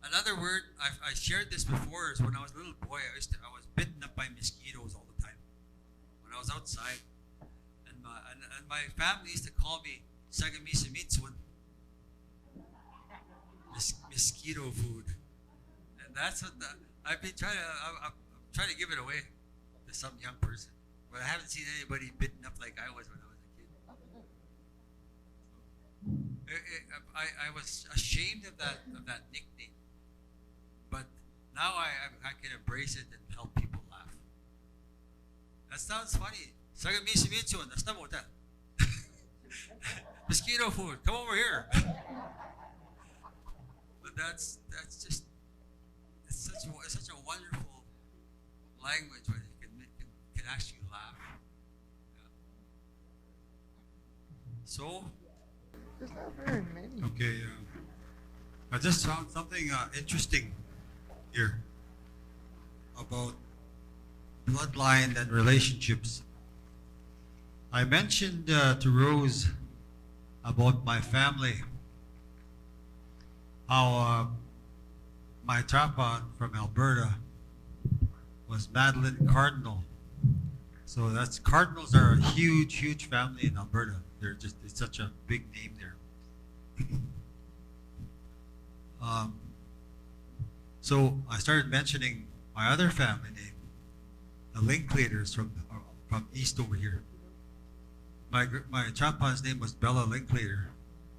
Another word I shared this before is when I was a little boy. I was bitten up by mosquitoes all the time when I was outside. And my family used to call me Sagamisa Mitsun, mosquito food. And that's what I've been trying to, I'm trying to give it away to some young person. But I haven't seen anybody bitten up like I was when I was a kid. I was ashamed of that nickname. But now I can embrace it and help people laugh. That sounds funny. Sagamisa Mitsun, that's not what that. Mosquito food, come over here. But that's just it's such a wonderful language where you can actually laugh. Yeah. So There's not very many. okay, I just found something interesting here about bloodline and relationships. I mentioned to Rose about my family, how my trapa from Alberta was Madeline Cardinal. So that's Cardinals are a huge, huge family in Alberta. It's such a big name there. So I started mentioning my other family name, the Linklaters from east over here. My champa's name was Bella Linklater,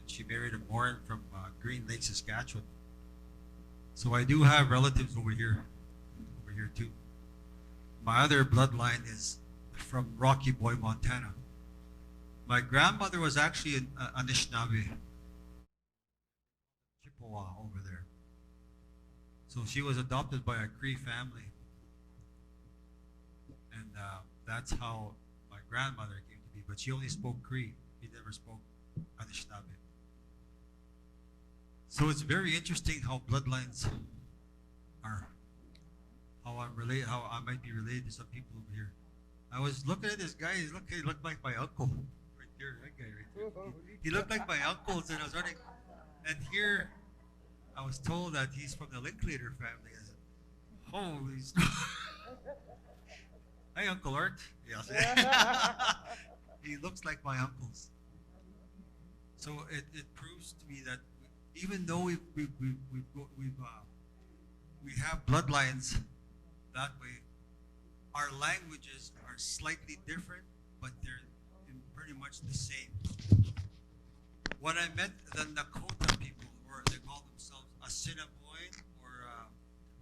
and she married a Morin from Green Lake, Saskatchewan. So I do have relatives over here too. My other bloodline is from Rocky Boy, Montana. My grandmother was actually an Anishinaabe, Chippewa over there. So she was adopted by a Cree family, and that's how my grandmother came to be. But she only spoke Cree. He never spoke Anishinaabe. So it's very interesting how bloodlines are. How I might be related to some people over here. I was looking at this guy. He looked like my uncle. Right there, that guy right there. He looked like my uncles, and I was running. And here, I was told that he's from the Linklater family. I said, holy Hi, Uncle Art. Yes. He looks like my uncles. So it proves to me that even though we have bloodlines that way, our languages are slightly different, but they're pretty much the same. When I met the Nakota people, or they call themselves Assiniboine or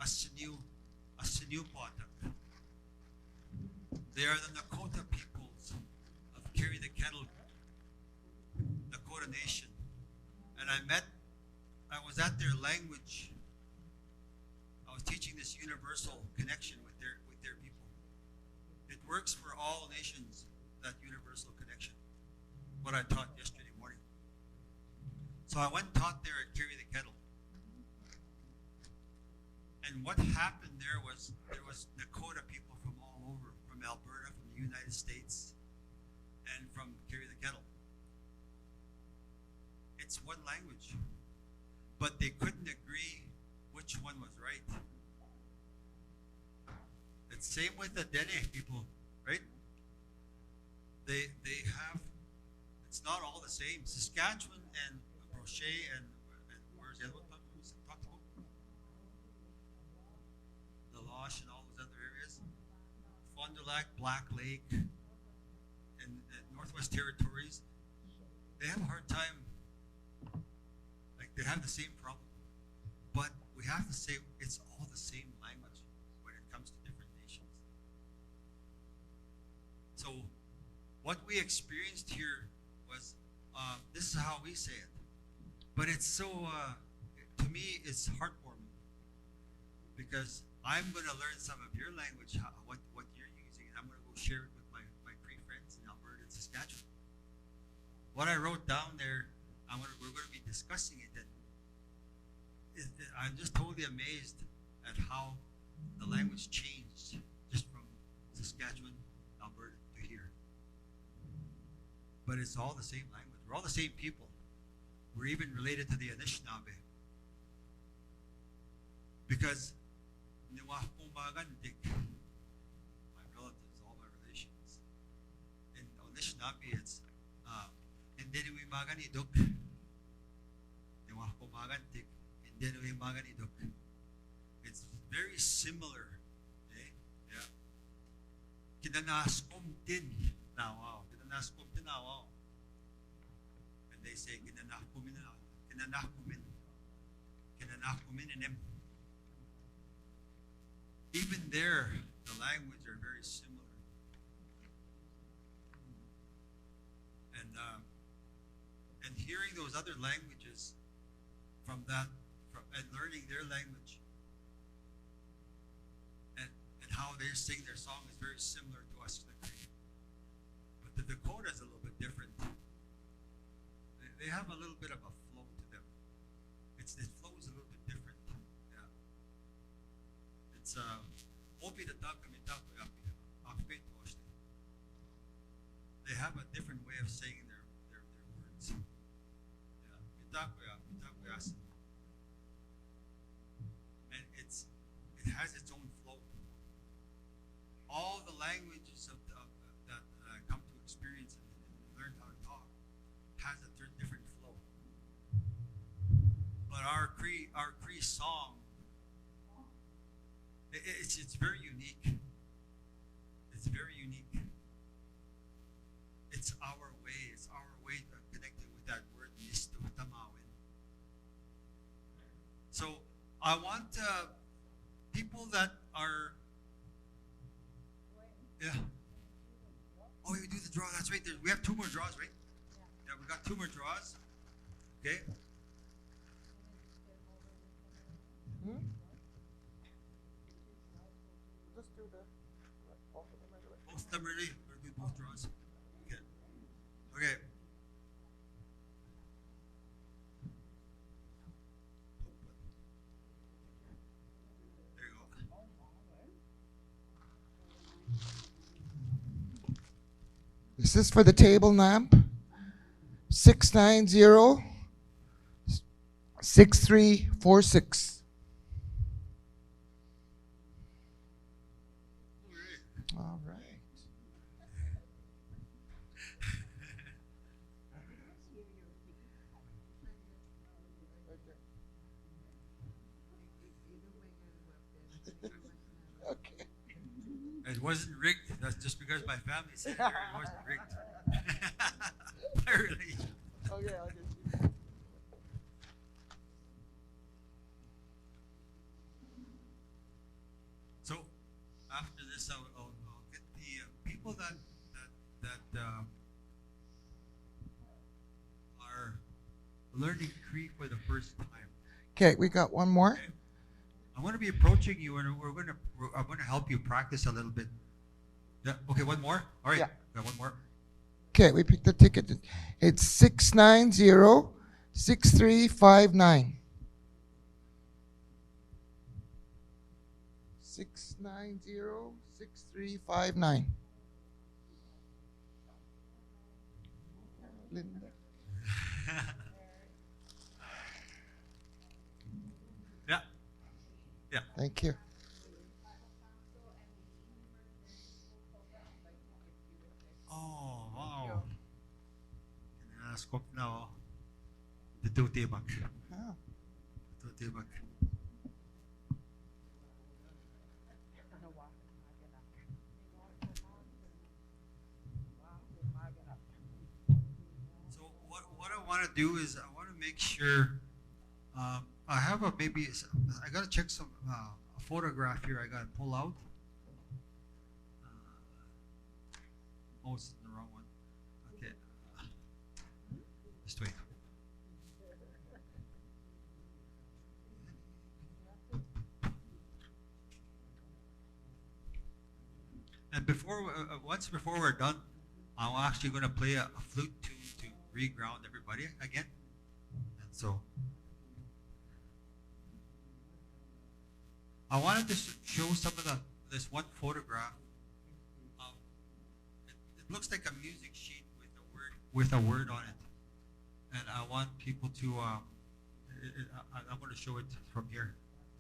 Assiniupotak, they are the Nakota peoples of Carry the Kettle, Nakota Nation. And I was at their language. I was teaching this universal connection with their people. It works for all nations, that universal connection. What I taught yesterday morning. So I went and taught there at Carry the Kettle. And what happened there was Nakota people from all over, from Alberta, from the United States, and from Carry the Kettle. It's one language. But they couldn't agree which one was right. It's same with the Dene people, right? They have, it's not all the same. Saskatchewan and Brochet and where's the other one we talked about? The Losh and Fond du Lac, Black Lake, and Northwest Territories, they have a hard time. Like they have the same problem, but we have to say it's all the same language when it comes to different nations. So, what we experienced here was this is how we say it, but it's so to me it's heartwarming because I'm going to learn some of your language, what you're using, and I'm going to go share it with my Cree friends in Alberta and Saskatchewan. What I wrote down there, we're going to be discussing it, and I'm just totally amazed at how the language changed just from Saskatchewan, Alberta to here. But it's all the same language. We're all the same people. We're even related to the Anishinaabe. Because my relatives, all my relations. In Anishinaabe, it's Indinui Maganiduk. It's very similar. Eh? Yeah. Kinanaskom din nawaw. Kinanaskom din nawaw. And they say kinanahkumin na. Kinanahkumin. Kinanahkumin inem. Even there, the language are very similar. And hearing those other languages from that, and learning their language, and how they sing their song is very similar to us, the Cree. But the Dakota is a little bit different. They have a little bit of a flow to them. It flows a little bit different. Yeah. It's Obi the they have a different way of saying their words. Yeah. And it has its own flow. All the languages that I come to experience and learn how to talk has a different flow. But our Cree song, it's very unique. It's very unique. It's our way. It's our way to connect it with that word misto tamawin. So I want people that are Oh, you do the draw. That's right. We have 2 more draws, right? Yeah, we got 2 more draws. Okay. Let's do both of them right away. Both of them ready? We're good, both draws. Okay. Okay. There you go. This is for the table lamp. 690 6346. All right. Okay. It wasn't rigged. That's just because my family said it. It wasn't rigged. Apparently. Okay, I'll get you. So after this, I'll get the people that are learning Cree for the first time. Okay, we got one more. Okay. I'm going to be approaching you, and I'm going to help you practice a little bit. Yeah. Okay. One more. All right. Yeah. Got one more. Okay, we picked the ticket. It's 690 6359. 690 6359. Linda. Yeah. Yeah. Thank you. Oh, wow. Kinaskop na oh. Tututibak. Ah. Tututibak. want to do is I want to make sure I have a maybe I got to check some a photograph here. I got to pull out. Oh, it's the wrong one. Okay. Just wait. And once before we're done, I'm actually going to play a flute tune to re-ground everybody again. And so, I wanted to show some of this one photograph. It looks like a music sheet with a word on it, and I want people to. I'm going to show it from here.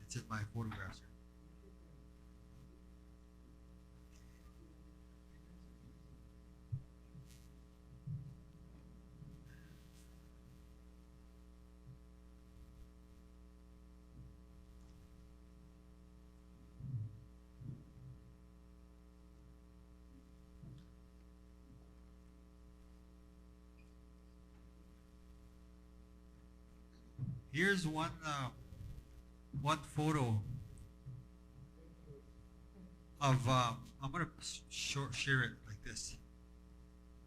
It's in my photographs here. Here's one photo of I'm gonna share it like this.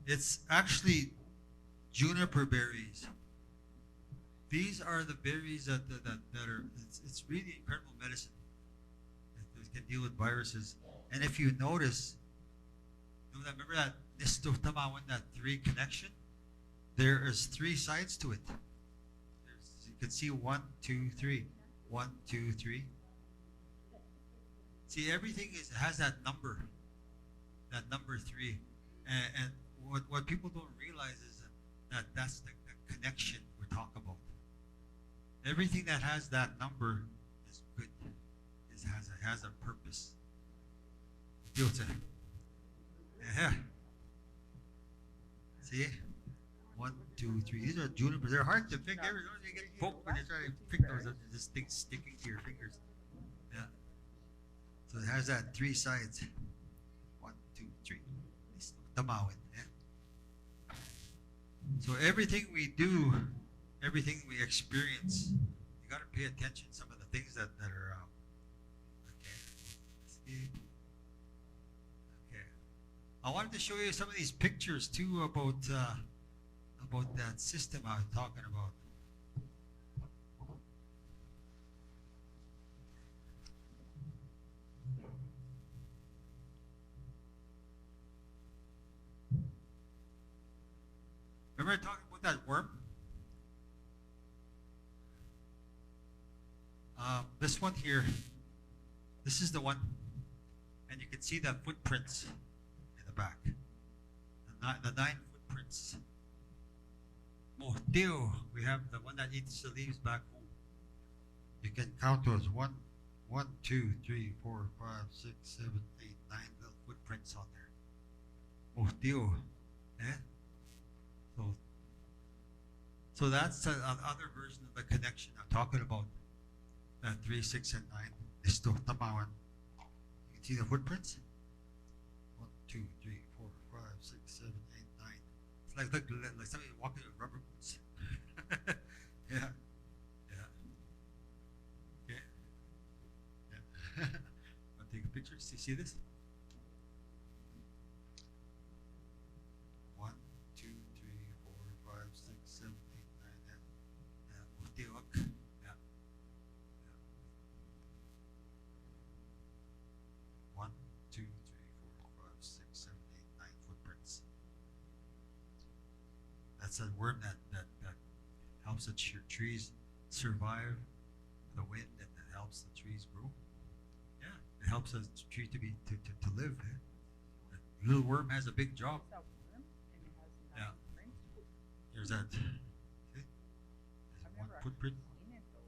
It's actually juniper berries. These are the berries that are. It's really incredible medicine. It can deal with viruses. And if you notice, remember that that 3 connection? There is 3 sides to it. You can see 1, 2, 3. 1, 2, 3. See, everything has that number 3. And what people don't realize is that's the connection we're talking about. Everything that has that number is good. It has a purpose. Yeah. See? 1, 2, 3. These are junipers. They're hard to pick. Every time you get poked when you try to pick those, this thing sticking to your fingers. Yeah. So it has that 3 sides. 1, 2, 3. Tamawin. Yeah. So everything we do, everything we experience, you got to pay attention to some of the things that are. Okay. Okay. I wanted to show you some of these pictures too about that system I was talking about. Remember talking about that worm? This one here, this is the one, and you can see the footprints in the back. The 9 footprints. Mohteo, we have the one that eats the leaves back home. You can count those 1, 2, 3, 4, 5, 6, 7, 8, 9 little footprints on there. Mohteo, eh? So that's another version of the connection I'm talking about. That 3, 6, and 9. Isto tamawan. You can see the footprints. 1, 2, 3, 4, 5, 6, 7, 8, 9. It's like somebody walking with rubber boots. Yeah. Yeah. Okay. Yeah. I'll take a picture. See this? 1, 2, 3, 4, 5, 6, 7, 8, 9. Yeah. Yeah. 1, 2, 3, 4, 5, 6, 7, 8, 9 footprints. That's a worm that helps the trees survive the wind, and it helps the trees grow. Yeah, it helps the tree to live. The little worm has a big job. Yeah. Here's that. See? There's 1 footprint,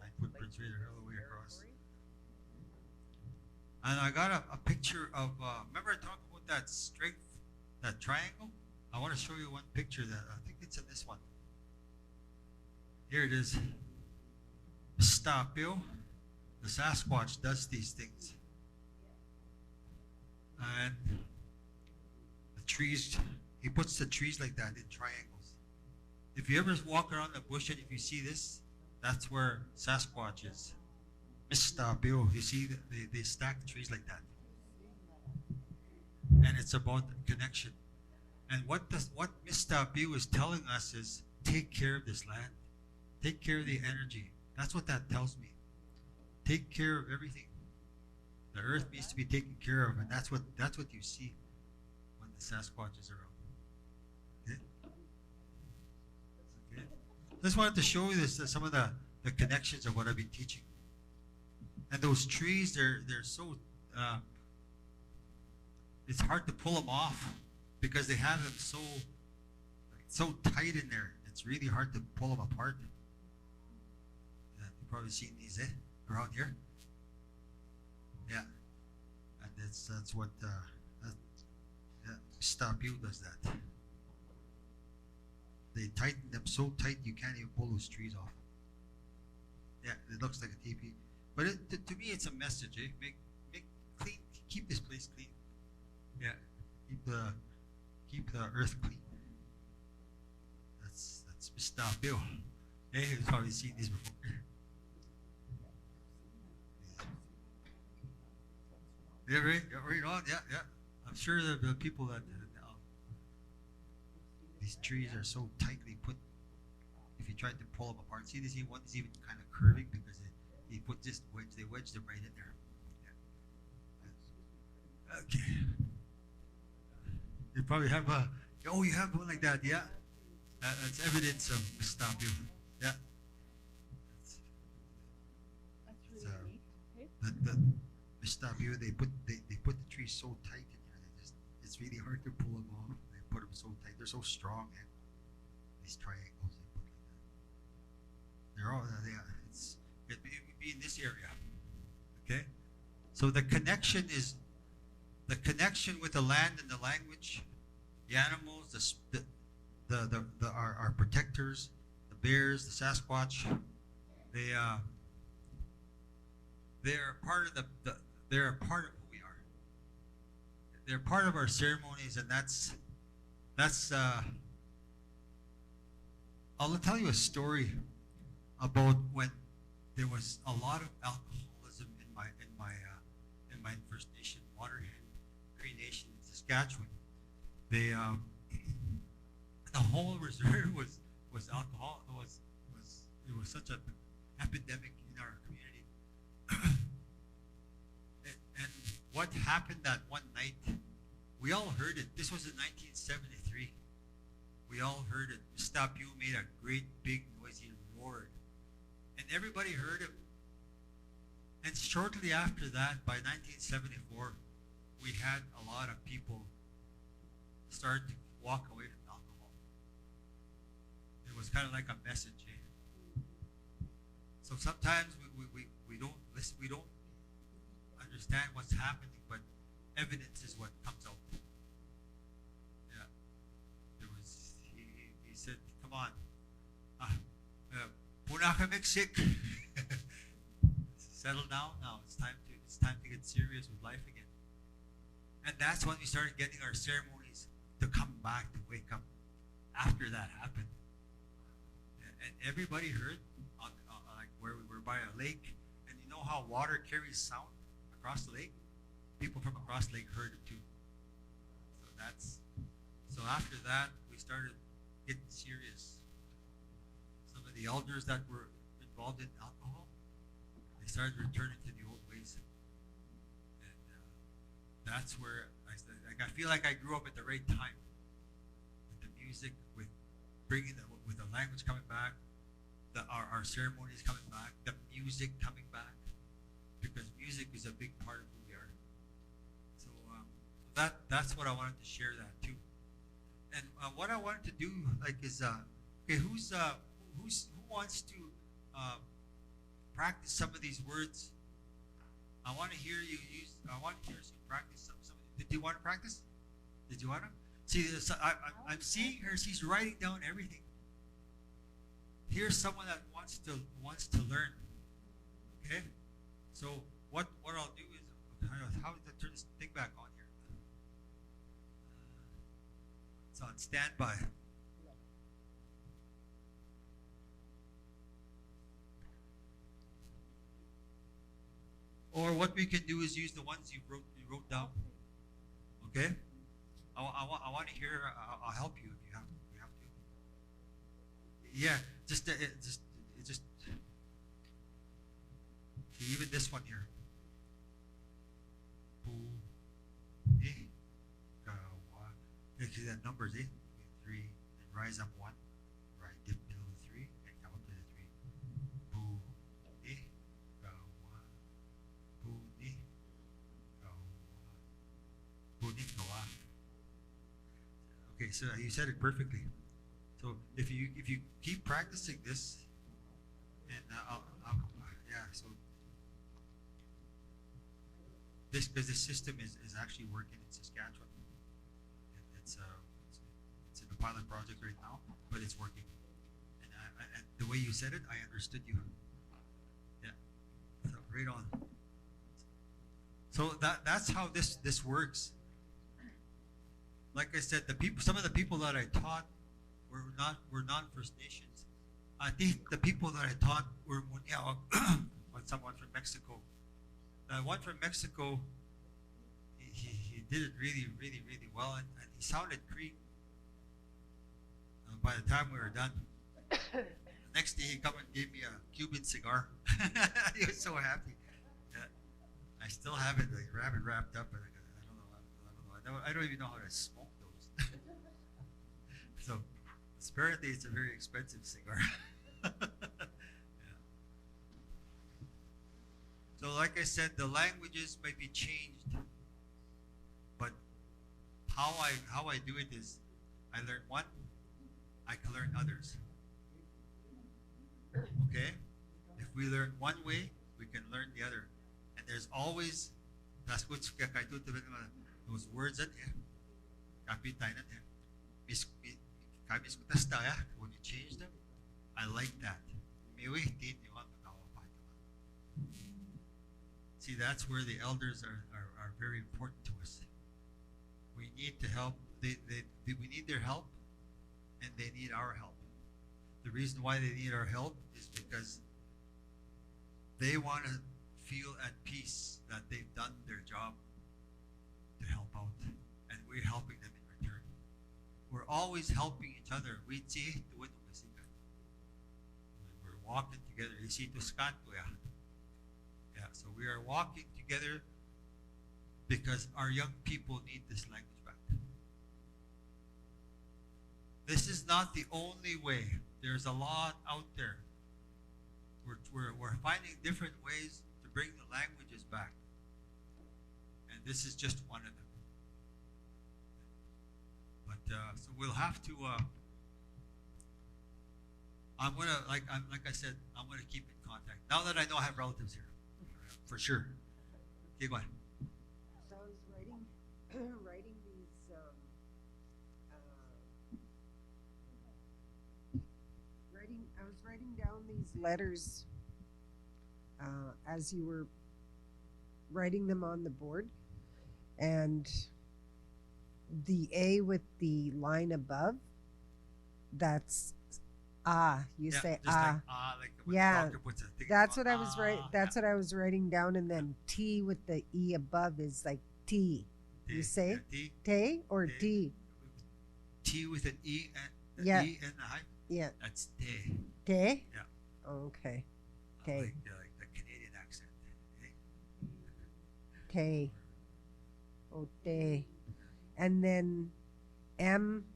9 footprints right all the way across. And I got a picture of, remember I talked about that strength, that triangle? I want to show you one picture that, I think it's in this one. Here it is. Stapio, the Sasquatch does these things. And the trees, he puts the trees like that in triangles. If you ever walk around the bush and if you see this, that's where Sasquatch is. Mr. Bill, you see, they stack trees like that. And it's about connection. And what Mr. Bill is telling us is take care of this land. Take care of the energy. That's what that tells me. Take care of everything. The earth needs to be taken care of, and that's what you see when the Sasquatch is around. Okay? Okay. Just wanted to show you this some of the connections of what I've been teaching. And those trees, they're so it's hard to pull them off because they have them so tight in there. It's really hard to pull them apart. Yeah, you've probably seen these around here. Yeah, and that's what Stop You does that. They tighten them so tight you can't even pull those trees off. Yeah, it looks like a teepee, but to me it's a message. Make clean, keep this place clean. Yeah, keep the earth clean. That's Mr. Bill. Hey, you've probably seen these before. Yeah, right on. Yeah. I'm sure the people that these trees are so tightly put. If you tried to pull them apart, see this one is even kind of curving because they put this wedge. They wedged them right in there. Yeah. Okay. You probably have you have one like that, yeah. That's evidence of Stop You. Yeah. That's really neat. The Stop You, they put the trees so tight in here. It's really hard to pull them off. They put them so tight. They're so strong. And these triangles they put like that. They're all it would be in this area. Okay. So the connection is the connection with the land and the language, the animals, our protectors, the bears, the Sasquatch. They are part of they're a part of who we are. They're part of our ceremonies, and that's I'll tell you a story about when there was a lot of alcoholism in my First Nation Waterhead Cree Nation in Saskatchewan. They the whole reserve was alcohol. It was such an epidemic in our community. and what happened that one night, we all heard it. This was in 1973. We all heard it. Stop You made a great big noise. He roared, and everybody heard him. And shortly after that, by 1974, we had a lot of people start to walk away from alcohol. It was kind of like a message. So sometimes we don't listen, we don't understand what's happening, but evidence is what comes out. Yeah, there was he said, "Come on, puna ka Mexic." Settle down now. It's time to get serious with life again. And that's when we started getting our ceremonies to come back, to wake up after that happened. And everybody heard like where we were by a lake, and you know how water carries sound across the lake? People from across the lake heard it too. So after that we started getting serious. Some of the elders that were involved in alcohol, they started returning to the old ways. And that's where I feel like I grew up at the right time. With the music, with with the language coming back, our ceremonies coming back, the music coming back, because music is a big part of who we are. So that's what I wanted to share that too. And what I wanted to do is okay, who wants to practice some of these words? I want to hear you use. I want to hear you practice some. Did you want to practice? Did you want to? See, I'm seeing her. She's writing down everything. Here's someone that wants to learn. Okay, so what I'll do is how to turn this thing back on here. It's on standby. Or what we can do is use the ones you wrote down. Okay? I want to hear. I'll help you if you have to. Yeah, just even this one here. See that numbers, eh? 3, and rise up 1, right, dip below 3, and come up to the 3. Boo, eh, go 1, boo, eh, go 1, boo, eh, go off. Okay, so you said it perfectly. So if you keep practicing this, and yeah, so because this system is actually working in Saskatchewan. It's in a pilot project right now, but it's working. And the way you said it, I understood you. Yeah, so right on. So that's how this works. Like I said, some of the people that I taught were non-First Nations. I think the people that I taught were someone from Mexico. The one from Mexico, he did it really, really, really well, and he sounded Cree. By the time we were done, the next day he come and gave me a Cuban cigar. He was so happy. Yeah. I still have it, wrapped up, and I don't even know how to smoke those. So apparently it's a very expensive cigar. Yeah. So like I said, the languages may be changed, but how I do it is I learn one, I can learn others. Okay? If we learn one way, we can learn the other. And there's always those words that when you change them, I like that. See, that's where the elders are very important to us. We need to help. We need their help, and they need our help. The reason why they need our help is because they want to feel at peace that they've done their job to help out, and we're helping them in return. We're always helping each other. We're walking together. Yeah, so we are walking together because our young people need this language back. This is not the only way. There's a lot out there. We're finding different ways to bring the languages back. And this is just one of them. But so we'll have to I'm gonna like I said, I'm gonna keep in contact. Now that I know I have relatives here. For sure. Okay, go ahead. So I was writing these I was writing down these letters as you were writing them on the board, and the A with the line above, that's you say like, like when the yeah, doctor puts a thing that's on, what I was what I was writing down, and then T with the E above is like T. You say T, T or T. D? T with an E and the Yeah. E and the high. Yeah. That's T. T? Yeah. Okay. Like, T. like the Canadian accent. T. Oh, T. And then M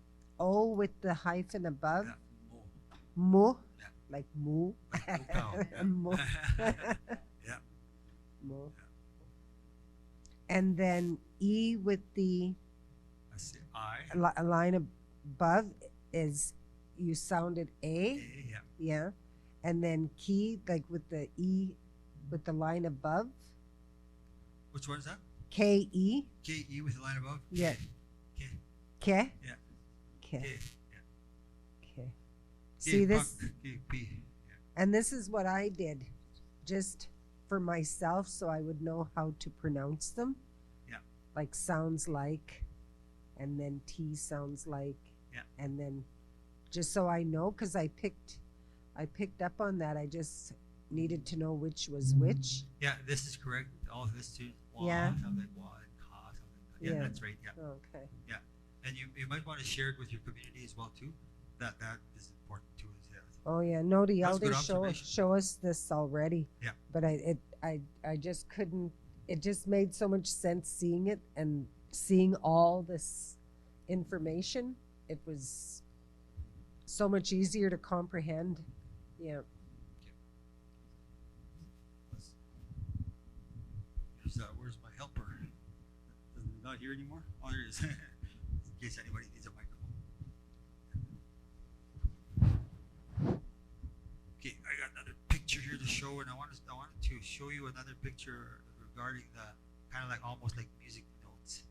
O with the hyphen above. Yeah. Mo. Yeah. Like moo. cow, yeah. Mo. Yeah. Mo. And then E with the That's the I. a line above is, you sounded A. Yeah. Yeah. And then key, like with the E with the line above. Which one is that? K-E. K-E with the line above? Yeah. K. K. Yeah. K. K. K. See this? K, P. Yeah. And this is what I did just for myself, so I would know how to pronounce them. Yeah. Like sounds like, and then T sounds like. Yeah. And then just so I know, because I picked up on that. I just needed to know which was which. Yeah, this is correct. All this too. Yeah. Something like wa and ka, something like that. Yeah, Yeah. that's right. Yeah. Okay. Yeah. And you might want to share it with your community as well too. That is important too. Oh yeah, no, the That's good elders observation. show us this already. Yeah. But I just couldn't. It just made so much sense seeing it and seeing all this information. It was so much easier to comprehend. Yeah. Where's my helper? Does he not here anymore? Oh, there it is. In case anybody needs a microphone. Okay, I got another picture here to show, and I wanted to show you another picture regarding the kind of like almost like music notes.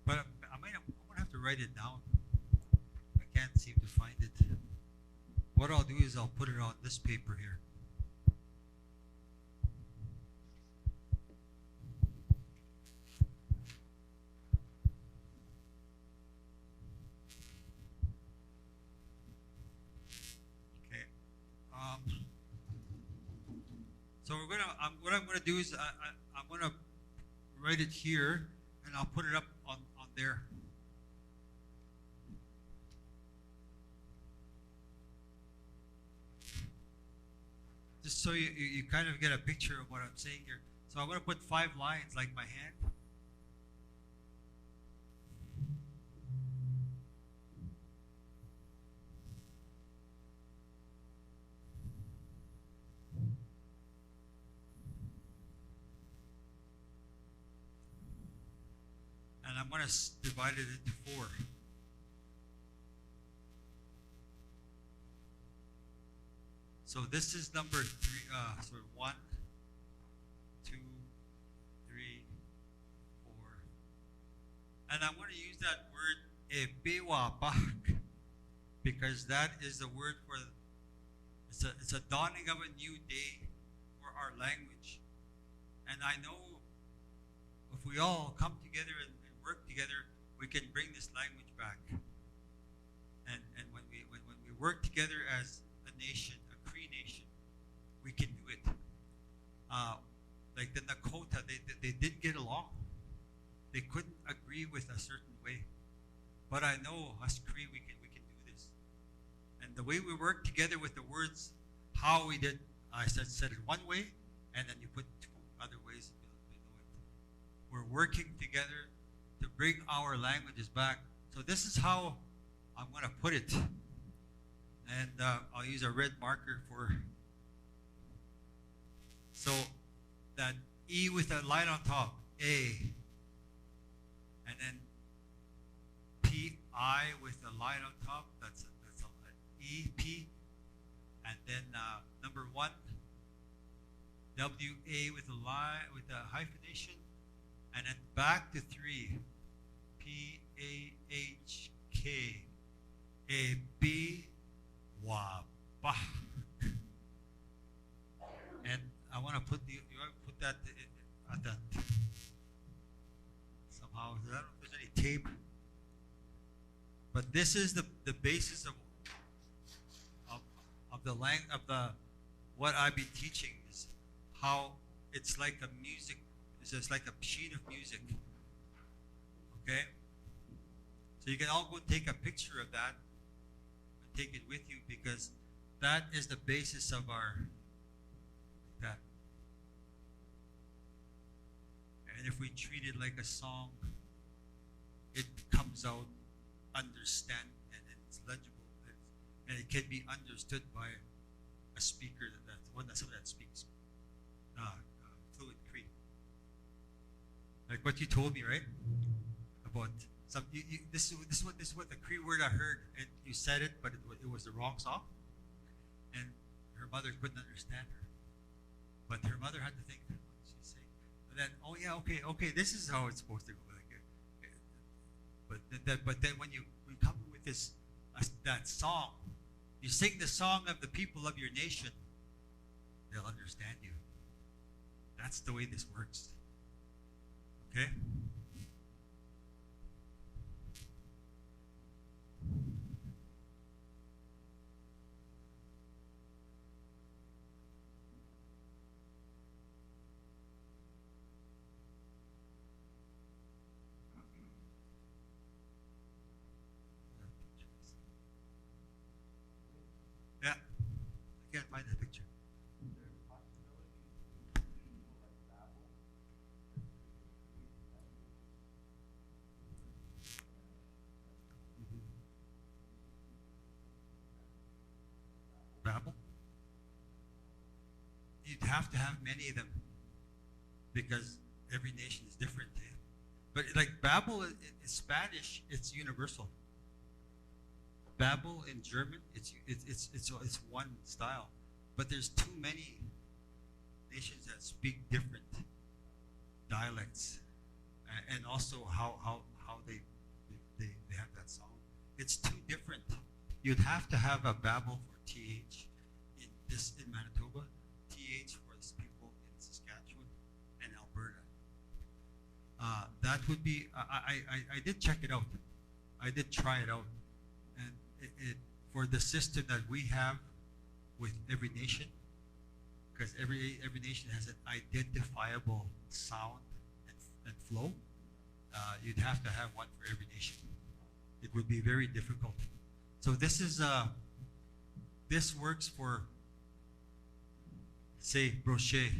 But I'm gonna have to write it down. I can't seem to find it. What I'll do is I'll put it on this paper here. Okay. So what I'm gonna do is I'm gonna write it here, and I'll put it up on there. Just so you kind of get a picture of what I'm saying here. So I'm going to put 5 lines like my hand. And I'm going to divide it into 4. So this is number 3. So 1, 2, 3, 4. And I'm going to use that word ebiwapak because that is the word for it's a dawning of a new day for our language. And I know if we all come together and work together, we can bring this language back. And when we work together as a nation, a Cree nation, we can do it. Like the Nakota, they did get along. They couldn't agree with a certain way, but I know us Cree, we can do this. And the way we work together with the words, how we did, I said it one way, and then you put 2 other ways. You know it. We're working together to bring our languages back. So this is how I'm going to put it. And I'll use a red marker for. So that E with a line on top, A. And then P-I with a line on top, that's a E, P. And then number 1, W-A with a line, with a hyphenation. And then back to 3, P-A-H-K, A-B, Wa-Bah. And I want to put that at that somehow. I don't know if there's any tape, but this is the basis of the what I've been teaching is how it's like a music. It's just like a sheet of music. Okay, so you can all go take a picture of that and take it with you because that is the basis of our that. And if we treat it like a song, it comes out understand and it's legible and it can be understood by a speaker someone that speaks fluent Cree. Like what you told me, right? About some this is what the Cree word I heard, and you said it, but it was the wrong song, and her mother couldn't understand her, but her mother had to think, what did she say? And then, oh yeah, okay, this is how it's supposed to go. Like, But then when you come with this that song, you sing the song of the people of your nation, they'll understand you. That's the way this works. Okay? Yeah. I can't find that picture. Babel? You'd have to have many of them because every nation is different. Eh? But like Babel in Spanish, it's universal. Babel in German, it's one style, but there's too many nations that speak different dialects, and also how they have that song. It's too different. You'd have to have a Babel for TH in Manitoba, TH for these people in Saskatchewan and Alberta. That would be. I did check it out. I did try it out, and it for the system that we have with every nation, because every nation has an identifiable sound and flow. You'd have to have one for every nation. It would be very difficult. So this is this works for, say, Brochet.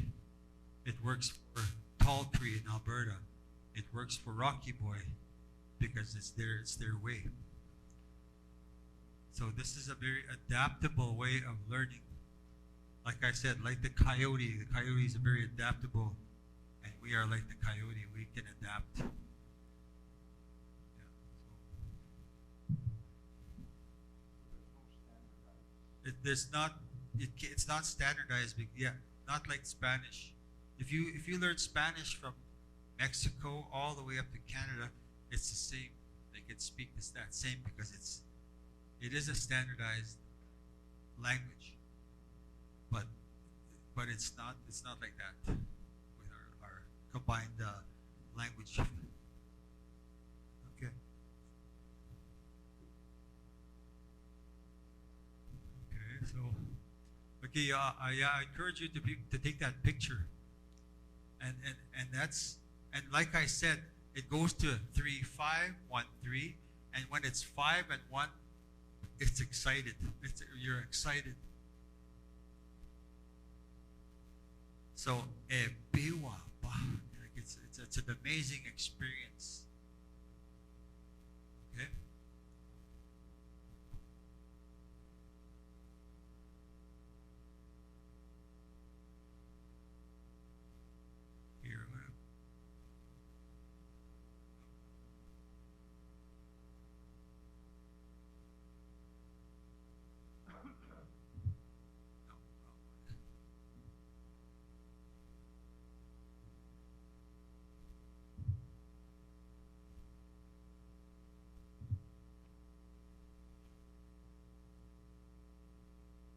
It works for Tall Cree in Alberta. It works for Rocky Boy because it's their way. So this is a very adaptable way of learning. Like I said, like the coyote is very adaptable, and we are like the coyote. We can adapt. Yeah, so. It's not standardized. Yeah, not like Spanish. If you learn Spanish from Mexico all the way up to Canada, it's the same. They can speak that same because it is a standardized language, but it's not like that with our combined language. Okay. Okay. So, okay. I encourage you to take that picture, and like I said, it goes to 3 5 1 3, and when it's 5 and 1. It's excited. You're excited. So, biwa, it's an amazing experience. Okay. Here.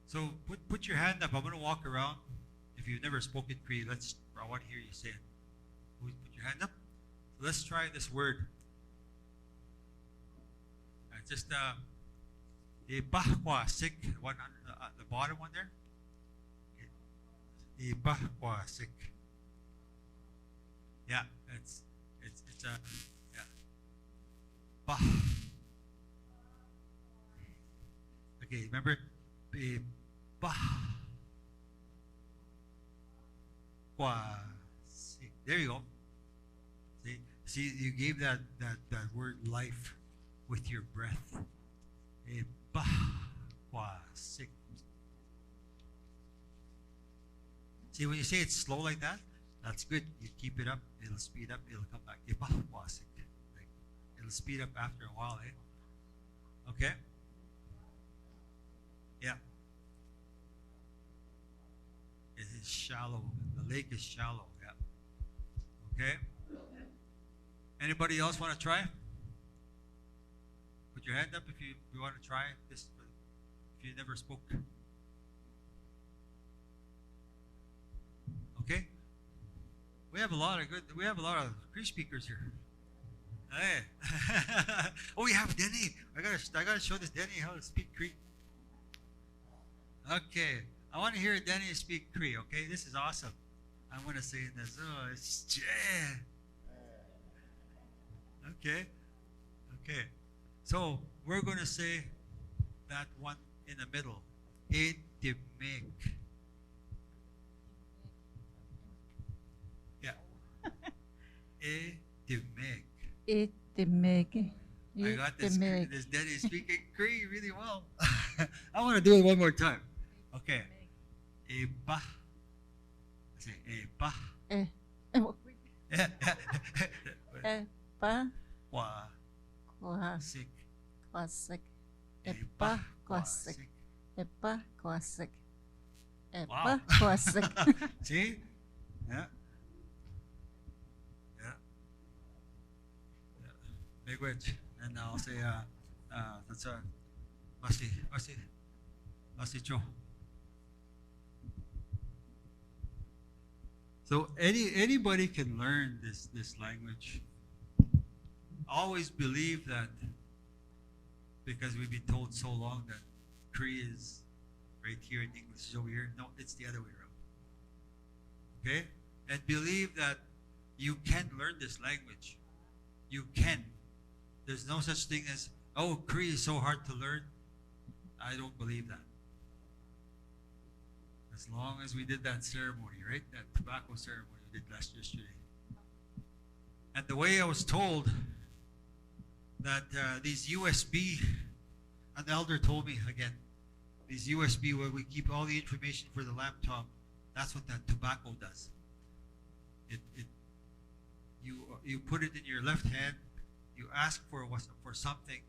So put your hand up. I'm going to walk around. If you've never spoken Cree, I want to hear you say it. Put your hand up. So let's try this word. Just ibahwasik, one on the bottom one there. Ibahwasik. Yeah, it's a yeah. Bah. Okay, remember. There you go. See, you gave that word life with your breath. See, when you say it slow like that, that's good. You keep it up, it'll speed up, it'll come back. It'll speed up after a while, eh? Okay? Yeah. It is shallow. The lake is shallow, yeah. Okay? Anybody else want to try? Put your hand up if you want to try this. If you never spoke. Okay. We have a lot of Cree speakers here. Hey. Oh, we have Denny. I gotta show this Denny how to speak Cree. Okay. I want to hear Denny speak Cree. Okay, this is awesome. I want to say this. Oh, it's okay. Okay. So we're gonna say that one in the middle. Itimik. Yeah. Itimik. Itimik. I got this Denny speaking Cree really well. I want to do it one more time. Okay. Epa. Say epa. Epa. Qua. Quasik. Quasik. Epa. Quasik. Epa. Quasik. Wow. Epa. Quasik. See? Yeah. Language. And I'll say, that's Masi Cho. So anybody can learn this language. Always believe that because we've been told so long that Cree is right here and English is over here. No, it's the other way around. Okay? And believe that you can learn this language. You can. There's no such thing as, oh, Cree is so hard to learn. I don't believe that. As long as we did that ceremony, right? That tobacco ceremony we did yesterday. And the way I was told that these USB, an elder told me again, these USB where we keep all the information for the laptop, that's what that tobacco does. You put it in your left hand, you ask for something,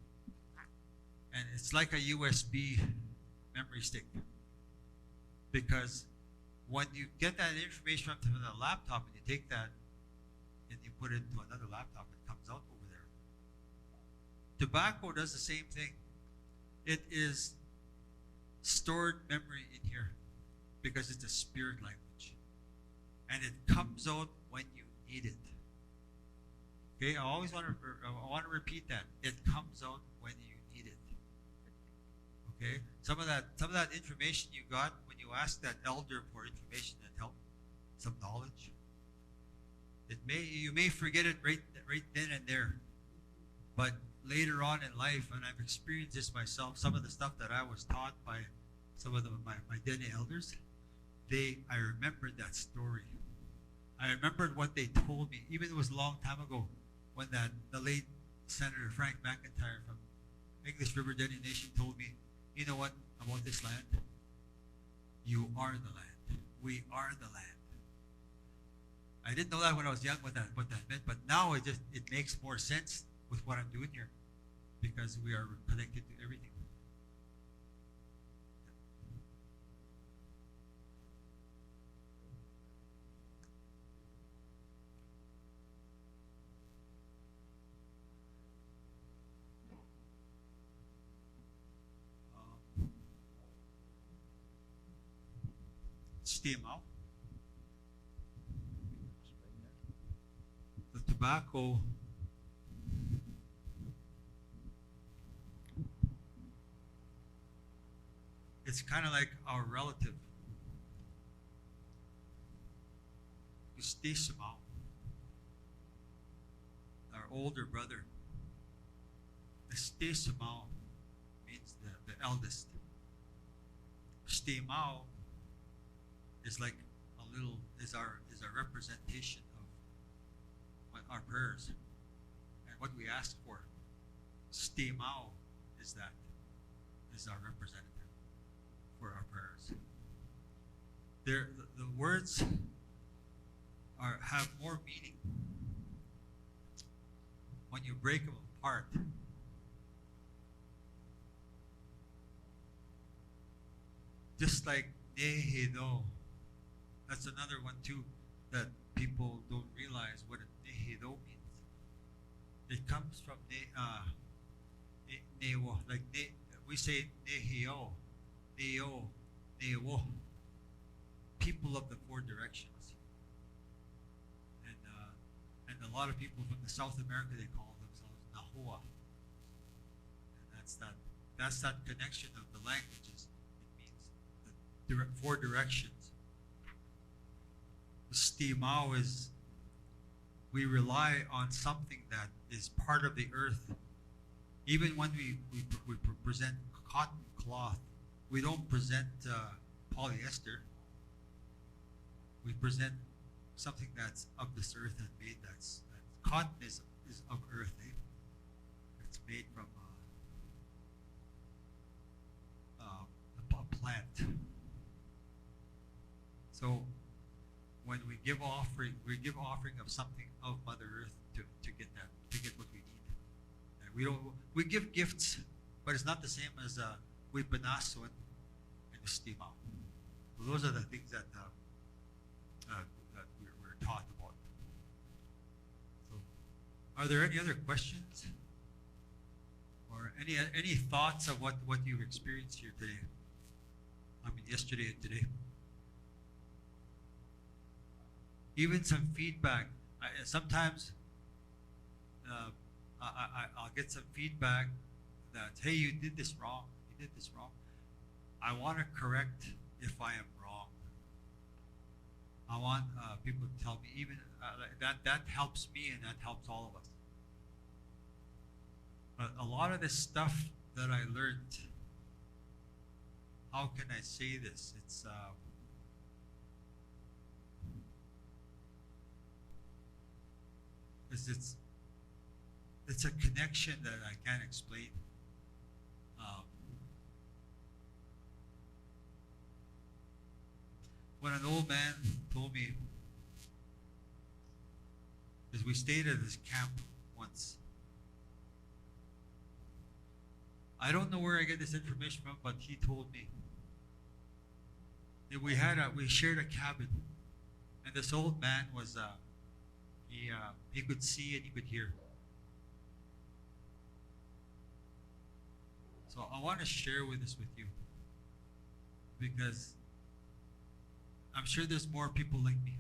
and it's like a USB memory stick. Because when you get that information from the laptop and you take that and you put it into another laptop, it comes out over there. Tobacco does the same thing. It is stored memory in here because it's a spirit language. And it comes out when you need it. Okay, I want to repeat that. It comes out when you need it. Okay? Some of that information you got when you asked that elder for information and help, some knowledge. You may forget it right then and there. But later on in life, and I've experienced this myself, some of the stuff that I was taught by some of my Dene elders, I remembered that story. I remembered what they told me, even it was a long time ago, when the late Senator Frank McIntyre from English River Dene Nation told me, you know what about this land? You are the land. We are the land. I didn't know that when I was young what that meant, but now it makes more sense with what I'm doing here because we are connected to everything. Steam out. The tobacco it's kind of like our relative. Justisimo, our older brother. Justisimo means the eldest. Stimao is like is our representation of what our prayers and what we ask for. Stimao is our representative for our prayers. The words have more meaning when you break them apart. Just like nehido. That's another one too that people don't realize what a nehido means. It comes from Newo, like we say Nehio, Neo, Newo. People of the four directions. And a lot of people from the South America, they call themselves Nahua. And that's that connection of the languages. It means the four directions. Stimao is we rely on something that is part of the earth. Even when we present cotton cloth, we don't present polyester. We present something that's of this earth and made. That's cotton is of earth. Eh? It's made from a plant. So when we give offering of something of Mother Earth to get what we need. And we give gifts, but it's not the same as we panaso and estima. So those are the things that we're taught about. So, are there any other questions or any thoughts of what you've experienced here today? I mean, yesterday and today. Even some feedback. Sometimes I'll get some feedback that, hey, you did this wrong. You did this wrong. I want to correct if I am wrong. I want people to tell me even that helps me and that helps all of us. But a lot of this stuff that I learned, how can I say this? It's a connection that I can't explain. When an old man told me, because we stayed at this camp once. I don't know where I get this information from, but he told me that we shared a cabin, and this old man was he could see and he could hear. So I want to share this with you because I'm sure there's more people like me.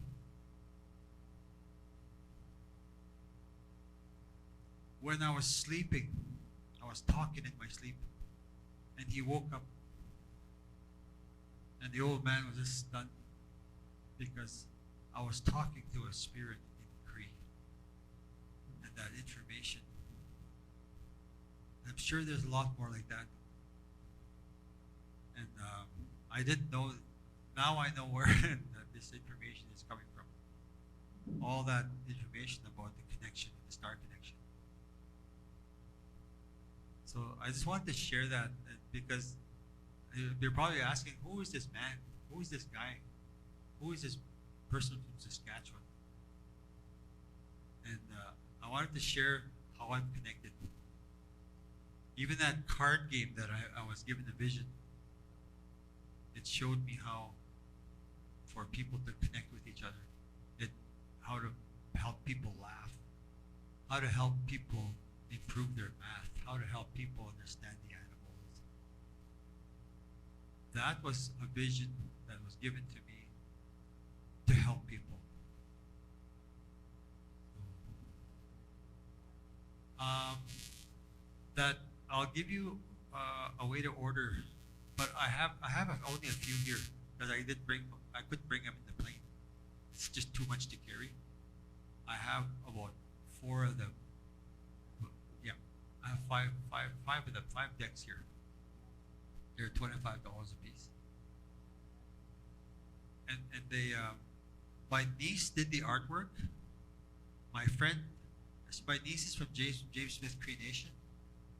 When I was sleeping, I was talking in my sleep, and he woke up, and the old man was just stunned because I was talking to a spirit in Cree, and that information. I'm sure there's a lot more like that, and I didn't know. Now I know where this information is coming from. All that information about the connection, the star connection. So I just wanted to share that because they're probably asking, who is this man? Who is this guy? Who is this person from Saskatchewan? And I wanted to share how I'm connected. Even that card game that I was given a vision, it showed me how for people to connect with each other, how to help people laugh, how to help people improve their math, how to help people understand the animals. That was a vision that was given to me to help people. That I'll give you a way to order, but I have only a few here because I couldn't bring them in the plane. It's just too much to carry. I have about 4 of them. Yeah, I have five of them, 5 decks here. They're $25 a piece. And they, my niece did the artwork. My niece is from James Smith Cree Nation.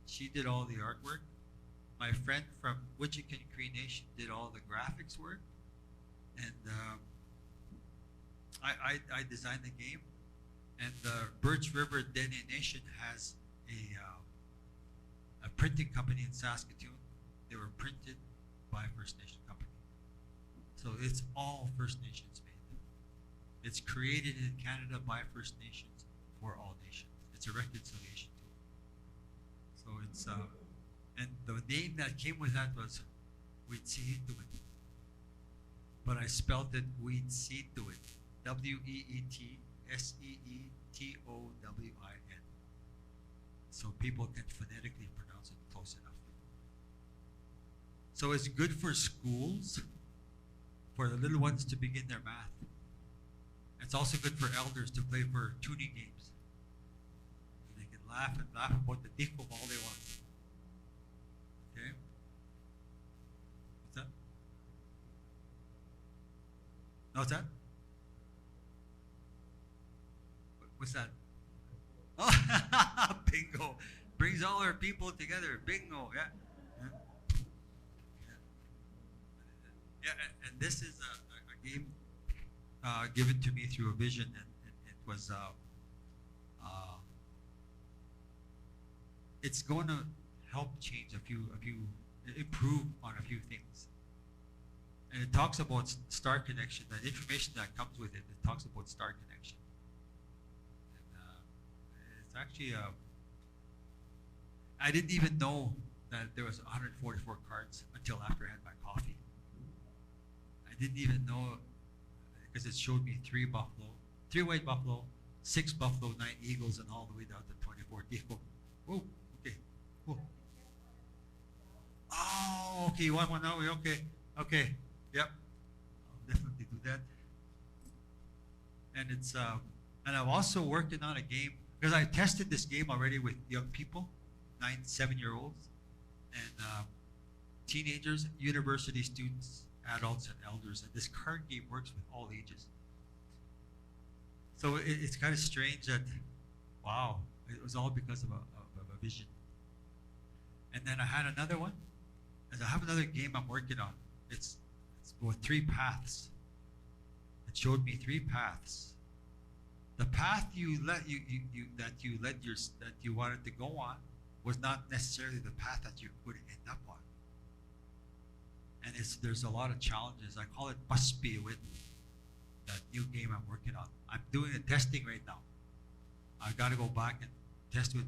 She did all the artwork. My friend from Wichikan Cree Nation did all the graphics work. And I designed the game. And Birch River Dene Nation has a printing company in Saskatoon. They were printed by a First Nation company. So it's all First Nations made. It's created in Canada by First Nations for all nations. It's a reconciliation tool. So And the name that came with that was Weetsihituin. But I spelled it Weetsituin. Weetseetowin. So people can phonetically pronounce it close enough. So it's good for schools, for the little ones to begin their math. It's also good for elders to play for tuning games. They can laugh and laugh about the tikom all they want. Okay? What's that? No, what's that? What's that? Oh, bingo. Brings all our people together. Bingo, yeah. Yeah, and this is a game given to me through a vision, and it was it's going to help change improve on a few things. And it talks about star connection, the information that comes with it. It talks about star connection. And, it's actually I didn't even know that there was 144 cards until after I had my coffee. I didn't even know because it showed me 3 white buffalo, 6 buffalo, 9 eagles, and all the way down to 24 eagle. Oh, okay. Cool. Oh, okay. You want one now? Okay. Okay. Yep. I'll definitely do that. And it's and I'm also working on a game because I tested this game already with young people, 9, 7-year-olds, and teenagers, university students, adults, and elders. And this card game works with all ages. So it's kind of strange that, wow, it was all because of a vision. And then I had another one. And I have another game I'm working on. It's with 3 paths. It showed me 3 paths. The path that you wanted to go on was not necessarily the path that you would end up on. And there's a lot of challenges. I call it must be with that new game I'm working on. I'm doing the testing right now. I got to go back and test with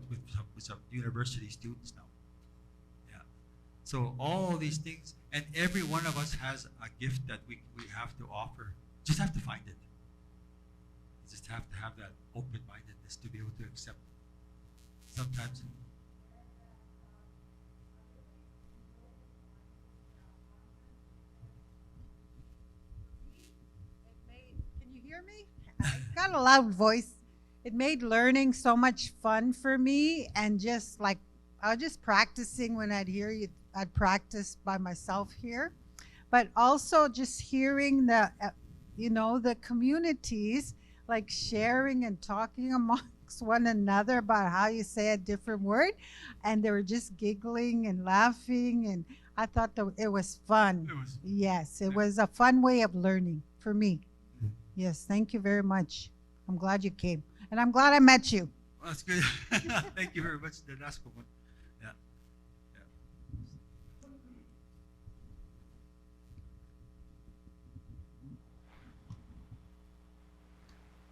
some university students now. Yeah. So all these things, and every one of us has a gift that we have to offer. Just have to find it. You just have to have that open-mindedness to be able to accept. Sometimes. Can you hear me? I've got a loud voice. It made learning so much fun for me, and just like I was just practicing when I'd hear you, I'd practice by myself here, but also just hearing the, the communities like sharing and talking amongst one another about how you say a different word, and they were just giggling and laughing, and I thought that it was fun. Yes, it was a fun way of learning for me. Yes, thank you very much. I'm glad you came. And I'm glad I met you. Well, that's good. Thank you very much. Yeah. Yeah.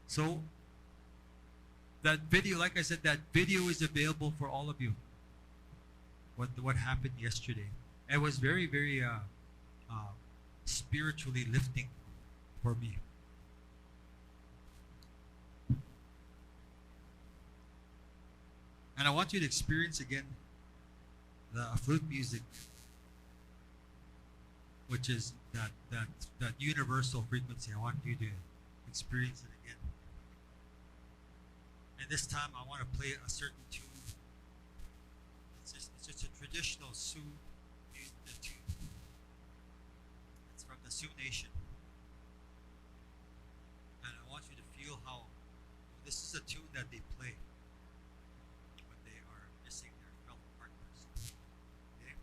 So that video, like I said, that video is available for all of you. What happened yesterday. It was very, very spiritually lifting for me. And I want you to experience again the flute music, which is that universal frequency. I want you to experience it again. And this time I want to play a certain tune. It's just a traditional Sioux tune. It's from the Sioux Nation. And I want you to feel how this is a tune that they play when they are missing their fellow partners. Okay?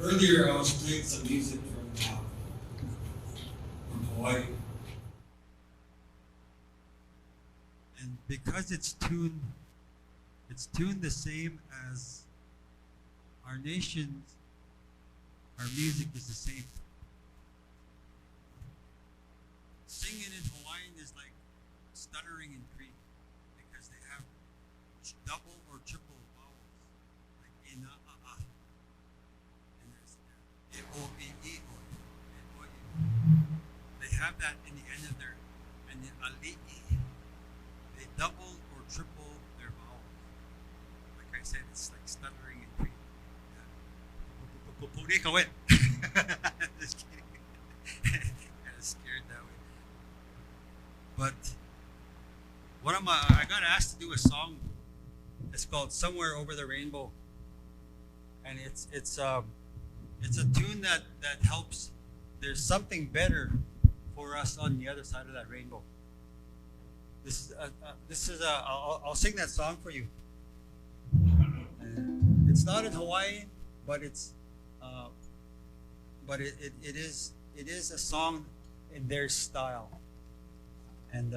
Earlier, I was playing some music from Hawaii, and because it's tuned the same as our nation's. Our music is the same. Singing in Hawaiian is like stuttering in Cree because they have double or triple vowels, like ina a a. And there's e o e e o e o e. They have that in the end of their, and the ali e. They double or triple their vowels. Like I said, it's like stuttering in Cree. Pupuri ka wet. Just kidding. Kind of scared that way. But I got asked to do a song. It's called "Somewhere Over the Rainbow," and it's a tune that helps. There's something better for us on the other side of that rainbow. I'll sing that song for you. It's not in Hawaii, but it is a song in their style. And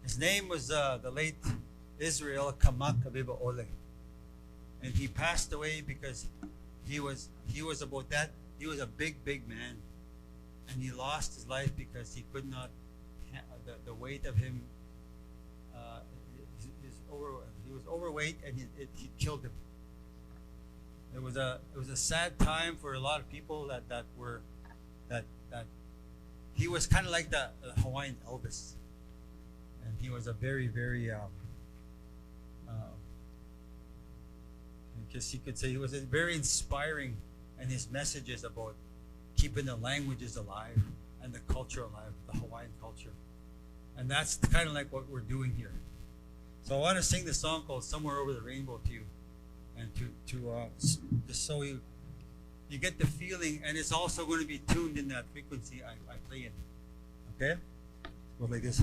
his name was the late Israel Kamakabiba Ole, and he passed away because he was about that. He was a big man, and he lost his life because he could not. The weight of him. He was overweight, and he killed him. It was a sad time for a lot of people that he was kind of like the Hawaiian Elvis, and he was a very I guess you could say he was very inspiring, and his messages about keeping the languages alive and the culture alive, the Hawaiian culture, and that's kind of like what we're doing here. So I want to sing the song called "Somewhere Over the Rainbow" to you, and to just so you get the feeling, and it's also going to be tuned in that frequency I play in. Okay, go like this.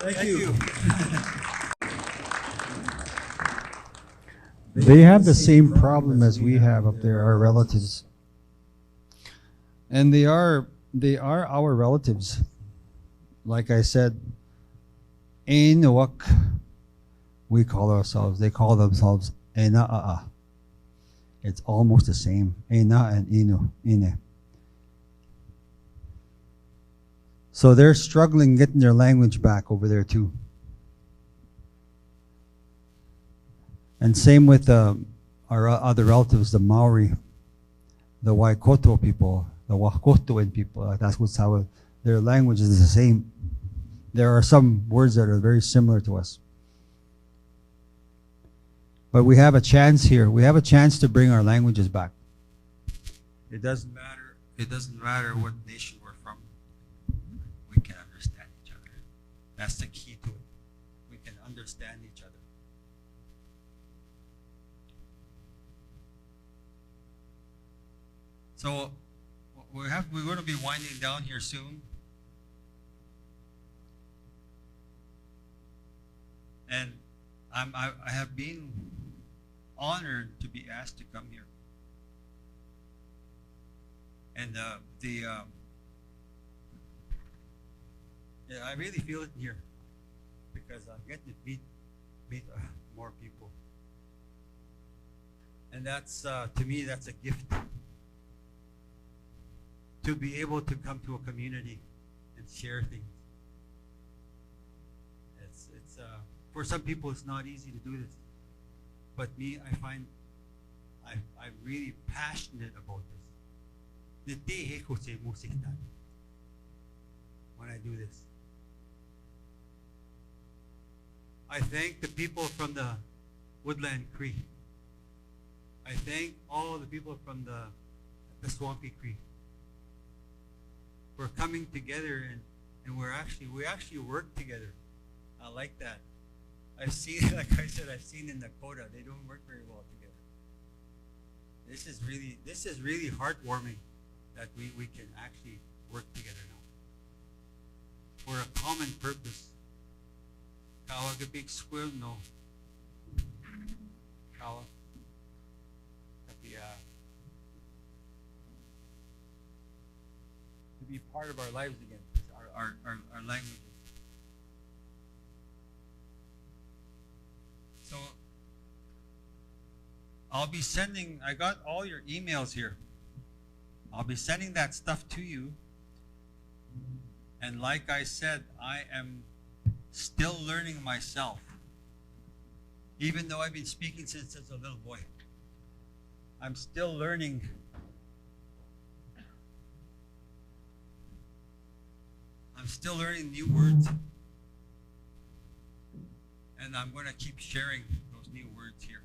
Thank you. They have the same problem as we have up there, our relatives. And they are our relatives. Like I said, Inuak, we call ourselves, they call themselves Enaa. It's almost the same. Ena and Ine. So they're struggling getting their language back over there too. And same with our other relatives, the Maori, the Waikato people, the Wakotoan people. That's what's how their language is the same. There are some words that are very similar to us. But we have a chance here. We have a chance to bring our languages back. It doesn't matter. It doesn't matter what nation we're from. We can understand each other. That's the key to it. We can understand each other. So we're going to be winding down here soon. And I have been honored to be asked to come here. And I really feel it here because I'm getting to meet more people. And that's, to me, that's a gift. To be able to come to a community and share things. It's for some people it's not easy to do this, but me, I find I'm really passionate about this. When I do this, I thank the people from the Woodland Cree. I thank all the people from the Swampy Cree for coming together, and we actually work together. I like that. I've seen, like I said, I've seen in Dakota, they don't work very well together. This is really heartwarming that we can actually work together now for a common purpose. Kawagabig squirrel no. Kawa. To be part of our lives again, our languages. So I'll be sending, I got all your emails here. I'll be sending that stuff to you. And like I said, I am still learning myself. Even though I've been speaking since a little boy. I'm still learning. I'm still learning new words. And I'm going to keep sharing those new words here.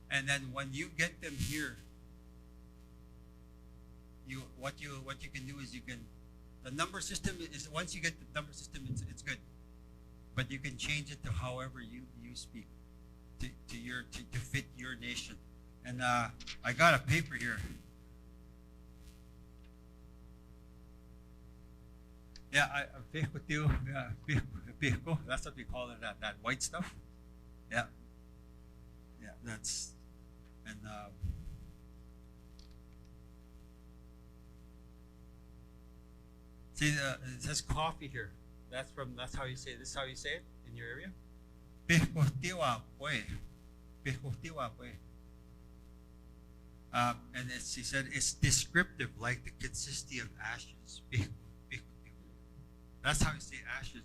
And then when you get them here, what you can do is the number system is, once you get the number system, it's good. But you can change it to however you speak to fit your nation. And I got a paper here. Yeah, that's what we call it, that white stuff. Yeah. Yeah, that's, and see, it says coffee here. That's how you say it. This is how you say it in your area? And he said it's descriptive, like the consistency of ashes. That's how you say ashes.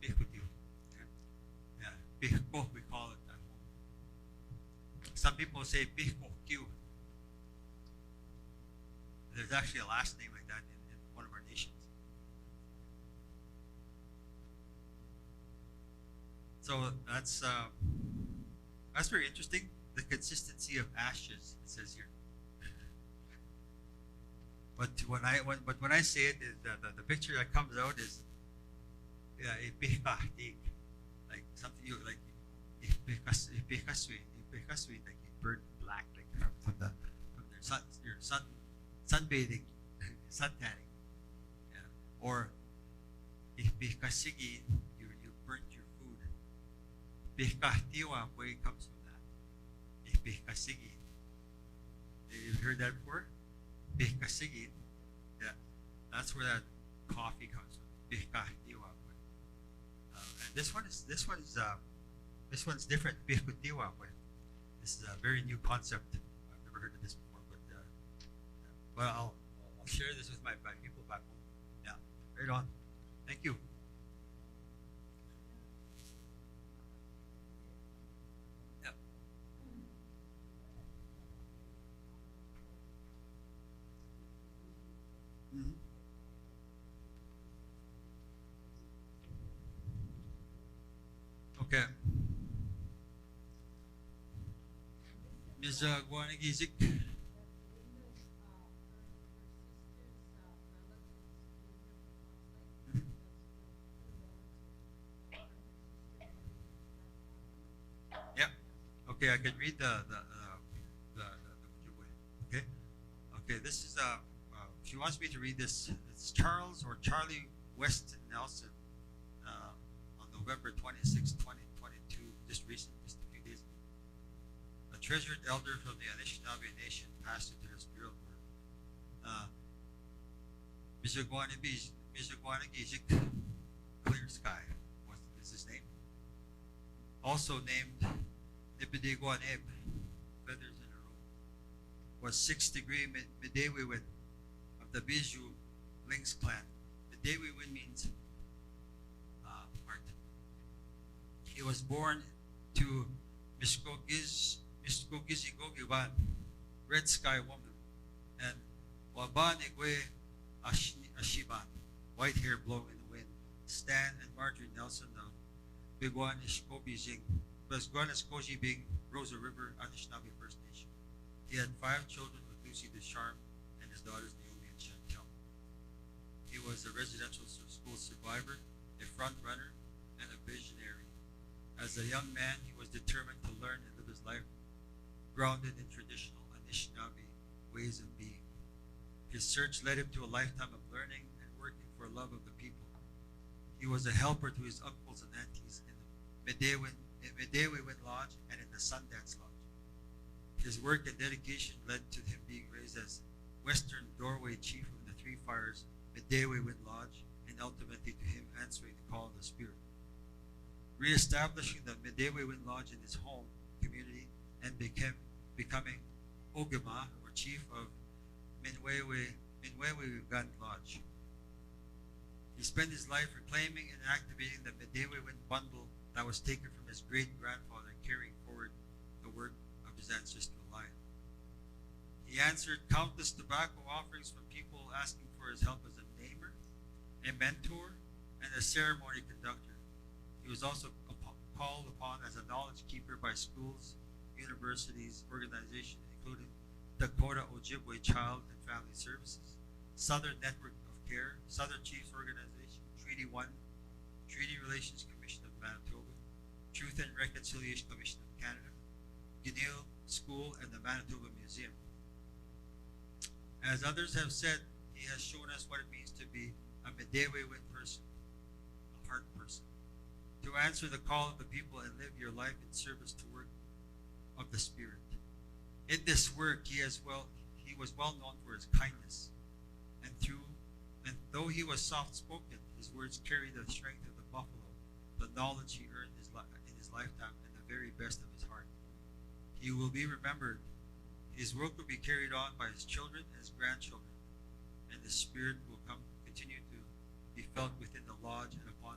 Yeah, we call it that. Some people say Bihkokiu. There's actually a last name like that in one of our nations. So that's very interesting. The consistency of ashes, it says here. But when I say it, the picture that comes out is like something you like like it burned black, like from your sunbathing, sun tanning, yeah. Or Pihkahtiwa way comes from that. Pihkasigi. You've heard that before? Pihkasigi. Yeah, that's where that coffee comes from. Pihkahtiwa. And this one's different. Pihkutiwa. This is a very new concept. I've never heard of this before, but I'll share this with my people back home. Yeah, right on. Thank you. Yep. Mhm. Okay. Ms. Guanagizik. Yeah. Okay, I can read the okay. Okay, this is she wants me to read this. It's Charles or Charlie Weston Nelson on November 26, 2022, just a few days ago. A treasured elder from the Anishinaabe Nation passed into this world. Mr. Guanagizik, Clear Sky, is his name. Also named Nibidiguaneb, Feathers in a Row, was 6th degree Midewewin of the Biju Lynx clan. Midewewin means heart. He was born to Miskogizigogiwan, Red Sky Woman, and Wabanigwe Ashiban, White Hair Blowing in the Wind, Stan and Marjorie Nelson of Biguan Ishkobi Zing, plus Guanaskoji being Rosa River Anishinaabe First Nation. He had 5 children with Lucy Descharme and his daughters Naomi and Chantel. He was a residential school survivor, a front runner, and a visionary. As a young man, he was determined to learn and live his life grounded in traditional Anishinaabe ways of being. His search led him to a lifetime of learning and working for love of the people. He was a helper to his uncles and aunties in the Midewewin Lodge and in the Sundance Lodge. His work and dedication led to him being raised as Western Doorway Chief of the Three Fires Midewewin Lodge, and ultimately to him answering the call of the Spirit. Re-establishing the Midewewin Lodge in his home community and becoming Ogema, or Chief of Minwewegan Lodge. He spent his life reclaiming and activating the Midewewin bundle that was taken from his great-grandfather, carrying forward the work of his ancestral line. He answered countless tobacco offerings from people asking for his help as a namer, a mentor, and a ceremony conductor. He was also called upon as a knowledge keeper by schools, universities, organizations, including Dakota Ojibwe Child and Family Services, Southern Network of Care, Southern Chiefs Organization, Treaty 1, Treaty Relations Commission of Manitoba, Truth and Reconciliation Commission of Canada, Guinea School, and the Manitoba Museum. As others have said, he has shown us what it means to be a Midewewin person, a heart person, to answer the call of the people and live your life in service to work of the Spirit. In this work, he was well known for his kindness, and though he was soft-spoken, his words carried the strength of the buffalo, the knowledge he earned in his lifetime, and the very best of his heart. He will be remembered. His work will be carried on by his children and his grandchildren, and the Spirit will continue to be felt within the lodge and upon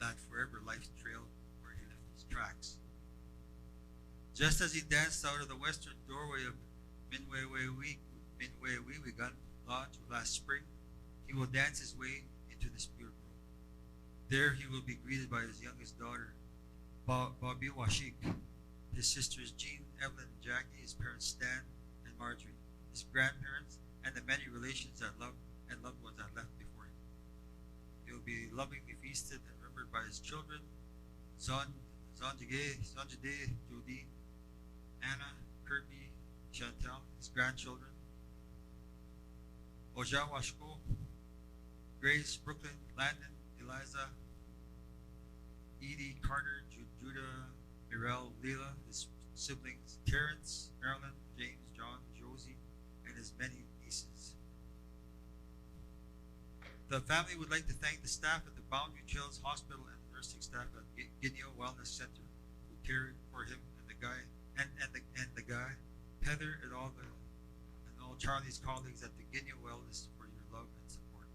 that forever life's trail where he left his tracks. Just as he danced out of the western doorway of Minwewegan Lodge last spring, he will dance his way into the spirit world. There he will be greeted by his youngest daughter, Bobby Washik, his sisters Jean, Evelyn, and Jackie, his parents Stan and Marjorie, his grandparents, and the many relations and loved ones that left before him. He will be lovingly feasted and remembered by his children, Zanjide, Jody, Anna, Kirby, Chantal, his grandchildren, Ojawashko, Grace, Brooklyn, Landon, Eliza, Edie, Carter, Judah, Mirel, Leela, his siblings Terrence, Marilyn, James, John, Josie, and his many nieces. The family would like to thank the staff at the Boundary Trails Hospital and the nursing staff at Guinea Wellness Center who cared for him and the guy Heather and all Charlie's colleagues at the Guinea Wellness for your love and support.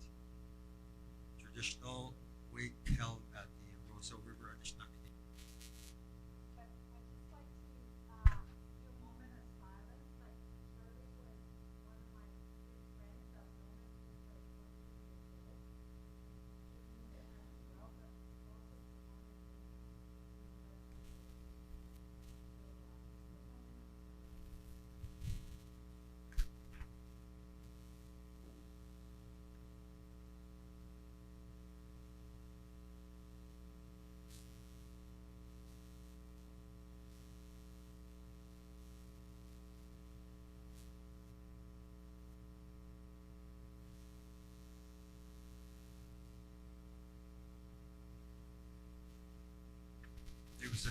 Traditional wake held at the Roseau River Anishinaabe. It was a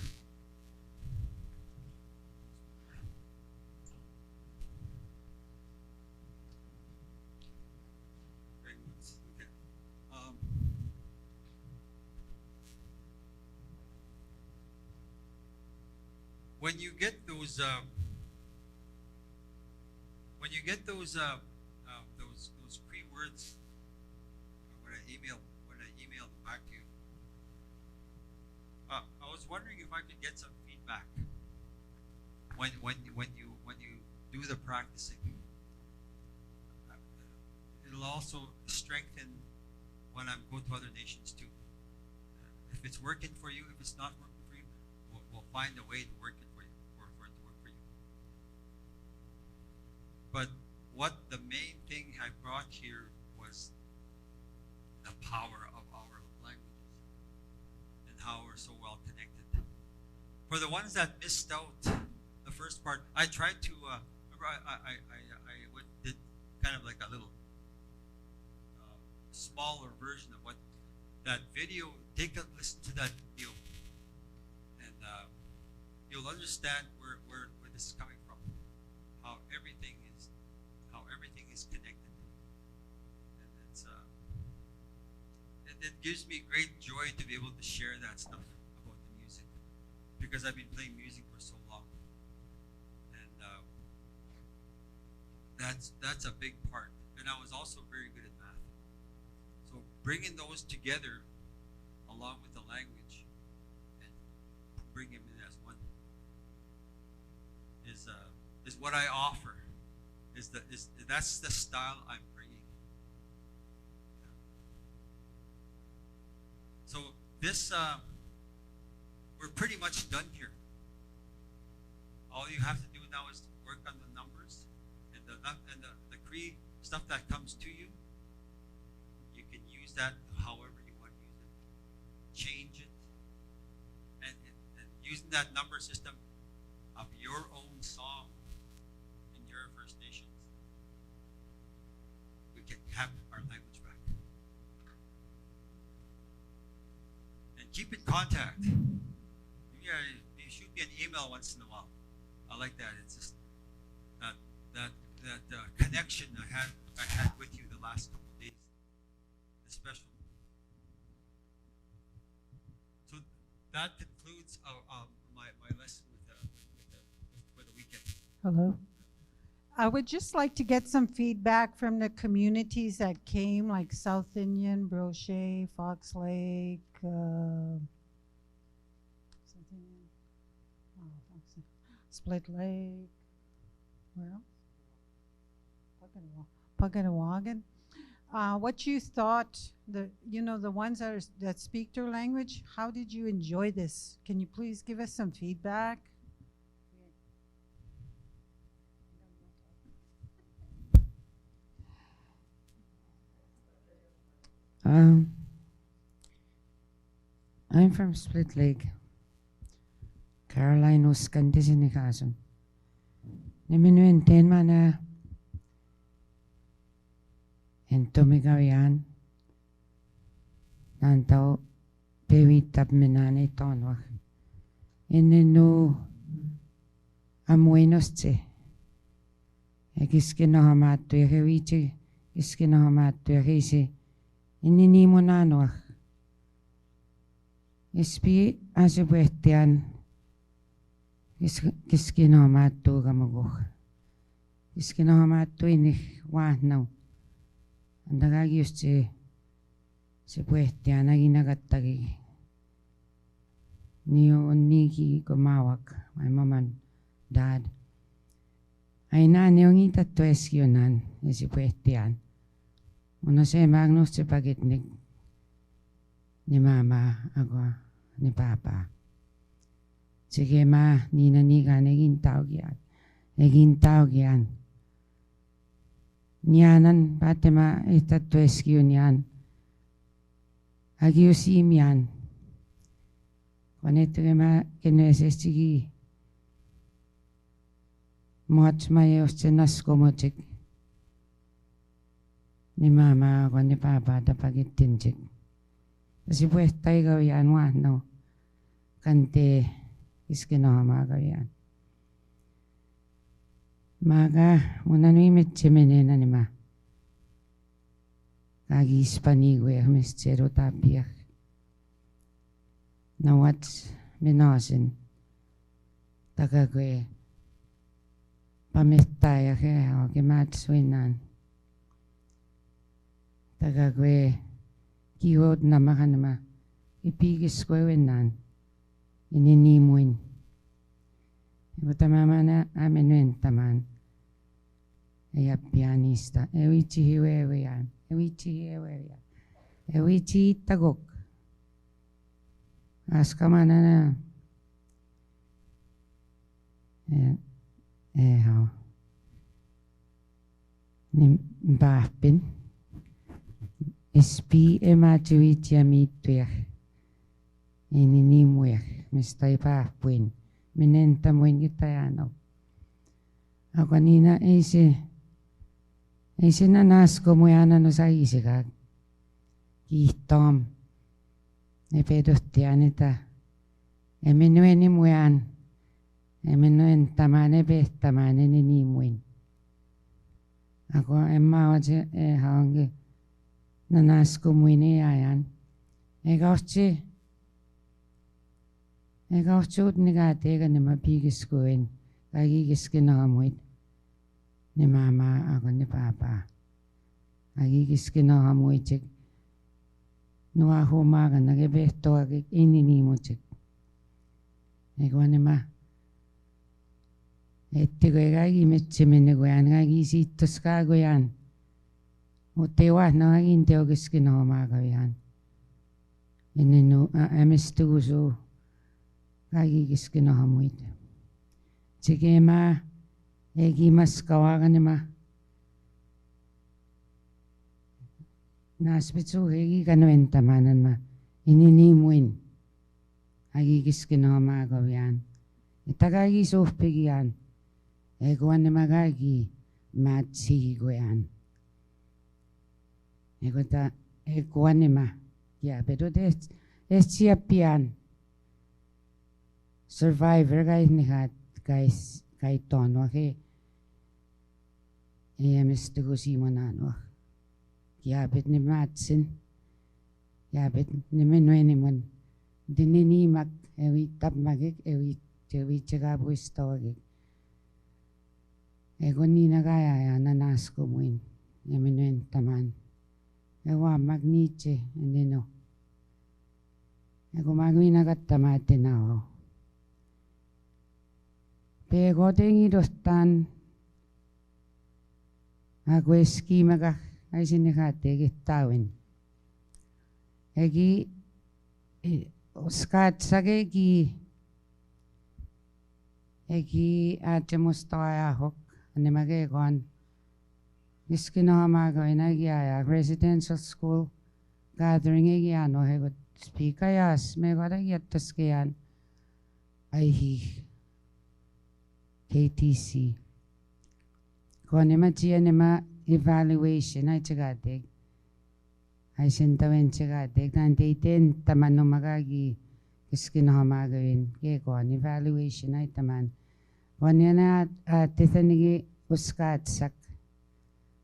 great ones. Okay. When you get those those Cree words when I email them back to you, I was wondering if I could get some feedback when you do the practicing. It'll also strengthen when I'm going to other nations too. If it's working for you, if it's not working for you, we'll find a way to work it for you, for it to work for you. But what the main thing I brought here was the power of our languages and how we're so well connected. For the ones that missed out the first part, I tried to remember did kind of like a little smaller version of what that video. Take a listen to that video, and you'll understand where this is coming from. How everything is connected, and it gives me great joy to be able to share that stuff about the music, because I've been playing music for so long, and that's a big part. And I was also very good at math, so bringing those together along with the language and bring them in as one is what I offer. That's the style I'm bringing. So this we're pretty much done here. All you have to do now is work on the numbers and the Cree stuff that comes to you. You can use that however you want to use it. Change it, and using that number system of your own song in your First Nations, we can have our language back. And keep in contact. You shoot me an email once in a while. I like that. It's just that connection I had with you the last couple of days. It's special. So that concludes my lesson for the weekend. Hello. I would just like to get some feedback from the communities that came, like South Indian, Brochet, Fox Lake, Split Lake, where else? Puganawagan. What you thought, the ones that speak their language, how did you enjoy this? Can you please give us some feedback? I'm from Split Lake. Caroline Uskanti sinikason. Niminu enten mana entomigawian. Nantaw pewitap minani tonwak. Inenu amuenosti. Ekiskinohamatu yahewichi iskinohamatu yahisi. Inini monanoach. Ispi asibuestian kiskinohamatu gamuguch. Iskinohamatu inih wahnau. Andagagi usti sibuestian aginagatagi. Niyo niki kumawak, my mom and dad. Ay na niyong itatweskyonan, isipuestian. Muna sa magnus sa pagitnig ni mama ako, ni papa. Sige ma, ninaniga, naging tawag yan. Naging tawag yan. Niyanan, pati ma itatweskyon yan. Agiusim yan. Wanneer ma kinesis chigi moch mayos chenas komochik ni mama ko ni papa da pagitinchik kasi pues tayo yan wa no kante iskinama yan maga una nui metchemenena ni ma kagi spanigwe mischero tapia na what's minasin tagagwe pamitaya kaya o kimatswinan tagagwe kiwot na makanama ipigis kwewenan ininimuin ibutamama na amin taman ay pianista ewichi hiwewe yan ewichi tagok askamana na how ni bahpin ispi emachuitia mitwer ini muer mistai bahpin minenta muen kitayano ako nina ese nanas como yana no sa isikag kitom ne pedostianita emenueni muan emenuen tamane be tamane ni muin ako emma waje haange nanas kumuini ayan egauchi ut nigate ga ne mapigis koen agigis kinamuit ni mama ako ni papa agigis kinamuit Noa humaga nagebesto ag ininimochik. Egwanema. Ettigoegagi metsemenegoyan gagi sittoskagoyan. Utewa na gagin teogiskinohomagayan. Inenu amestuguso gagi giskinohomuit. Chigema egimas kawaganema. Naspitsu hegi kanuen tamanan ma ininimuin agigis kinomagawian itagagi sofpigian eguan magagi matsigoyan egota eguan ma ya pero des siapian survivor guys nihat guys kay tono ke mistugusimonano Yabit ni matsin, yabit ni menueni mon, dinini mag ewi tap magik ewi chagabu istawagik. Ego ni nagaya ya nanas kumuin, yemenuen taman. Ewa magniche endino. Ego magwi nagat tamate nao. Pego tengi dostan, agweski magak. Ay sinikate gitawin. Egi skat sage egi ate mustaya hok ane mage kon iskino mago inagi aya residential school gathering egi ano hegot speaker yas me gora yattas keyan ay hi KTC kon ema chia nema evaluation ay chagatek ay sintawen chagatek nante iten tamano magagi kiskinahamaagawin kaya ko an evaluation ay taman. Wanya na titanigi uskatsak.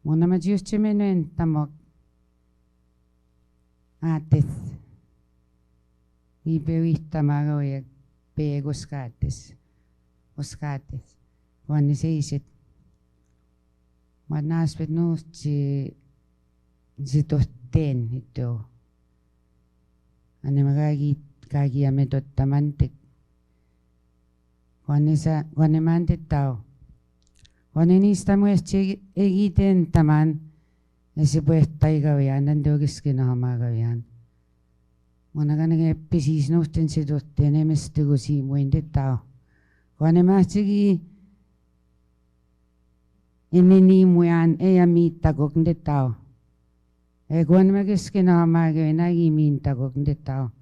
Muna majustiminin tamok atis. Ibewih tamagawag peeg uskatis. Uskatis. Wanya sa isit. Manaspet no si tosten ito. Ano kagi ametot tamantik. Kone mantit tao. Kone nista mo egiten taman. Esi pues tay gawian. Nando kiskinahamaagawian. Muna ka nag-episis no ten si tosten. Emes tigo si mo hindi tao. Kone masigi ininimuyan amita kok hindi tao. Kone magiskinahamaagawian agiminta kok hindi tao.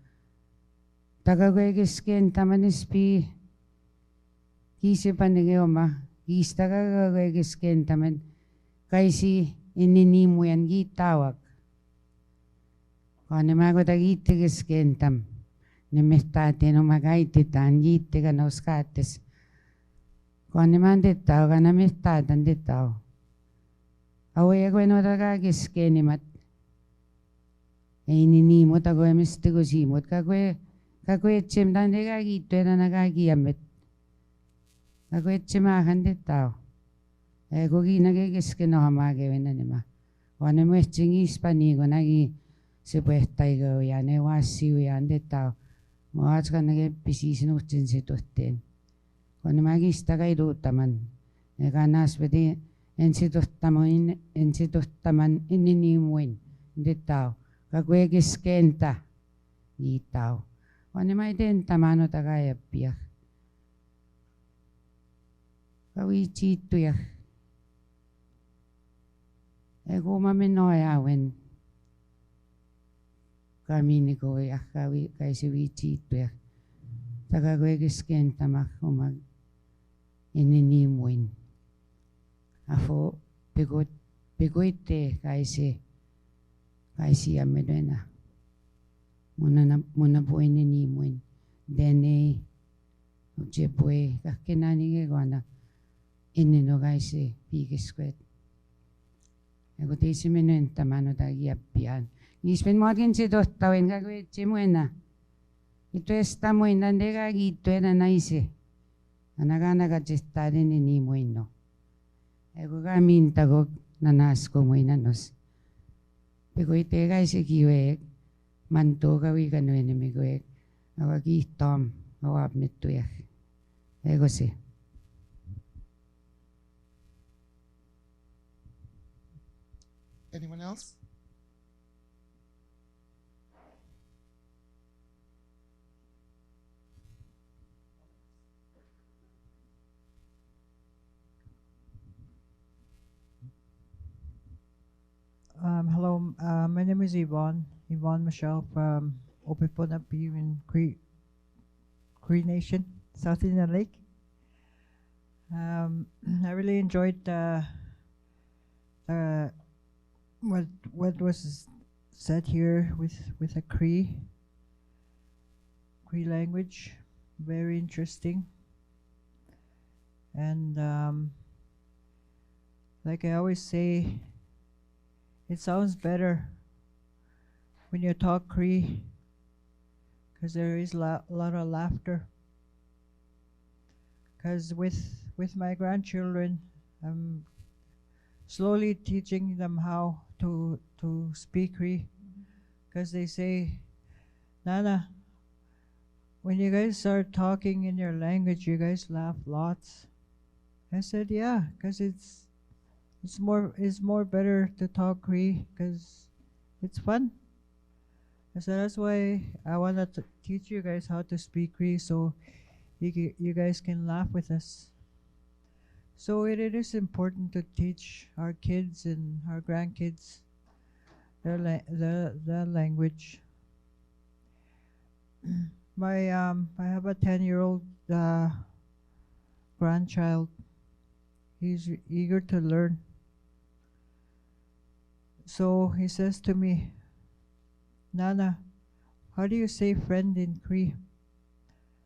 Tagagwegiskin taman ispi. Kisi panigayoma, kista kagagwegiskin taman. Kaisi ininimu yan gitawag. Kone mago tagitigiskin tam. Nimestate no magaititan gitiga na uskates. Kone man ditaw ka namestatan ditaw. Away ako no tagagiskin imat. Ininimu tago emistigo simot kagwe etchem dan degagito na nagagiamit. Ako etchimahan ditaw. Ko ginagigискинahamaagawin na nima. Kone mo etchingis panigo nagi sipuestay gawian. Wasiw yan ditaw. Moats ka nagipisis nutin si tutin. Kone magista kay dutaman. Kanas pwede en si tutaman ininimuin ditaw. Kagwegiskenta ditaw. Kone may din tamano tagayapiyak. Kawichito ya. Ego maminoyawen. Kami ni ko ya kay si wichito ya. Tagagwegisken tamak umag ininimuin. Afo pigoite kay si amedena. Muna po ininimuin. Dene ujepwe kakinani ke gwana. Inino kaisi pigiskwet. Ego teisi menen tamano tagi apian. Gispen moatin si dos tawin kagwe chimuena. Ito esta muena ndega gito era naise. Anagana kachestare ni mueno. Ego kamin tagok nanasko muena nos. Pego ite kaisi kiwek. Manto kawi kanwene migoek. Awagi tom awap metuyak. Ego si. Anyone else? Hello, my name is Yvonne Michelle from Opiponapi in Cree Nation, South Indian Lake. I really enjoyed what was said here with a Cree language. Very interesting. And like I always say, it sounds better when you talk Cree because there is a lot of laughter. Because with my grandchildren, I'm slowly teaching them how to speak Cree, because they say, Nana, when you guys start talking in your language, you guys laugh lots. I said, yeah, because it's more better to talk Cree because it's fun. I said that's why I wanted to teach you guys how to speak Cree so you guys can laugh with us. So it is important to teach our kids and our grandkids the language. I have a 10-year-old grandchild. He's eager to learn. So he says to me, Nana, how do you say friend in Cree?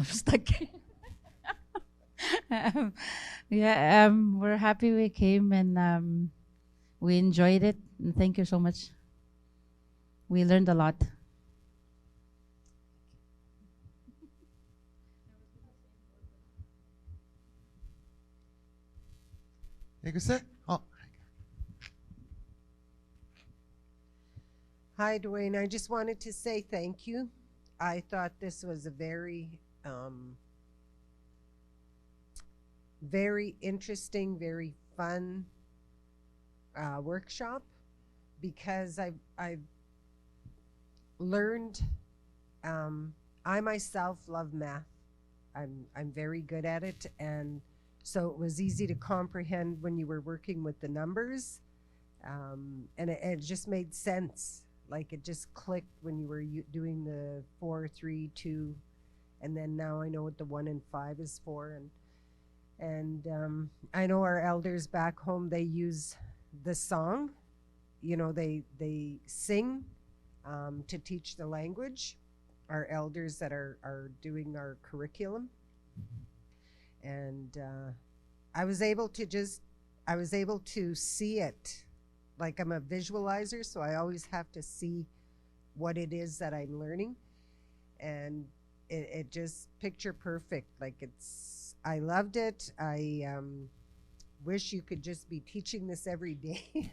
I'm stuck. We're happy we came and we enjoyed it. And thank you so much. We learned a lot. You can say, oh. Hi, Dwayne. I just wanted to say thank you. I thought this was a very interesting, very fun workshop because I've learned. I myself love math. I'm very good at it, and so it was easy to comprehend when you were working with the numbers, and it just made sense. Like it just clicked when you were doing the 4, 3, 2, and then now I know what the 1 and 5 is for, and I know our elders back home, they use the song, you know, they sing to teach the language. Our elders that are doing our curriculum, and I was able to see it. Like I'm a visualizer, so I always have to see what it is that I'm learning, and it just picture perfect. Like I loved it. I wish you could just be teaching this every day,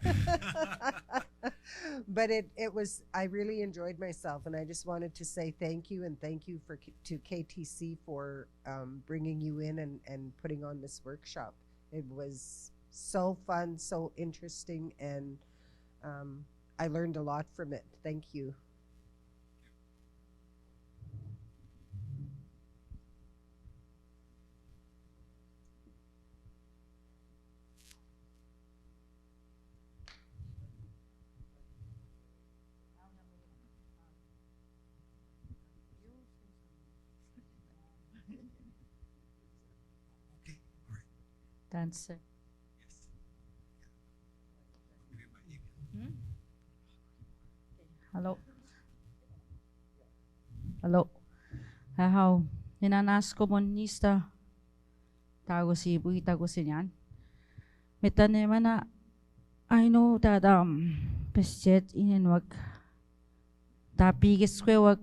but it was. I really enjoyed myself, and I just wanted to say thank you, and thank you to KTC for bringing you in and putting on this workshop. It was so fun, so interesting, and I learned a lot from it. Thank you. Dancer. Hello. Hello. How ninanas komunista tago si bui tago sinyan. Metane mana I know that pesjet inenwag tapi giswewag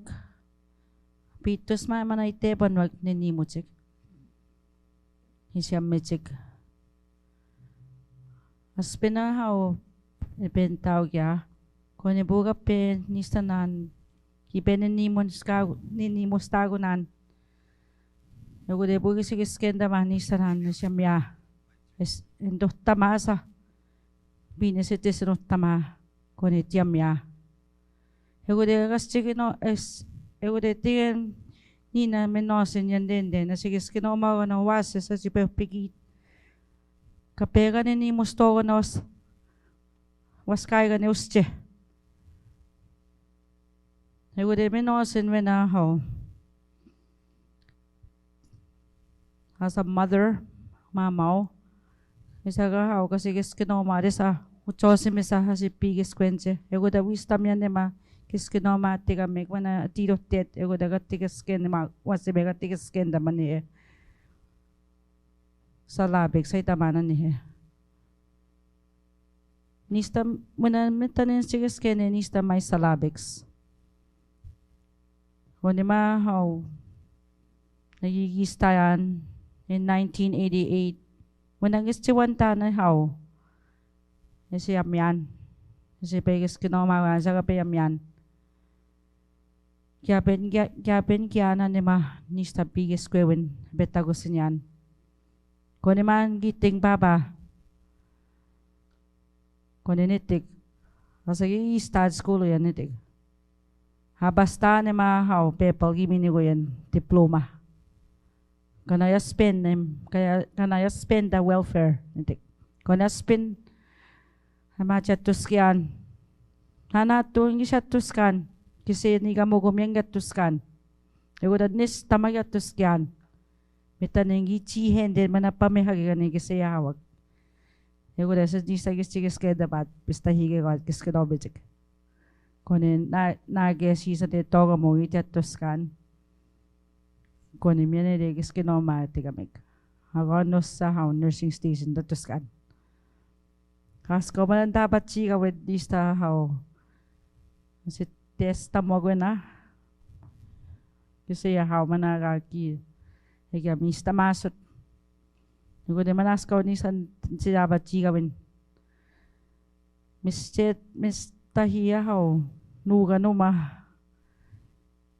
pitos mana ite banwag ninimutsik. Hisyam mitsik. Aspena how ipen tao kya kone buga pe nistanan kipen ninimos tagunan yogo de buga sige skenda man nistanan hisyam ya es endo tamasa binesetes no tama kone tiam ya yogo de gas chigino es yogo de tigen nina menosen yandende na sige skino mawa na wase sa sipe pigit kapega ni mustogo na was kaiga ni usche. I would have been awesome when how as a mother, mama, is a how kasi kiskino marisa, uchosi misa hasi pigis quenche. I would have wisdom yanema, kiskino matiga make when a tiro tet, I would have got tickets skin, was the mega tickets skin the money. Salabik, say the man here. Nista muna mitanin sige skene nista may salabics. Kung ma how nagigistayan in 1988 when nagistiwan ta na how si amyan si pegas kinoma sa kape amyan kya na ni ma nista biggest kwen betagos niyan. Kung man giting baba kung nitik, kasi i-start school yan nitik. Habasta ni mahaw, pepal gimini ko yan, diploma. Kanaya spend the welfare nitik. Kanaya spend, hamachat tuskian. Hanato, hindi siya tuskan, kasi ni kamo gumyang tuskan. Igudan nis tamagat tuskian. Mitanengi chihen din manapamihagi ka ni kasi hawag. Eu dessa dista que dapat pista hige got que dobejek. Konen na gesi sa te toga mo ite toskan. Koni miene regis kinoma tigamig. Hagonos sa how nursing station datuskan. Kas ko man dapat chika with dista how si testa mo na. Kasi how managaki. Ega mista masot. Nugo de manas ko ni san si dapat chika win. Mistahiya how nuga numa.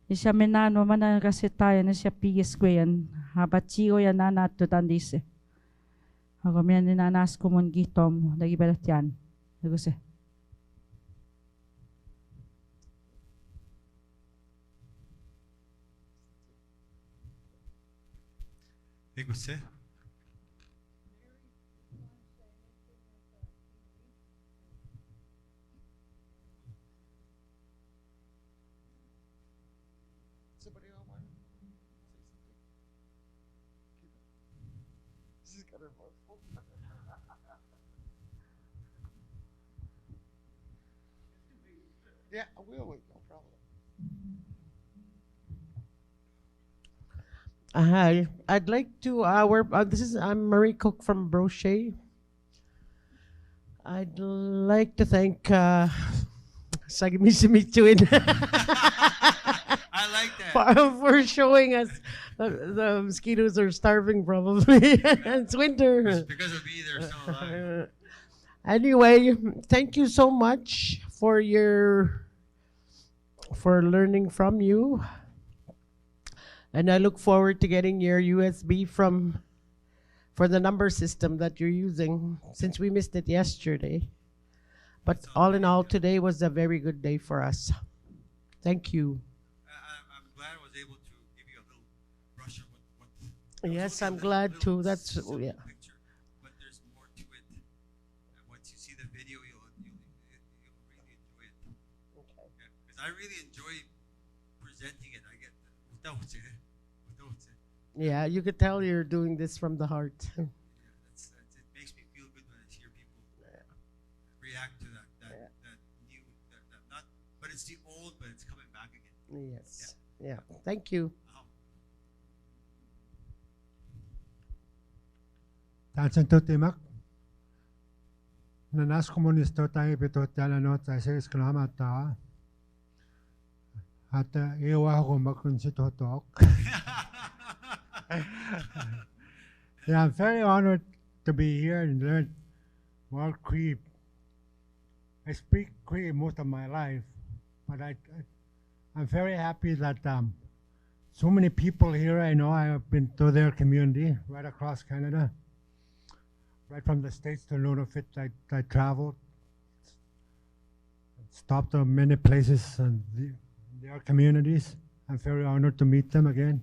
Isya menano mana kasi tayo na siya pigis ko yan. Habat chigo yan na natutan dise. Ako miyan ninanas ko mon gitom. Lagi balat yan. Ako se. Ego se. Somebody else want to say something? She's got her voice full. Yeah, I will wait, no problem. Hi, I'd like to I'm Marie Cook from Brochet. I'd like to thank Sagimisimichuin. I like that. For showing us the mosquitoes are starving probably. It's winter. It's because of me, they're still alive. Anyway, thank you so much for learning from you. And I look forward to getting your USB for the number system that you're using, since we missed it yesterday. But all in all, today was a very good day for us. Thank you. I'm glad I was able to give you a little brush of what Yes, I'm glad too. That's yeah. picture, but there's more to it. And once you see the video, you'll really enjoy it. Okay. Because I really enjoy presenting it. I get Yeah, you could tell you're doing this from the heart. it makes me feel good when I hear people react to that new that not, but it's the old, but it's coming back again. Yes. Yeah. Thank you. Tansen totimak. Nanas komunisto tayo bitotiana no tayo sa klamata. At iwa ko makunsitotok. Yeah, I'm very honored to be here and learn more Cree. I speak Cree most of my life, but I'm very happy that so many people here I know. I have been to their community right across Canada, right from the States to Nunavut. I traveled, stopped at many places and their communities. I'm very honored to meet them again.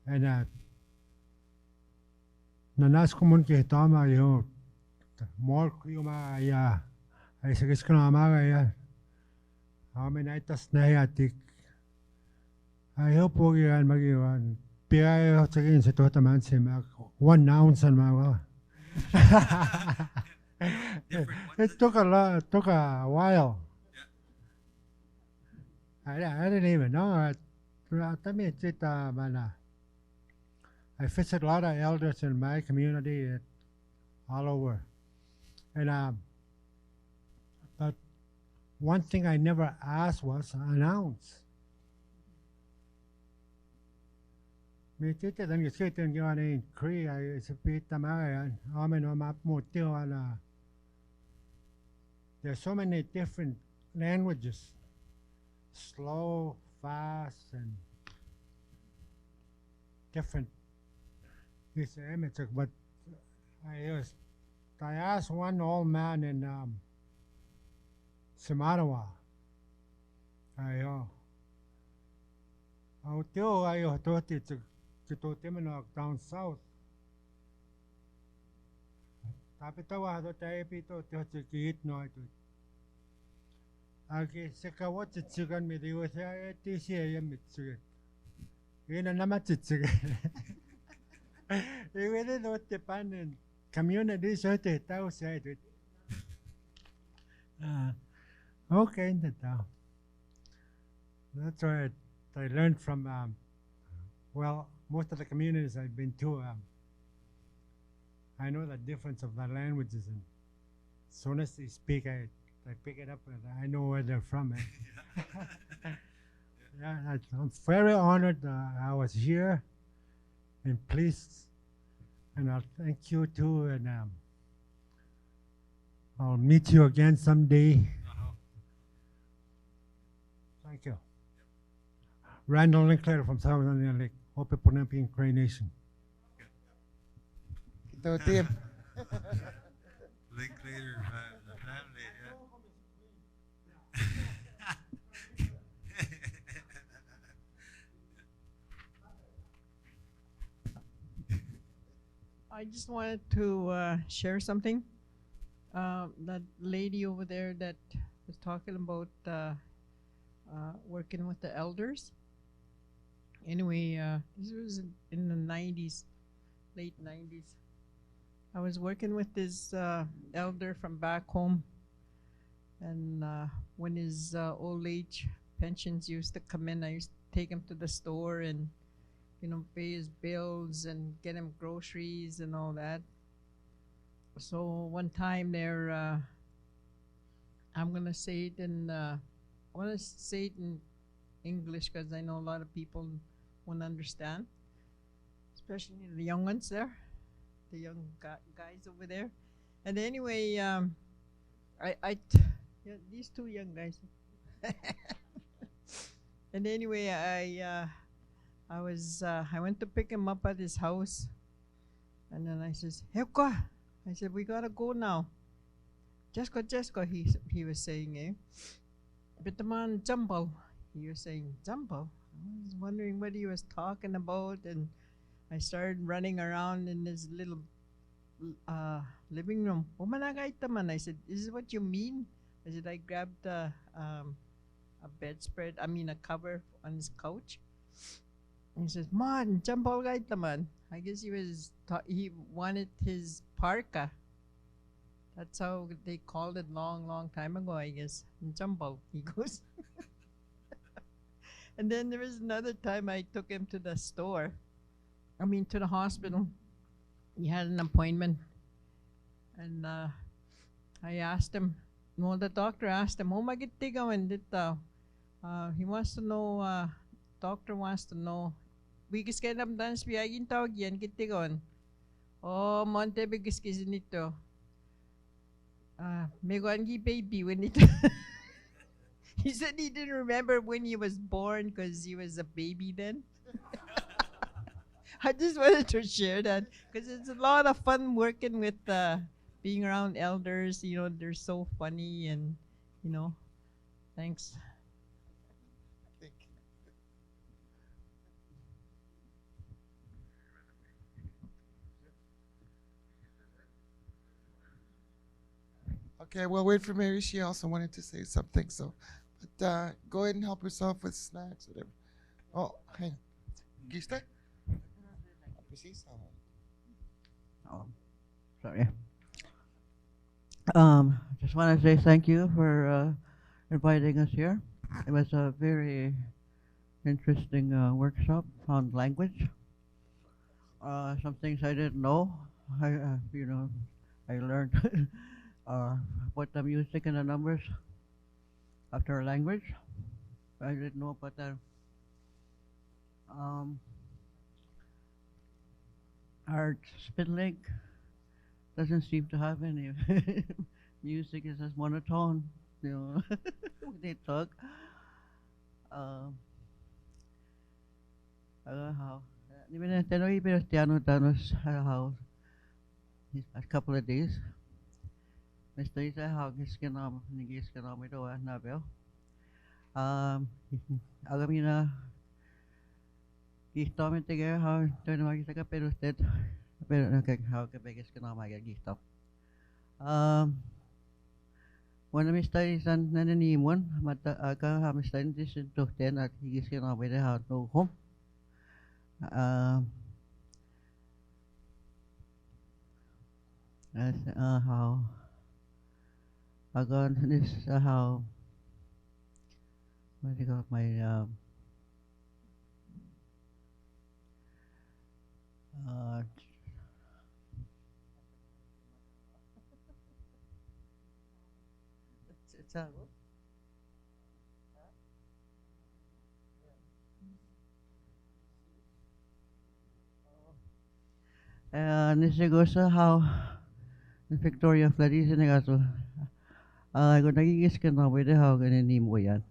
And nanas ko mun kitama yo more kuma ya ay sigis ko na maga ya aminaitas na yatik ayo po yan magiwan piayo sagin sa tota man si mag 1 ounce and maga. It took a while. I didn't even know. I visit a lot of elders in my community all over. And but one thing I never asked was an ounce. Me tita dan gisitin yon in Cree I sapita magayan. Amen o mapmutio ala. There's so many different languages. Slow, fast, and different. But I asked one old man in Simarawa. Ayo toti to down south. Tapitawa do tayo pito to kiit no ito. Agi sekawat chigan mi diwa siya tisi ayam mitsugan. Ina naman chitsigan. Even though the pan and community so te tao say it. Okay, that's what I learned from Well, most of the communities I've been to, I know the difference of the languages, and as soon as they speak, I pick it up and I know where they're from. Yeah, I'm very honored I was here and pleased, and I'll thank you too, and I'll meet you again someday. Thank you. Randall Linkletter from Southern Lake, Hope Punapi Cree Nation. Ito, Tim. Linklater, the family, I just wanted to share something. That lady over there that was talking about working with the elders. Anyway, this was in the 90s, late 90s. I was working with this elder from back home, and when his old age pensions used to come in, I used to take him to the store and, you know, pay his bills and get him groceries and all that. So one time there, I'm gonna say it in, I wanna say it in English because I know a lot of people won't understand, especially the young ones there, the young guys over there. And anyway, yeah, these two young guys. And anyway, I went to pick him up at his house, and then I says, "Hepka," I said, "We gotta go now." Jessica, he was saying, eh? But the man jumbo, he was saying jumbo. I was wondering what he was talking about, and I started running around in his little living room. Man, I said, "Is this what you mean?" I said, I grabbed a bedspread, a cover on his couch. And he says, "Man, jumbo man." I guess he wanted his parka. That's how they called it long time ago, I guess. Jumbo, he goes. And then there was another time I took him to the store. To the hospital. He had an appointment. And I asked him, the doctor asked him, magitigawan dito. He wants to know, doctor wants to know, bigis kayo namdan sa biyagin tawag yan, kitigawan. Oh, monte bigis kasi nito. May guangi baby when it he said he didn't remember when he was born because he was a baby then. I just wanted to share that because it's a lot of fun working with being around elders. You know, they're so funny and, you know, thanks. Okay, we'll wait for Mary. She also wanted to say something. So, but go ahead and help yourself with snacks, whatever. Oh, hang on. Gista? Oh, sorry. Just want to say thank you for inviting us here. It was a very interesting workshop on language. Some things I didn't know. I learned about the music and the numbers after language. I didn't know about that. Our spin link doesn't seem to have any music. Is as monotone, you know, when they talk. How? Even Tenoy Piano Tanos how a couple of days. Mr. Isa how nigis kanam ito nabel. Agamina Gihtom together how turn magis ka pero usted pero how ka beges kanam aga gihtom. One of my studies on nananimon mata aga ha studies this to ten at higis kanam ito how no home. As how again this how what do you call my Uh, it's a, nisigosa how Victoria Fladis na gato. Kung nagigis ka na, pwede how ganun mo yan.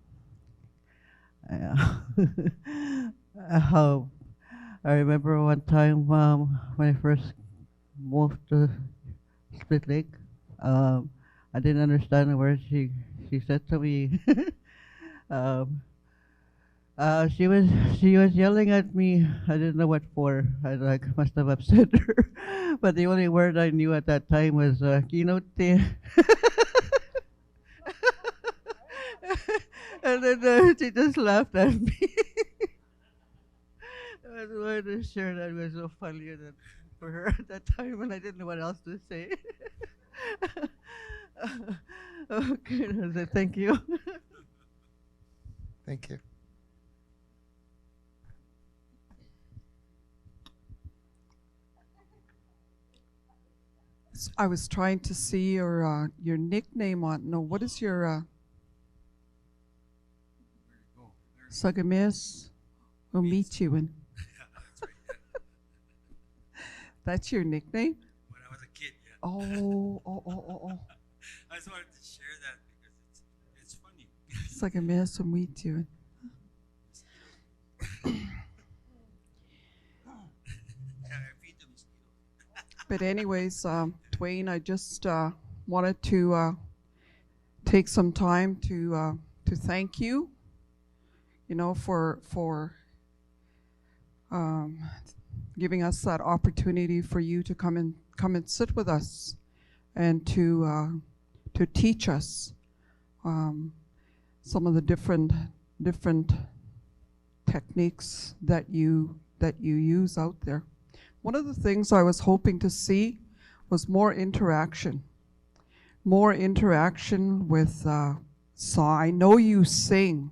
How I remember one time when I first moved to Split Lake, I didn't understand a word she said to me. um, she was yelling at me. I didn't know what for. I like must have upset her. But the only word I knew at that time was keynote. And then she just laughed at me. I was wanted to share that. It was so funny that for her at that time, and I didn't know what else to say. Okay, so thank you. Thank you. I was trying to see your nickname on. No, what is your Sagamis Umichiwan? That's your nickname? When I was a kid, yeah. Oh. I just wanted to share that because it's funny. Sagamis Umichiwan. But anyways, Dwayne, I just wanted to take some time to thank you. You know, for giving us that opportunity for you to come and sit with us, and to teach us some of the different techniques that you use out there. One of the things I was hoping to see was more interaction with song. I know you sing,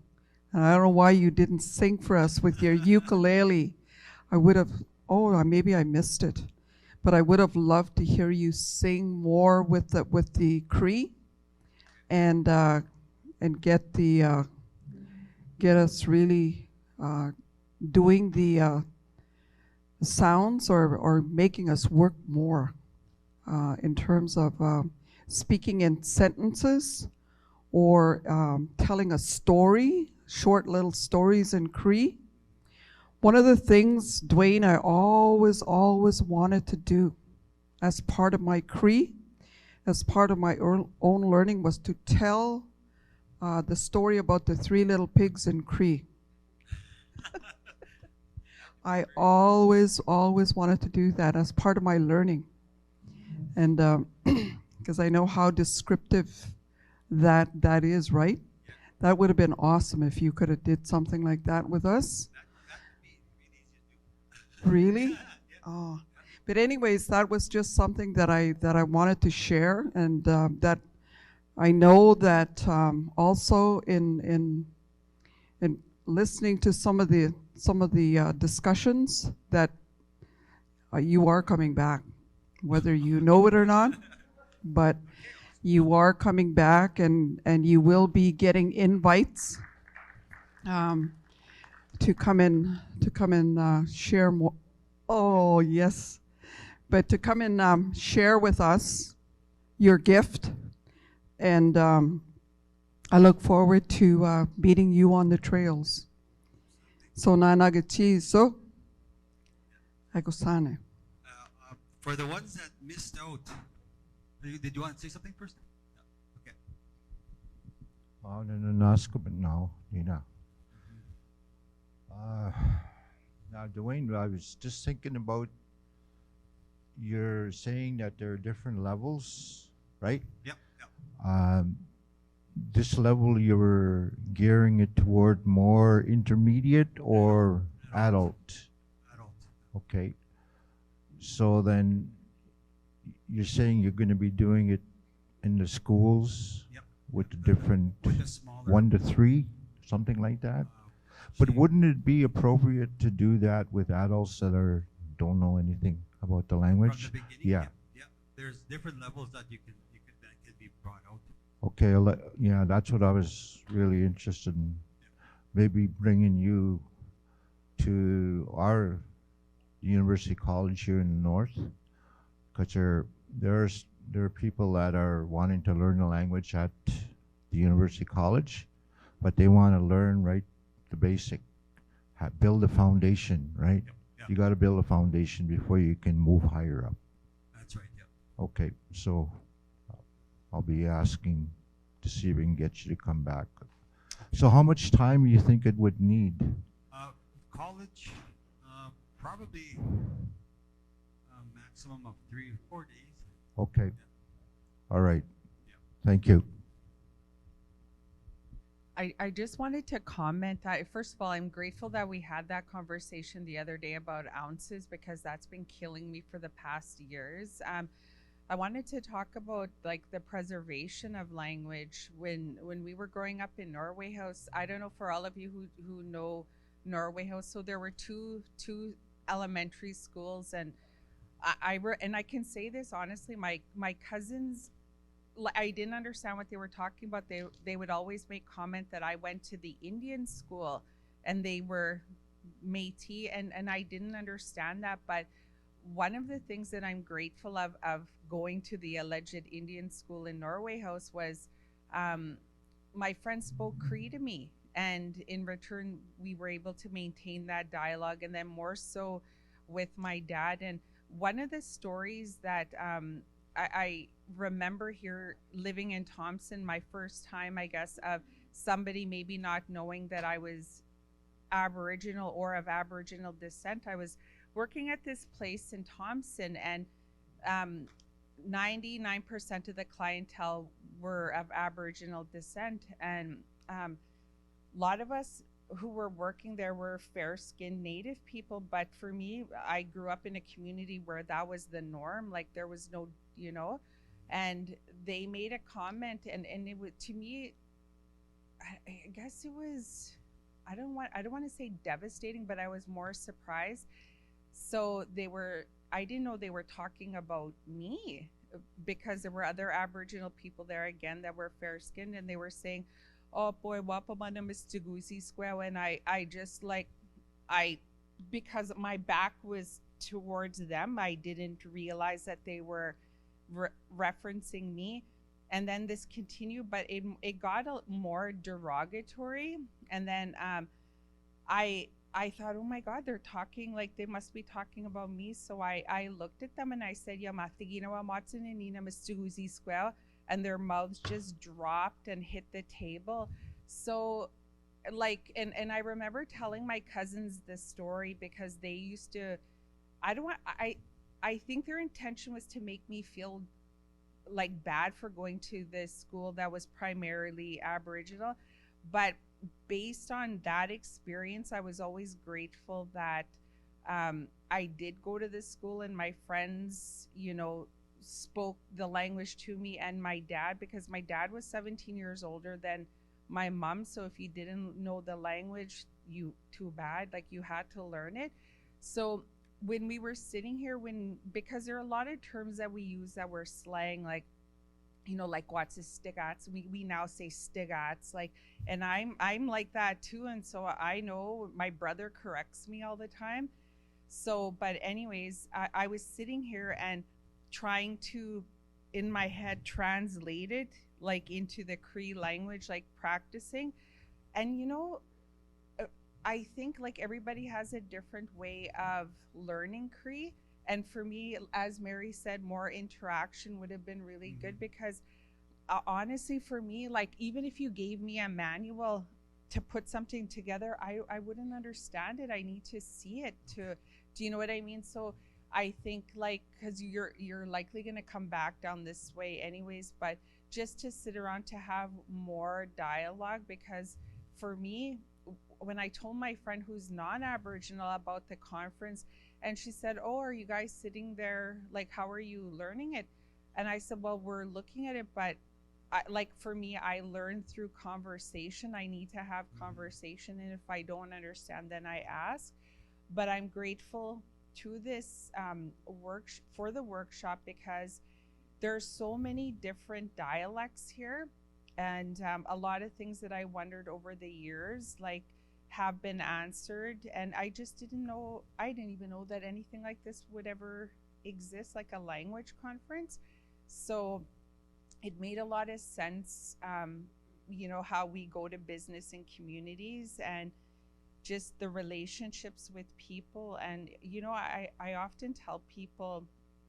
and I don't know why you didn't sing for us with your ukulele. I would have, maybe I missed it, but I would have loved to hear you sing more with the Cree, and get us really doing the sounds or making us work more in terms of speaking in sentences or telling a story, short little stories in Cree. One of the things, Dwayne, I always wanted to do as part of my Cree, as part of my own learning, was to tell the story about the 3 little pigs in Cree. I always wanted to do that as part of my learning. And because I know how descriptive that is, right? That would have been awesome if you could have did something like that with us. Really? Oh. But anyways, that was just something that I wanted to share, and that I know that also in listening to some of the discussions that you are coming back, whether you know it or not, but you are coming back, and you will be getting invites to come and share more. Oh yes, but to come and share with us your gift, and I look forward to meeting you on the trails. So nanagachi so agosane. For the ones that missed out, did you want to say something first? Yeah. Okay. Now, Nina. Now, Dwayne, I was just thinking about, you're saying that there are different levels, right? Yep. This level, you were gearing it toward more intermediate or adult? Adult. Okay. So then you're saying you're going to be doing it in the schools? Yep. With the different with the smaller 1 to 3, something like that? But wouldn't it be appropriate to do that with adults that don't know anything about the language. From the beginning, Yeah. yeah. There's different levels that that can be brought out. Okay, yeah, that's what I was really interested in. Maybe bringing you to our university college here in the north, because there are people that are wanting to learn the language at the university college, but they want to learn the basic, build a foundation, right? Yeah. You got to build a foundation before you can move higher up. That's right. Yeah. Okay, so I'll be asking to see if we can get you to come back. So how much time do you think it would need? College, probably a maximum of 3 or 4 days. Okay. All right. Thank you. I just wanted to comment. First of all, I'm grateful that we had that conversation the other day about ounces, because that's been killing me for the past years. I wanted to talk about like the preservation of language. When we were growing up in Norway House, I don't know for all of you who know Norway House, so there were two elementary schools, and I can say this honestly, my cousins, I didn't understand what they were talking about. They would always make comment that I went to the Indian school and they were Métis, and I didn't understand that. But one of the things that I'm grateful of going to the alleged Indian school in Norway House was my friend spoke Cree to me, and in return we were able to maintain that dialogue, and then more so with my dad. And one of the stories that I remember here living in Thompson, my first time, I guess, of somebody maybe not knowing that I was Aboriginal or of Aboriginal descent. I was working at this place in Thompson, and 99% of the clientele were of Aboriginal descent, and a lot of us who were working there were fair-skinned Native people. But for me, I grew up in a community where that was the norm. Like there was no, and they made a comment, and it was, to me, I guess it was, I don't want to say devastating, but I was more surprised. So I didn't know they were talking about me, because there were other Aboriginal people there again that were fair-skinned, and they were saying, "Oh boy, wapa mana Mr. Square," and I just because my back was towards them, I didn't realize that they were referencing me. And then this continued, but it got more derogatory. And then I thought, oh my God, they're talking, like they must be talking about me. So I looked at them and I said, Square, and their mouths just dropped and hit the table. So and I remember telling my cousins this story, because they used to, I think their intention was to make me feel like bad for going to this school that was primarily Aboriginal. But based on that experience, I was always grateful that I did go to this school, and my friends, spoke the language to me, and my dad, because my dad was 17 years older than my mom. So if you didn't know the language, too bad, like you had to learn it. So when we were sitting here, because there are a lot of terms that we use that were slang, like, like what's a stigats? We now say stigats, like, and I'm like that too. And so I know my brother corrects me all the time. So, but anyways, I was sitting here and trying to, in my head, translate it like into the Cree language, like practicing. And I think like everybody has a different way of learning Cree. And for me, as Mary said, more interaction would have been really good, because honestly, for me, like even if you gave me a manual to put something together, I wouldn't understand it. I need to see it do you know what I mean? So I think like, because you're likely going to come back down this way anyways, but just to sit around to have more dialogue, because for me, when I told my friend who's non-Aboriginal about the conference, and she said, "Oh, are you guys sitting there? Like, how are you learning it?" And I said, "Well, we're looking at it, but for me, I learn through conversation. I need to have conversation, and if I don't understand, then I ask." But I'm grateful to this for the workshop because there's so many different dialects here, and a lot of things that I wondered over the years, like, have been answered, and I just didn't know. I didn't even know that anything like this would ever exist, like a language conference. So it made a lot of sense, you know, how we go to business and communities and just the relationships with people. And, you know, I often tell people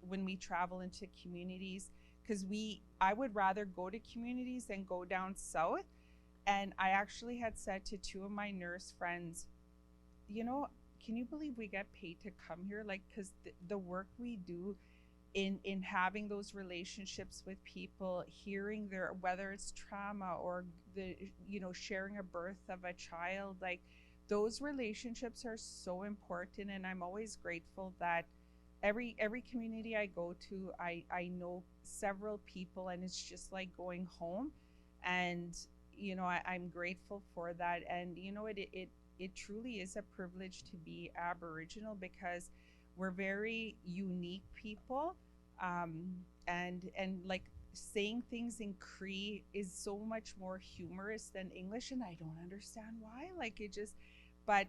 when we travel into communities, because I would rather go to communities than go down south. And I actually had said to two of my nurse friends, you know, can you believe we get paid to come here? Like, because the work we do in having those relationships with people, hearing their, whether it's trauma or the, you know, sharing a birth of a child, like those relationships are so important. And I'm always grateful that every community I go to, I know several people, and it's just like going home. And you know, I'm grateful for that. And you know, it truly is a privilege to be Aboriginal because we're very unique people, and like saying things in Cree is so much more humorous than English, and I don't understand why. Like it just, but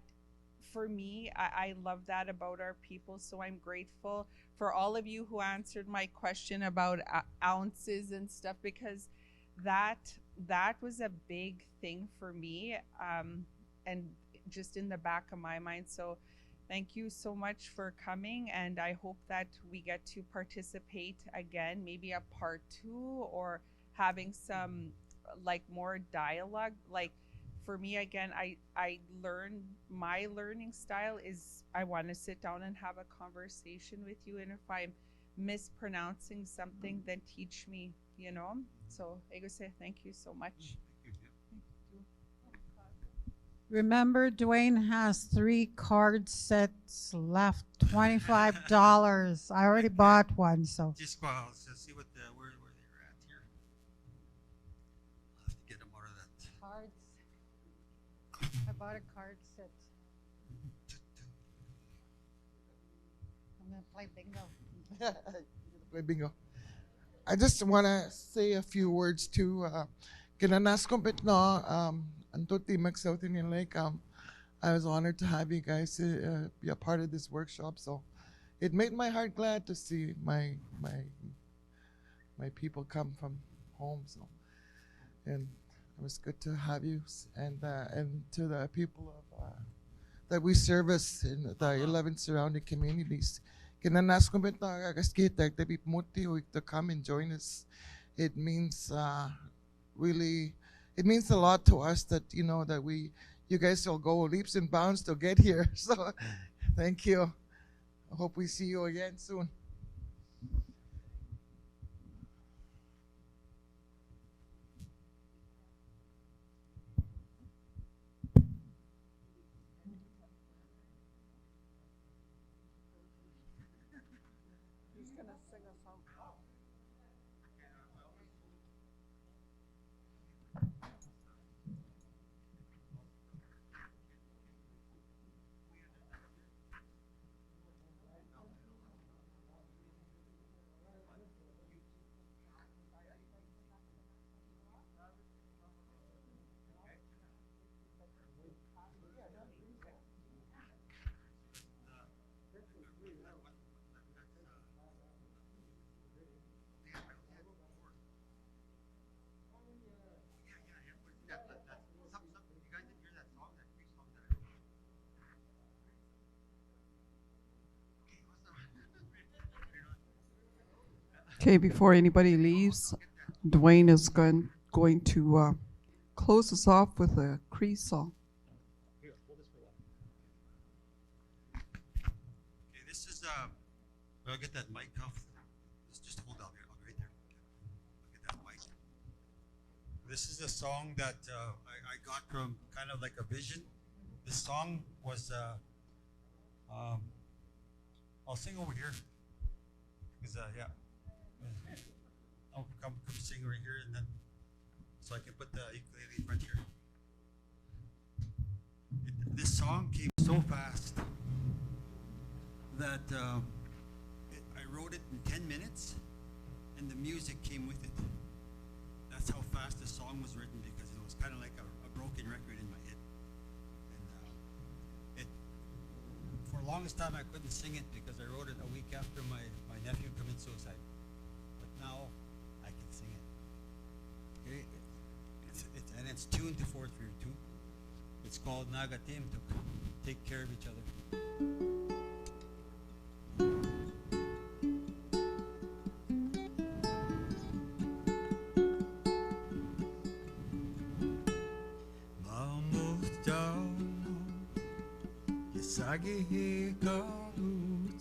for me, I love that about our people. So I'm grateful for all of you who answered my question about ounces and stuff, because that was a big thing for me, and just in the back of my mind. So thank you so much for coming, and I hope that we get to participate again, maybe a part 2, or having some like more dialogue. Like for me, again, I learn, my learning style is I want to sit down and have a conversation with you, and if I'm mispronouncing something, then teach me, you know. So I go say thank you so much. Remember, Dwayne has 3 card sets left, $25. I already bought one, so. Just go out, so see what where they're at here. I'll have to get them out of that. Cards. I bought a card set. I'm gonna play bingo. Play bingo. I just want to say a few words to Kinanas Kompit no Antoti Mac South Indian Lake. I was honored to have you guys be a part of this workshop. So it made my heart glad to see my people come from home. So, and it was good to have you, and to the people of that we service in the 11 surrounding communities. Kinanas ko bet na kakaskita to come and join us. It means really, it means a lot to us that you know that you guys will go leaps and bounds to get here. So thank you. I hope we see you again soon. Who's gonna sing a song? Okay, before anybody leaves, Dwayne is going to close us off with a Cree song. Okay, this is I'll get that mic off. Just hold out here. I'll be right there. I'll get that mic. This is a song that I got from kind of like a vision. This song was I'll sing over here because yeah. I'll come sing right here, and then so I can put the ukulele in front here. This song came so fast. that I wrote it in 10 minutes, and the music came with it. That's how fast the song was written, because it was kind of like a broken record in my head. And for the longest time I couldn't sing it because I wrote it a week after my nephew committed suicide. But now I can sing it. Okay? And it's tuned to 432. It's called Nagatim, to take care of each other. Sagi kalut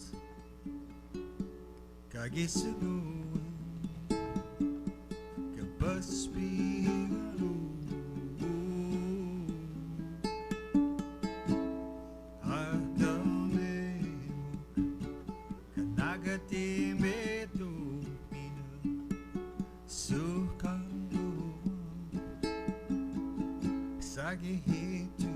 kagi sunuan kapaspilu agame kanagati metu pina sukando sagi hitu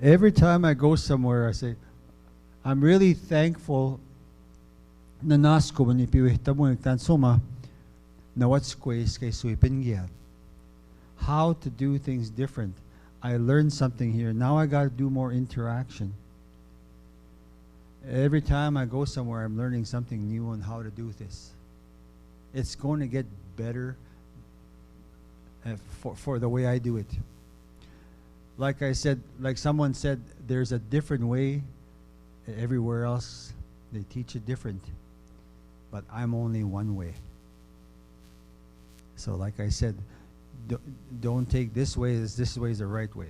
Every time I go somewhere, I say, I'm really thankful na nasko man ipiwihta mo nagtansuma na what's quiz kay suipingiat. How to do things different. I learned something here. Now I got to do more interaction. Every time I go somewhere, I'm learning something new on how to do this. It's going to get better for the way I do it. Like I said, like someone said, there's a different way. Everywhere else, they teach it different. But I'm only one way. So like I said, don't take this way as this way is the right way.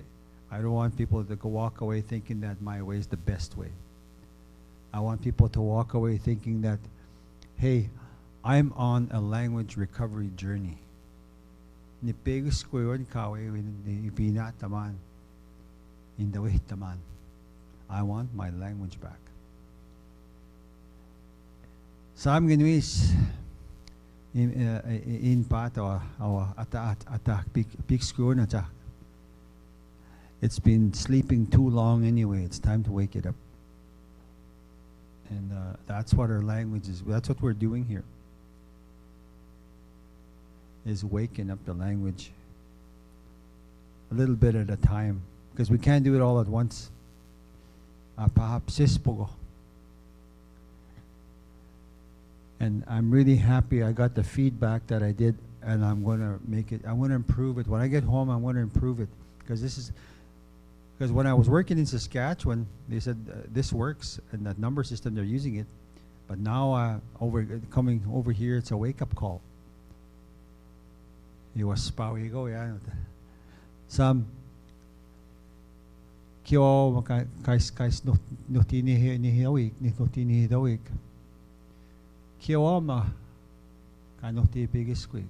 I don't want people to walk away thinking that my way is the best way. I want people to walk away thinking that, hey, I'm on a language recovery journey. Nipegos ko yun kawe pinataman. Indawihtaman. I want my language back. Sam ginuis in pat or ata pik school na ta. It's been sleeping too long anyway. It's time to wake it up. And that's what our language is. That's what we're doing here. Is waking up the language a little bit at a time, because we can't do it all at once. And I'm really happy I got the feedback that I did, and I'm going to make it, I want to improve it. When I get home, I want to improve it, because Because when I was working in Saskatchewan, they said this works and that number system they're using it, but now coming over here, it's a wake-up call. It was pawigo, yeah. Some kyo kais notini ni hawik kyo ma kanoti biggest quick.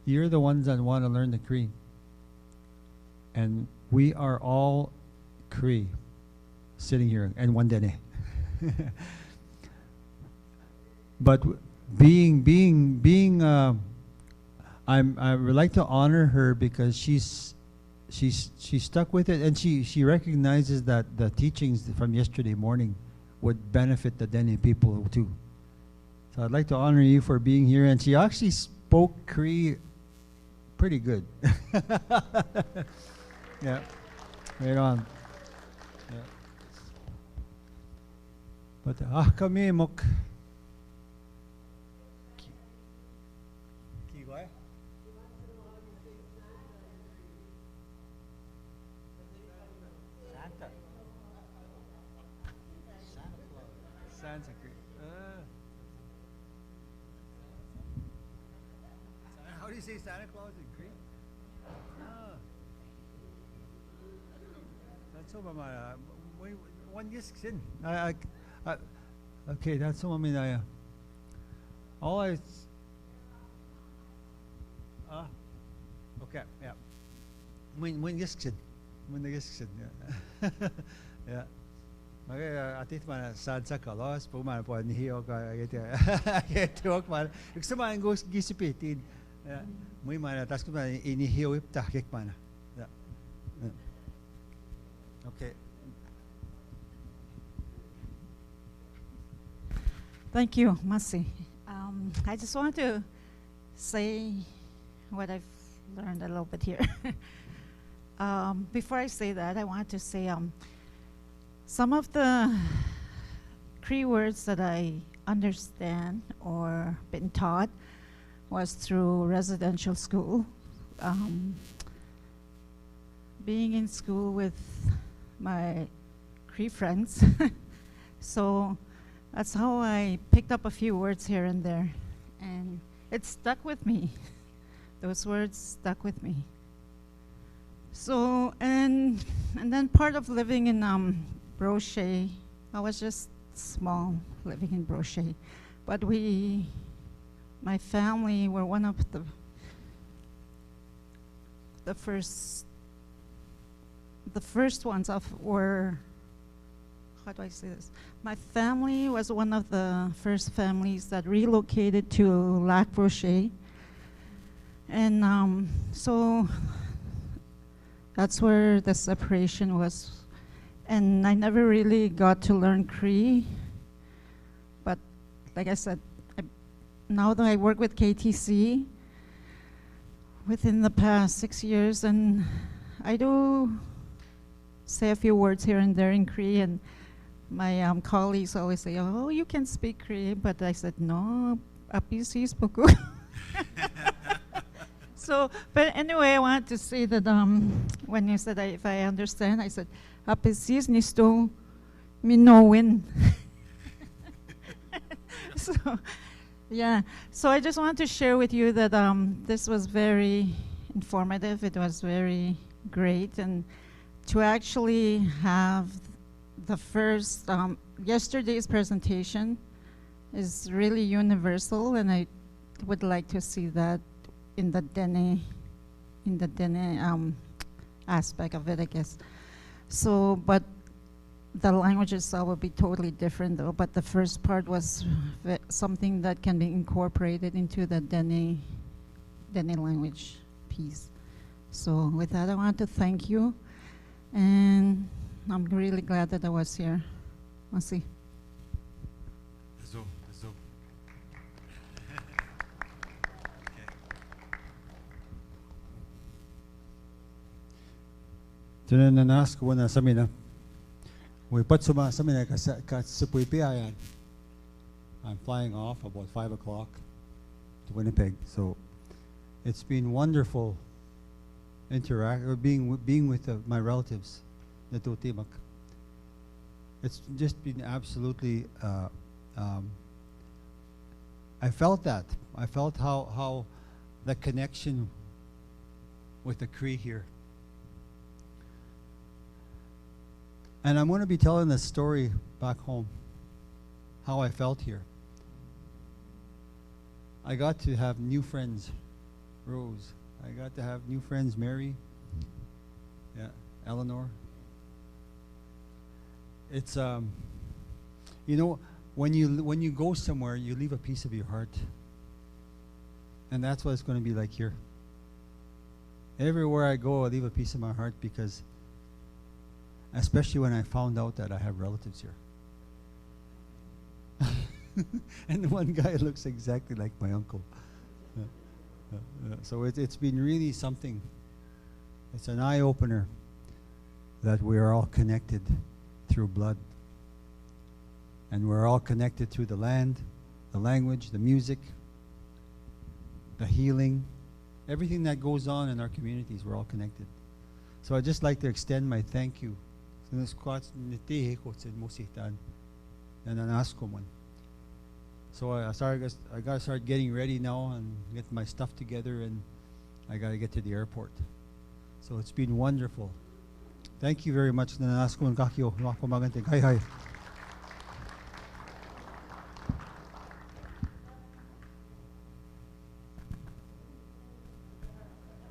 You're the ones that want to learn the Cree. And we are all Cree sitting here and one day. But I would like to honor her because she's stuck with it, and she recognizes that the teachings from yesterday morning would benefit the Dene people too. So I'd like to honor you for being here, and she actually spoke Cree pretty good. Yeah, right on. Yeah. But kami mok. Santa Cree. How do you say Santa Claus in Cree? That's so mama. One yes sin. Okay, that's so mama. All I. Okay, yeah. When yes sin. When the yes sin. Yeah. Yeah. Maka atit mana Santa Claus, pag mana po nihiyo ka gitu mana. Gusto man gisipitin. Muy mana tas ko mana inihiyo ipta kek mana. Okay. Thank you, Masi. I just want to say what I've learned a little bit here. Before I say that, I want to say some of the Cree words that I understand or been taught was through residential school. Being in school with my Cree friends. So that's how I picked up a few words here and there. And it stuck with me. Those words stuck with me. So, and then part of living in Brochet, I was just small living in Brochet, but my family were one of the first ones were, how do I say this? My family was one of the first families that relocated to Lac Brochet, and so that's where the separation was. And I never really got to learn Cree, but like I said, now that I work with KTC within the past 6 years, and I do say a few words here and there in Cree, and my colleagues always say, oh, you can speak Cree, but I said, no, apisi spoku. So, but anyway, I wanted to say that when you said if I understand, I said, apesis nisto minowin. So, yeah. So I just wanted to share with you that this was very informative. It was very great, and to actually have the first yesterday's presentation is really universal, and I would like to see that in the Dene aspect of it, I guess. So, but the language itself will be totally different though, but the first part was something that can be incorporated into the Dene language piece. So with that, I want to thank you, and I'm really glad that I was here. Merci. Tinananas ko na sa mina. Uipat suma sa mina sa Puipiayan. I'm flying off about 5 o'clock to Winnipeg. So it's been wonderful interact or being with my relatives, the Tutimak. It's just been absolutely. I felt that. I felt how the connection with the Cree here. And I'm going to be telling this story back home, how I felt here. I got to have new friends, Rose. I got to have new friends, Mary, yeah, Eleanor. It's you know, when you go somewhere, you leave a piece of your heart, and that's what it's going to be like here. Everywhere I go, I leave a piece of my heart because, especially when I found out that I have relatives here. And one guy looks exactly like my uncle. So it's been really something. It's an eye-opener that we are all connected through blood. And we're all connected through the land, the language, the music, the healing, everything that goes on in our communities, we're all connected. So I'd just like to extend my thank you. So I got to start getting ready now and get my stuff together, and I got to get to the airport. So it's been wonderful. Thank you very much. Hi, hi.